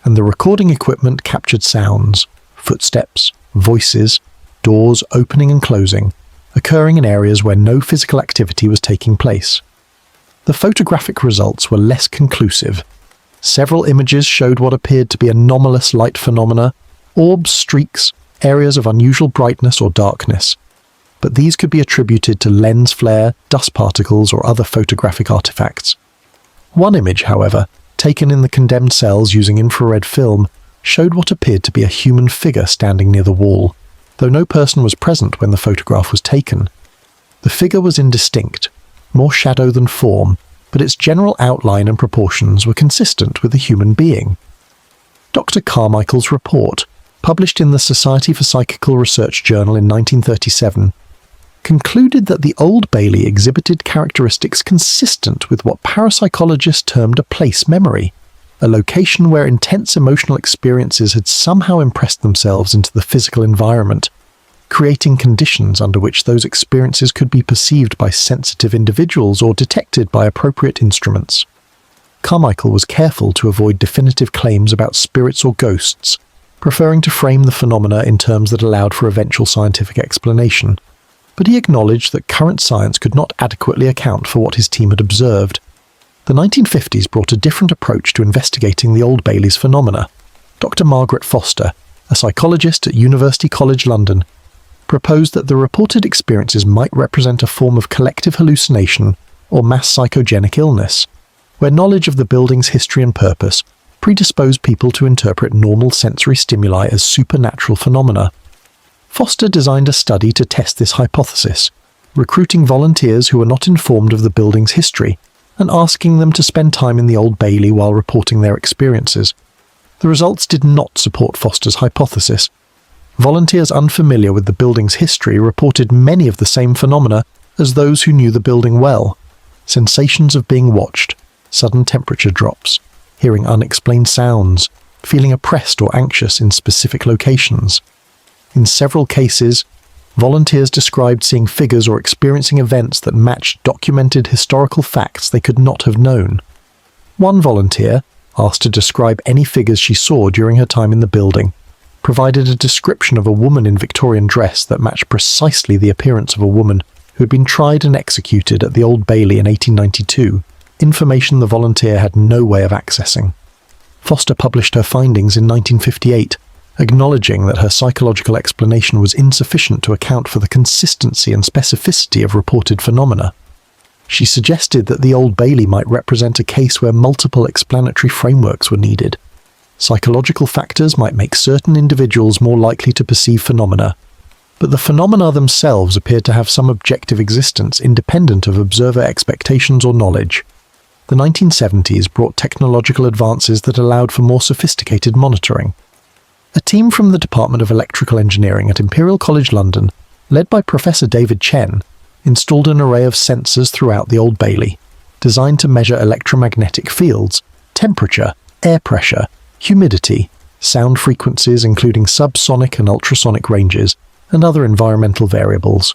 And the recording equipment captured sounds, footsteps, voices, doors opening and closing, occurring in areas where no physical activity was taking place. The photographic results were less conclusive. Several images showed what appeared to be anomalous light phenomena, orbs, streaks, areas of unusual brightness or darkness, but these could be attributed to lens flare, dust particles, or other photographic artifacts. One image, however, taken in the condemned cells using infrared film, showed what appeared to be a human figure standing near the wall, though no person was present when the photograph was taken. The figure was indistinct, more shadow than form, but its general outline and proportions were consistent with a human being. Dr. Carmichael's report, published in the Society for Psychical Research Journal in 1937, concluded that the Old Bailey exhibited characteristics consistent with what parapsychologists termed a place memory, a location where intense emotional experiences had somehow impressed themselves into the physical environment, creating conditions under which those experiences could be perceived by sensitive individuals or detected by appropriate instruments. Carmichael was careful to avoid definitive claims about spirits or ghosts, preferring to frame the phenomena in terms that allowed for eventual scientific explanation, but he acknowledged that current science could not adequately account for what his team had observed. The 1950s brought a different approach to investigating the Old Bailey's phenomena. Dr. Margaret Foster, a psychologist at University College London, proposed that the reported experiences might represent a form of collective hallucination or mass psychogenic illness, where knowledge of the building's history and purpose predisposed people to interpret normal sensory stimuli as supernatural phenomena. Foster designed a study to test this hypothesis, recruiting volunteers who were not informed of the building's history and asking them to spend time in the Old Bailey while reporting their experiences. The results did not support Foster's hypothesis. Volunteers unfamiliar with the building's history reported many of the same phenomena as those who knew the building well: sensations of being watched, sudden temperature drops, hearing unexplained sounds, feeling oppressed or anxious in specific locations. In several cases, volunteers described seeing figures or experiencing events that matched documented historical facts they could not have known. One volunteer, asked to describe any figures she saw during her time in the building, provided a description of a woman in Victorian dress that matched precisely the appearance of a woman who had been tried and executed at the Old Bailey in 1892, information the volunteer had no way of accessing. Foster published her findings in 1958, acknowledging that her psychological explanation was insufficient to account for the consistency and specificity of reported phenomena. She suggested that the Old Bailey might represent a case where multiple explanatory frameworks were needed. Psychological factors might make certain individuals more likely to perceive phenomena, but the phenomena themselves appeared to have some objective existence independent of observer expectations or knowledge. The 1970s brought technological advances that allowed for more sophisticated monitoring. A team from the Department of Electrical Engineering at Imperial College London, led by Professor David Chen, installed an array of sensors throughout the Old Bailey, designed to measure electromagnetic fields, temperature, air pressure, humidity, sound frequencies including subsonic and ultrasonic ranges, and other environmental variables.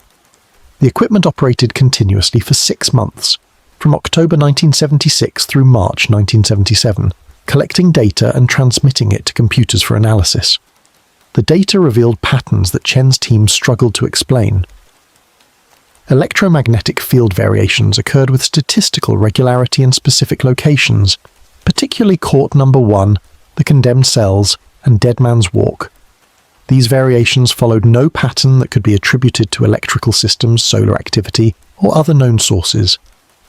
The equipment operated continuously for 6 months, from October 1976 through March 1977, collecting data and transmitting it to computers for analysis. The data revealed patterns that Chen's team struggled to explain. Electromagnetic field variations occurred with statistical regularity in specific locations, particularly Court Number 1, the condemned cells, and Dead Man's Walk. These variations followed no pattern that could be attributed to electrical systems, solar activity, or other known sources.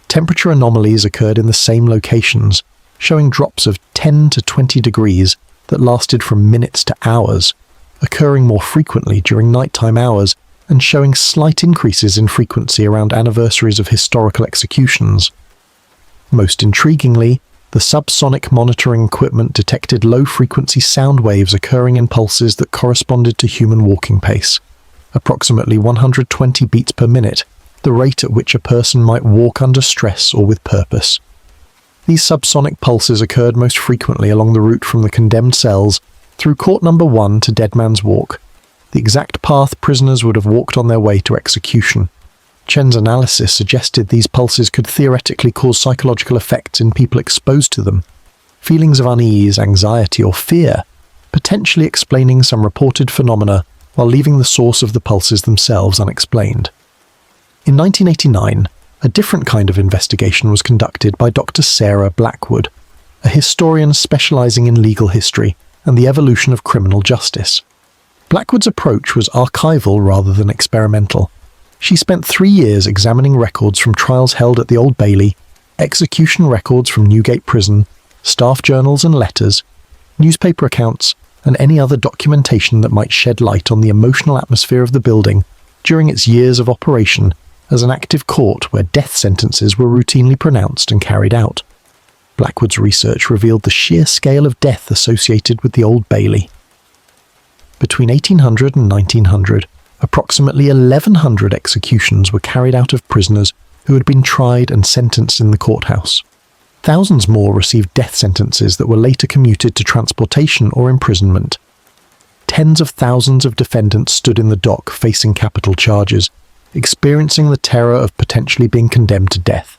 Temperature anomalies occurred in the same locations, showing drops of 10 to 20 degrees that lasted from minutes to hours, occurring more frequently during nighttime hours and showing slight increases in frequency around anniversaries of historical executions. Most intriguingly, the subsonic monitoring equipment detected low-frequency sound waves occurring in pulses that corresponded to human walking pace, approximately 120 beats per minute, the rate at which a person might walk under stress or with purpose. These subsonic pulses occurred most frequently along the route from the condemned cells through Court Number 1 to Dead Man's Walk, the exact path prisoners would have walked on their way to execution. Chen's analysis suggested these pulses could theoretically cause psychological effects in people exposed to them. Feelings of unease, anxiety, or fear potentially explaining some reported phenomena while leaving the source of the pulses themselves unexplained. In 1989, a different kind of investigation was conducted by Dr. Sarah Blackwood, a historian specializing in legal history and the evolution of criminal justice. Blackwood's approach was archival rather than experimental. She spent 3 years examining records from trials held at the Old Bailey, execution records from Newgate Prison, staff journals and letters, newspaper accounts, and any other documentation that might shed light on the emotional atmosphere of the building during its years of operation as an active court where death sentences were routinely pronounced and carried out. Blackwood's research revealed the sheer scale of death associated with the Old Bailey. Between 1800 and 1900, approximately 1,100 executions were carried out of prisoners who had been tried and sentenced in the courthouse. Thousands more received death sentences that were later commuted to transportation or imprisonment. Tens of thousands of defendants stood in the dock facing capital charges, experiencing the terror of potentially being condemned to death,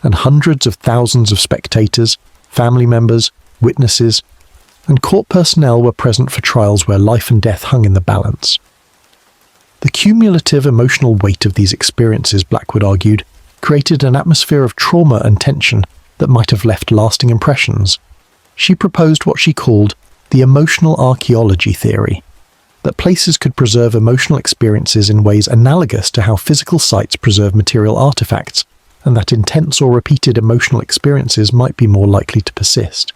and hundreds of thousands of spectators, family members, witnesses, and court personnel were present for trials where life and death hung in the balance. The cumulative emotional weight of these experiences, Blackwood argued, created an atmosphere of trauma and tension that might have left lasting impressions. She proposed what she called the emotional archaeology theory, that places could preserve emotional experiences in ways analogous to how physical sites preserve material artifacts, and that intense or repeated emotional experiences might be more likely to persist.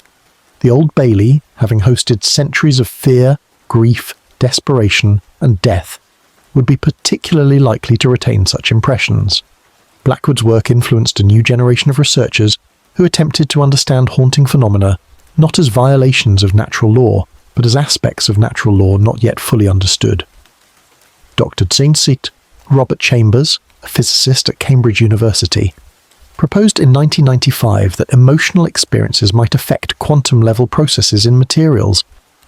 The Old Bailey, having hosted centuries of fear, grief, desperation, and death, would be particularly likely to retain such impressions. Blackwood's work influenced a new generation of researchers who attempted to understand haunting phenomena not as violations of natural law, but as aspects of natural law not yet fully understood. Dr. Tzinseit Robert Chambers, a physicist at Cambridge University, proposed in 1995 that emotional experiences might affect quantum-level processes in materials,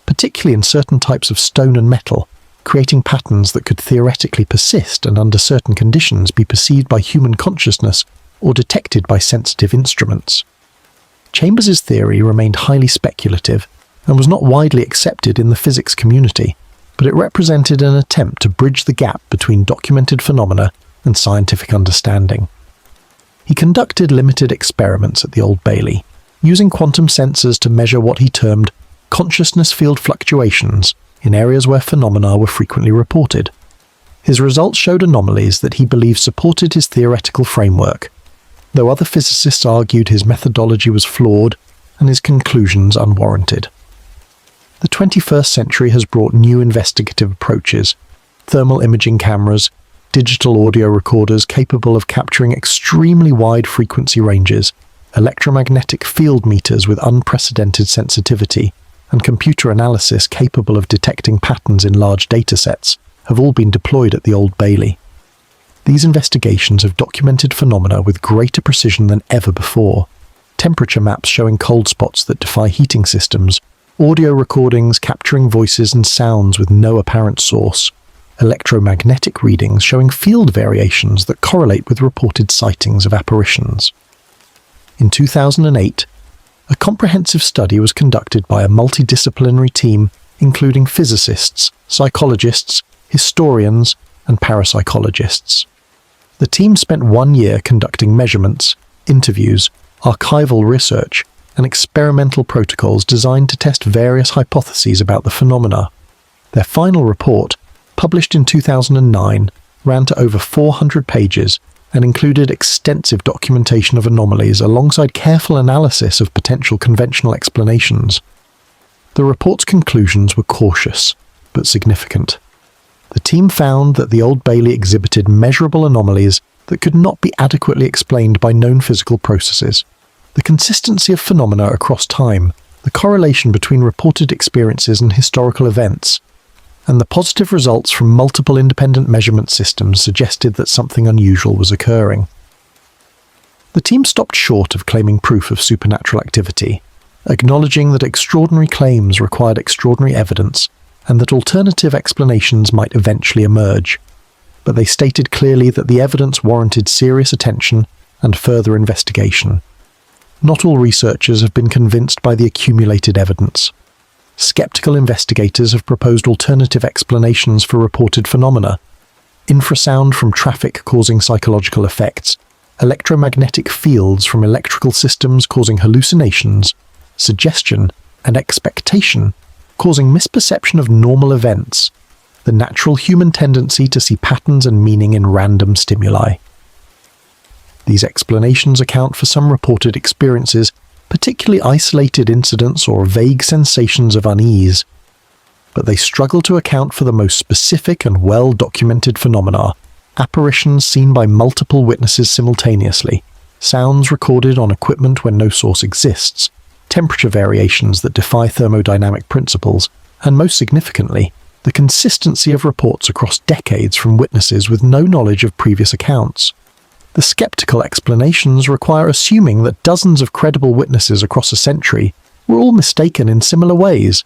particularly in certain types of stone and metal, creating patterns that could theoretically persist and under certain conditions be perceived by human consciousness or detected by sensitive instruments. Chambers's theory remained highly speculative and was not widely accepted in the physics community, but it represented an attempt to bridge the gap between documented phenomena and scientific understanding. He conducted limited experiments at the Old Bailey, using quantum sensors to measure what he termed consciousness field fluctuations in areas where phenomena were frequently reported. His results showed anomalies that he believed supported his theoretical framework, though other physicists argued his methodology was flawed and his conclusions unwarranted. The 21st century has brought new investigative approaches: thermal imaging cameras, digital audio recorders capable of capturing extremely wide frequency ranges, electromagnetic field meters with unprecedented sensitivity, and computer analysis capable of detecting patterns in large datasets have all been deployed at the Old Bailey. These investigations have documented phenomena with greater precision than ever before: temperature maps showing cold spots that defy heating systems, audio recordings capturing voices and sounds with no apparent source, electromagnetic readings showing field variations that correlate with reported sightings of apparitions. In 2008, a comprehensive study was conducted by a multidisciplinary team including physicists, psychologists, historians, and parapsychologists. The team spent 1 year conducting measurements, interviews, archival research, and experimental protocols designed to test various hypotheses about the phenomena. Their final report, published in 2009, ran to over 400 pages and included extensive documentation of anomalies alongside careful analysis of potential conventional explanations. The report's conclusions were cautious, but significant. The team found that the Old Bailey exhibited measurable anomalies that could not be adequately explained by known physical processes. The consistency of phenomena across time, the correlation between reported experiences and historical events, and the positive results from multiple independent measurement systems suggested that something unusual was occurring. The team stopped short of claiming proof of supernatural activity, acknowledging that extraordinary claims required extraordinary evidence and that alternative explanations might eventually emerge. But they stated clearly that the evidence warranted serious attention and further investigation. Not all researchers have been convinced by the accumulated evidence. skeptical investigators have proposed alternative explanations for reported phenomena. Infrasound from traffic causing psychological effects, electromagnetic fields from electrical systems causing hallucinations, suggestion and expectation causing misperception of normal events, the natural human tendency to see patterns and meaning in random stimuli. These explanations account for some reported experiences, particularly isolated incidents or vague sensations of unease, but they struggle to account for the most specific and well-documented phenomena, apparitions seen by multiple witnesses simultaneously, sounds recorded on equipment when no source exists, temperature variations that defy thermodynamic principles, and most significantly, the consistency of reports across decades from witnesses with no knowledge of previous accounts. The skeptical explanations require assuming that dozens of credible witnesses across a century were all mistaken in similar ways,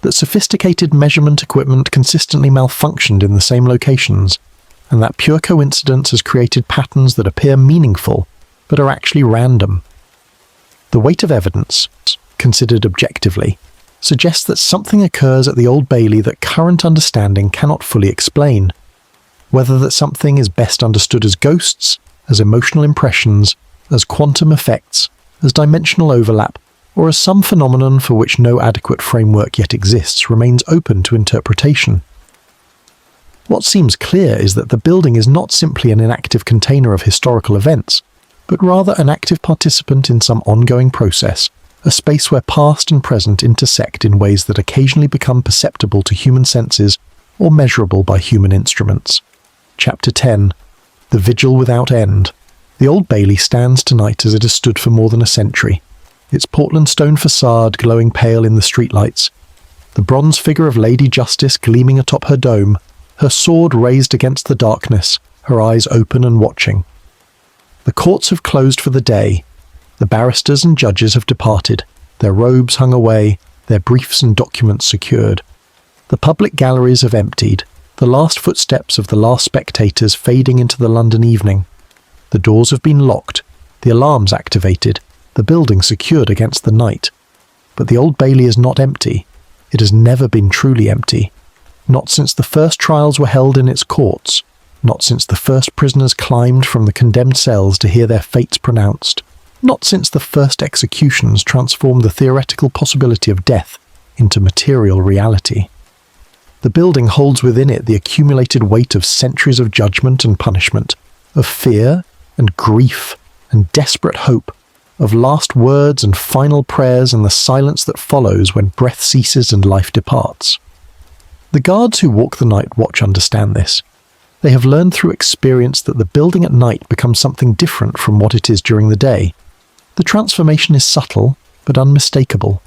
that sophisticated measurement equipment consistently malfunctioned in the same locations, and that pure coincidence has created patterns that appear meaningful but are actually random. The weight of evidence, considered objectively, suggests that something occurs at the Old Bailey that current understanding cannot fully explain. Whether that something is best understood as ghosts, as emotional impressions, as quantum effects, as dimensional overlap, or as some phenomenon for which no adequate framework yet exists remains open to interpretation. What seems clear is that the building is not simply an inactive container of historical events, but rather an active participant in some ongoing process, a space where past and present intersect in ways that occasionally become perceptible to human senses or measurable by human instruments. Chapter 10. The Vigil Without End. The Old Bailey stands tonight as it has stood for more than a century, its Portland stone facade glowing pale in the streetlights, the bronze figure of Lady Justice gleaming atop her dome, her sword raised against the darkness, her eyes open and watching. The courts have closed for the day. The barristers and judges have departed, their robes hung away, their briefs and documents secured. The public galleries have emptied, the last footsteps of the last spectators fading into the London evening. The doors have been locked, the alarms activated, the building secured against the night. But the Old Bailey is not empty. It has never been truly empty. Not since the first trials were held in its courts, not since the first prisoners climbed from the condemned cells to hear their fates pronounced, not since the first executions transformed the theoretical possibility of death into material reality. The building holds within it the accumulated weight of centuries of judgment and punishment, of fear and grief and desperate hope, of last words and final prayers and the silence that follows when breath ceases and life departs. The guards who walk the night watch understand this. They have learned through experience that the building at night becomes something different from what it is during the day. The transformation is subtle, but unmistakable.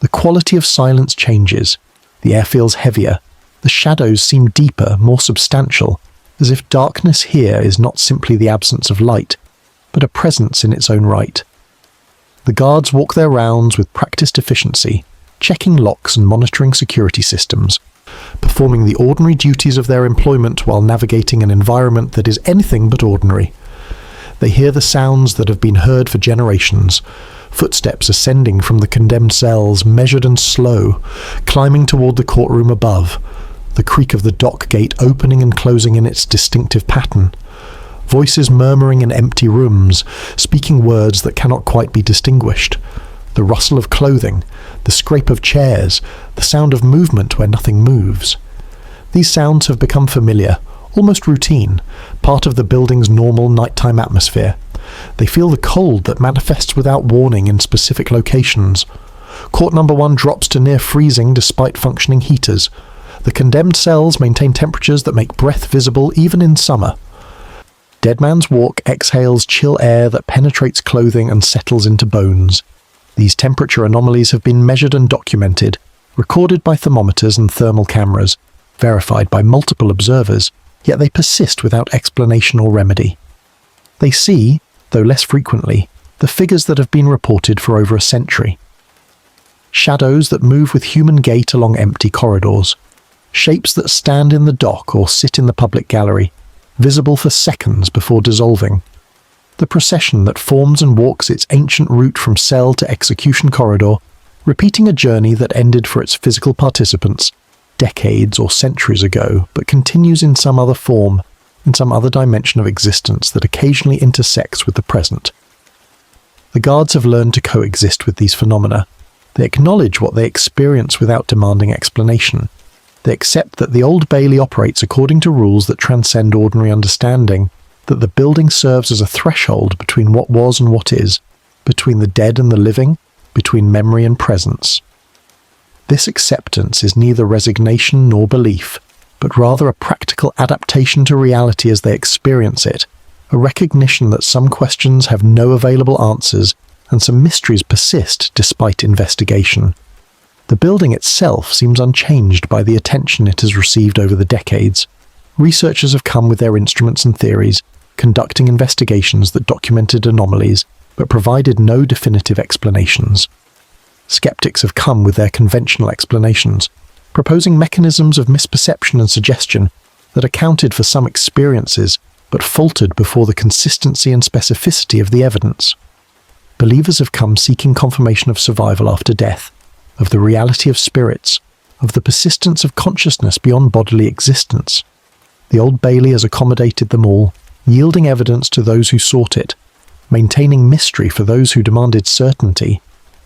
The quality of silence changes. The air feels heavier. The shadows seem deeper, more substantial, as if darkness here is not simply the absence of light, but a presence in its own right. The guards walk their rounds with practiced efficiency, checking locks and monitoring security systems, performing the ordinary duties of their employment while navigating an environment that is anything but ordinary. They hear the sounds that have been heard for generations, footsteps ascending from the condemned cells, measured and slow, climbing toward the courtroom above, the creak of the dock gate opening and closing in its distinctive pattern, voices murmuring in empty rooms, speaking words that cannot quite be distinguished, the rustle of clothing, the scrape of chairs, the sound of movement where nothing moves. These sounds have become familiar, almost routine, part of the building's normal nighttime atmosphere. They feel the cold that manifests without warning in specific locations. Court number 1 drops to near freezing despite functioning heaters. The condemned cells maintain temperatures that make breath visible even in summer. Dead Man's Walk exhales chill air that penetrates clothing and settles into bones. These temperature anomalies have been measured and documented, recorded by thermometers and thermal cameras, verified by multiple observers, yet they persist without explanation or remedy. They see, though less frequently, the figures that have been reported for over a century. Shadows that move with human gait along empty corridors. Shapes that stand in the dock or sit in the public gallery, visible for seconds before dissolving. The procession that forms and walks its ancient route from cell to execution corridor, repeating a journey that ended for its physical participants decades or centuries ago, but continues in some other form, in some other dimension of existence that occasionally intersects with the present. The guards have learned to coexist with these phenomena. They acknowledge what they experience without demanding explanation. They accept that the Old Bailey operates according to rules that transcend ordinary understanding, that the building serves as a threshold between what was and what is, between the dead and the living, between memory and presence. This acceptance is neither resignation nor belief, but rather a practical adaptation to reality as they experience it, a recognition that some questions have no available answers and some mysteries persist despite investigation. The building itself seems unchanged by the attention it has received over the decades. Researchers have come with their instruments and theories, conducting investigations that documented anomalies, but provided no definitive explanations. Skeptics have come with their conventional explanations, proposing mechanisms of misperception and suggestion that accounted for some experiences, but faltered before the consistency and specificity of the evidence. Believers have come seeking confirmation of survival after death, of the reality of spirits, of the persistence of consciousness beyond bodily existence. The Old Bailey has accommodated them all, yielding evidence to those who sought it, maintaining mystery for those who demanded certainty,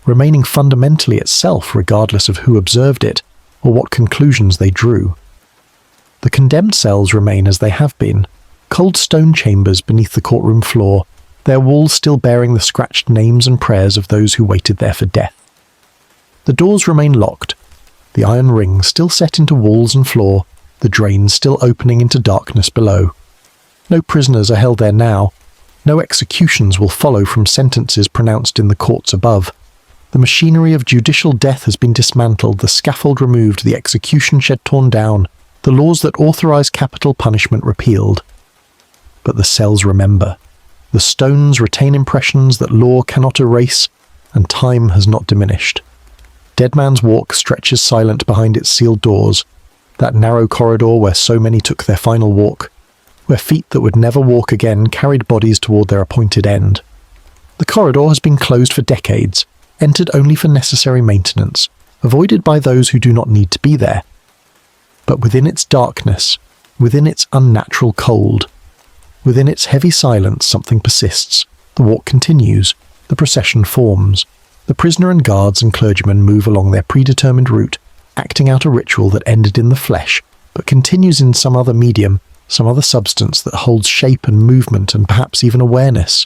remaining fundamentally itself regardless of who observed it or what conclusions they drew. The condemned cells remain as they have been, cold stone chambers beneath the courtroom floor, their walls still bearing the scratched names and prayers of those who waited there for death. The doors remain locked, the iron rings still set into walls and floor, the drains still opening into darkness below. No prisoners are held there now. No executions will follow from sentences pronounced in the courts above. The machinery of judicial death has been dismantled, the scaffold removed, the execution shed torn down, the laws that authorize capital punishment repealed. But the cells remember. The stones retain impressions that law cannot erase, and time has not diminished. Dead Man's Walk stretches silent behind its sealed doors, that narrow corridor where so many took their final walk, where feet that would never walk again carried bodies toward their appointed end. The corridor has been closed for decades, entered only for necessary maintenance, avoided by those who do not need to be there. But within its darkness, within its unnatural cold, within its heavy silence something persists. The walk continues, the procession forms. The prisoner and guards and clergymen move along their predetermined route, acting out a ritual that ended in the flesh, but continues in some other medium, some other substance that holds shape and movement and perhaps even awareness.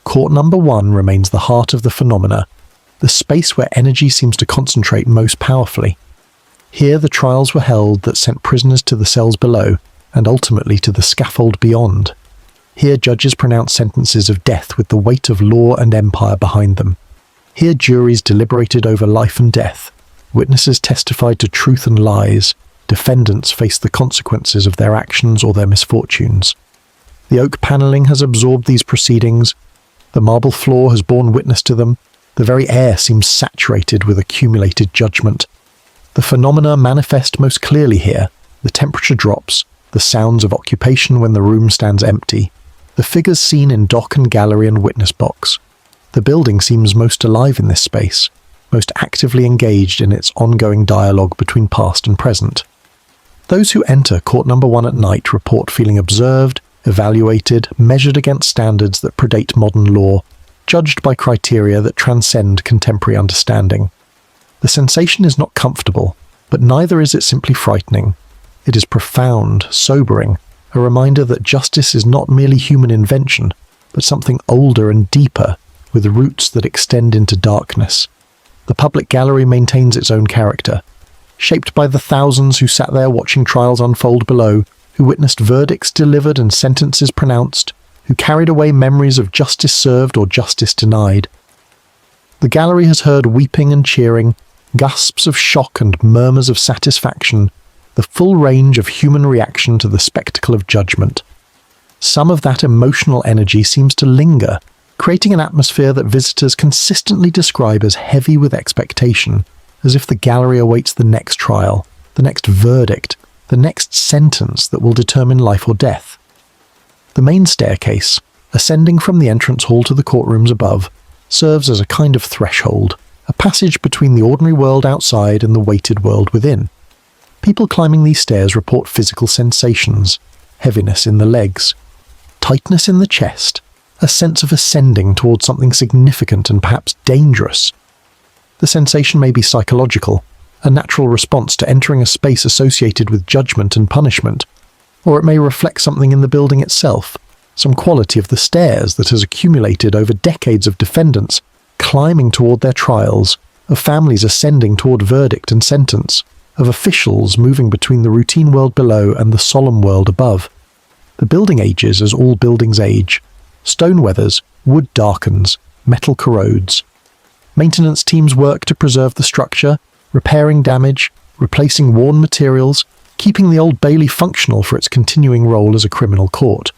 Court number 1 remains the heart of the phenomena, the space where energy seems to concentrate most powerfully. Here the trials were held that sent prisoners to the cells below, and ultimately to the scaffold beyond. Here judges pronounced sentences of death with the weight of law and empire behind them. Here juries deliberated over life and death. Witnesses testified to truth and lies. Defendants faced the consequences of their actions or their misfortunes. The oak panelling has absorbed these proceedings. The marble floor has borne witness to them. The very air seems saturated with accumulated judgment. The phenomena manifest most clearly here. The temperature drops, the sounds of occupation when the room stands empty, the figures seen in dock and gallery and witness box. The building seems most alive in this space, most actively engaged in its ongoing dialogue between past and present. Those who enter court number 1 at night report feeling observed, evaluated, measured against standards that predate modern law, judged by criteria that transcend contemporary understanding. The sensation is not comfortable, but neither is it simply frightening. It is profound, sobering, a reminder that justice is not merely human invention, but something older and deeper, with roots that extend into darkness. The public gallery maintains its own character, shaped by the thousands who sat there watching trials unfold below, who witnessed verdicts delivered and sentences pronounced, who carried away memories of justice served or justice denied. The gallery has heard weeping and cheering, gasps of shock and murmurs of satisfaction, the full range of human reaction to the spectacle of judgment. Some of that emotional energy seems to linger, creating an atmosphere that visitors consistently describe as heavy with expectation, as if the gallery awaits the next trial, the next verdict, the next sentence that will determine life or death. The main staircase, ascending from the entrance hall to the courtrooms above, serves as a kind of threshold, a passage between the ordinary world outside and the weighted world within. People climbing these stairs report physical sensations, heaviness in the legs, tightness in the chest, a sense of ascending towards something significant and perhaps dangerous. The sensation may be psychological, a natural response to entering a space associated with judgment and punishment, or it may reflect something in the building itself, some quality of the stairs that has accumulated over decades of defendants climbing toward their trials, of families ascending toward verdict and sentence, of officials moving between the routine world below and the solemn world above. The building ages as all buildings age. Stone weathers, wood darkens, metal corrodes. Maintenance teams work to preserve the structure, repairing damage, replacing worn materials, keeping the Old Bailey functional for its continuing role as a criminal court.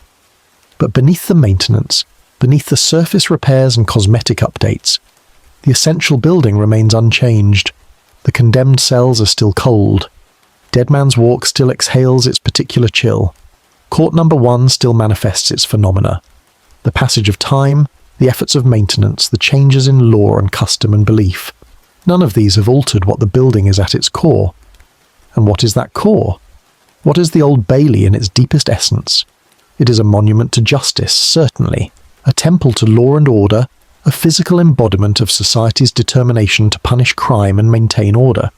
But beneath the maintenance, beneath the surface repairs and cosmetic updates, the essential building remains unchanged. The condemned cells are still cold. Dead Man's Walk still exhales its particular chill. Court number 1 still manifests its phenomena. The passage of time, the efforts of maintenance, the changes in law and custom and belief. None of these have altered what the building is at its core. And what is that core? What is the Old Bailey in its deepest essence? It is a monument to justice, certainly, a temple to law and order, a physical embodiment of society's determination to punish crime and maintain order.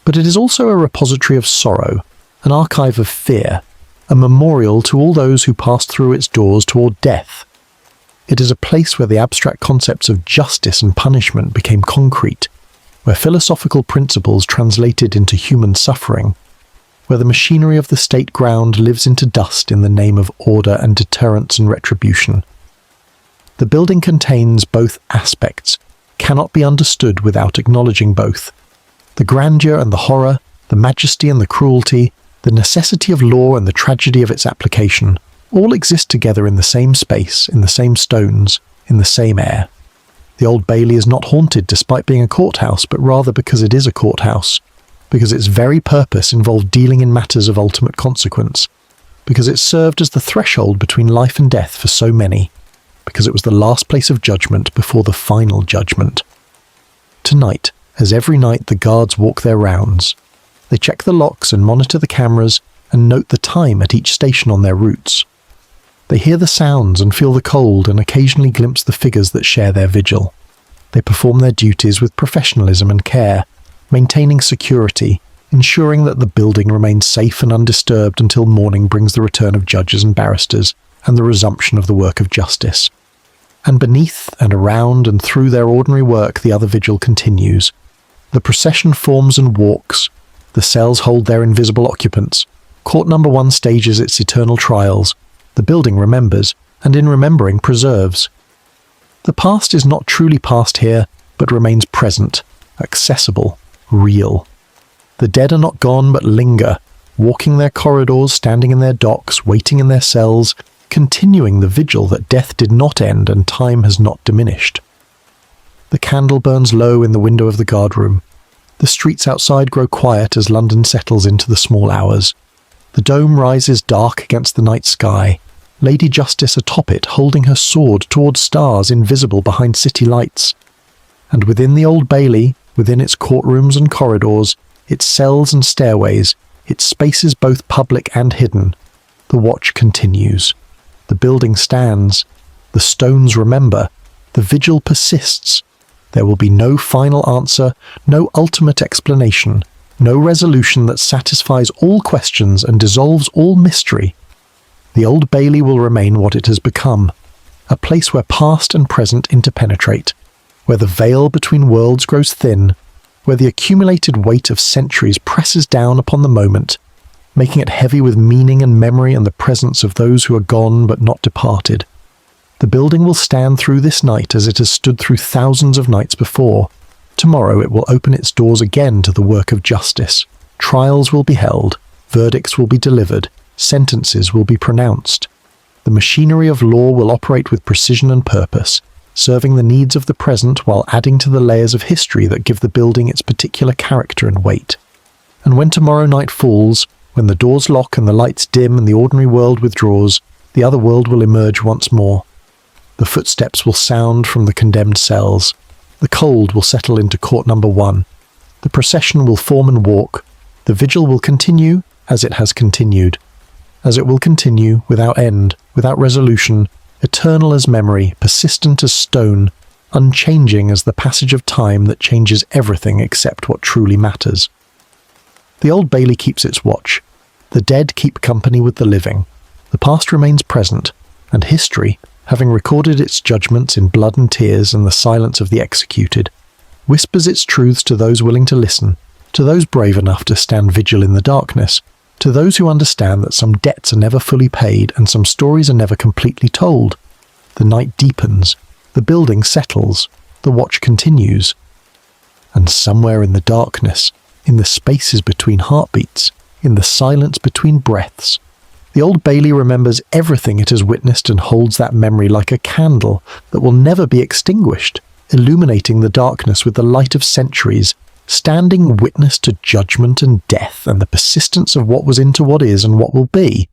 But it is also a repository of sorrow, an archive of fear, a memorial to all those who passed through its doors toward death. It is a place where the abstract concepts of justice and punishment became concrete, where philosophical principles translated into human suffering, where the machinery of the state ground lives into dust in the name of order and deterrence and retribution. The building contains both aspects, cannot be understood without acknowledging both. The grandeur and the horror, the majesty and the cruelty, the necessity of law and the tragedy of its application, all exist together in the same space, in the same stones, in the same air. The Old Bailey is not haunted despite being a courthouse, but rather because it is a courthouse, because its very purpose involved dealing in matters of ultimate consequence, because it served as the threshold between life and death for so many, because it was the last place of judgment before the final judgment. Tonight, as every night the guards walk their rounds, they check the locks and monitor the cameras and note the time at each station on their routes. They hear the sounds and feel the cold and occasionally glimpse the figures that share their vigil. They perform their duties with professionalism and care, maintaining security, ensuring that the building remains safe and undisturbed until morning brings the return of judges and barristers and the resumption of the work of justice. And beneath and around and through their ordinary work the other vigil continues. The procession forms and walks. The cells hold their invisible occupants. Court number 1 stages its eternal trials. The building remembers, and in remembering preserves. The past is not truly past here, but remains present, accessible, real. The dead are not gone, but linger, walking their corridors, standing in their docks, waiting in their cells, continuing the vigil that death did not end and time has not diminished. The candle burns low in the window of the guardroom. The streets outside grow quiet as London settles into the small hours. The dome rises dark against the night sky, Lady Justice atop it holding her sword towards stars invisible behind city lights. And within the Old Bailey, within its courtrooms and corridors, its cells and stairways, its spaces both public and hidden, the watch continues. The building stands. The stones remember. The vigil persists. There will be no final answer, no ultimate explanation, no resolution that satisfies all questions and dissolves all mystery. The Old Bailey will remain what it has become, a place where past and present interpenetrate, where the veil between worlds grows thin, where the accumulated weight of centuries presses down upon the moment, making it heavy with meaning and memory and the presence of those who are gone but not departed. The building will stand through this night as it has stood through thousands of nights before. Tomorrow it will open its doors again to the work of justice. Trials will be held, verdicts will be delivered, sentences will be pronounced. The machinery of law will operate with precision and purpose, serving the needs of the present while adding to the layers of history that give the building its particular character and weight. And when tomorrow night falls, when the doors lock and the lights dim and the ordinary world withdraws, the other world will emerge once more. The footsteps will sound from the condemned cells. The cold will settle into court number 1. The procession will form and walk. The vigil will continue as it has continued. As it will continue, without end, without resolution, eternal as memory, persistent as stone, unchanging as the passage of time that changes everything except what truly matters. The Old Bailey keeps its watch. The dead keep company with the living. The past remains present, and history, having recorded its judgments in blood and tears and the silence of the executed, whispers its truths to those willing to listen, to those brave enough to stand vigil in the darkness, to those who understand that some debts are never fully paid and some stories are never completely told. The night deepens, the building settles, the watch continues. And somewhere in the darkness, in the spaces between heartbeats, in the silence between breaths, the Old Bailey remembers everything it has witnessed and holds that memory like a candle that will never be extinguished, illuminating the darkness with the light of centuries, standing witness to judgment and death and the persistence of what was into what is and what will be.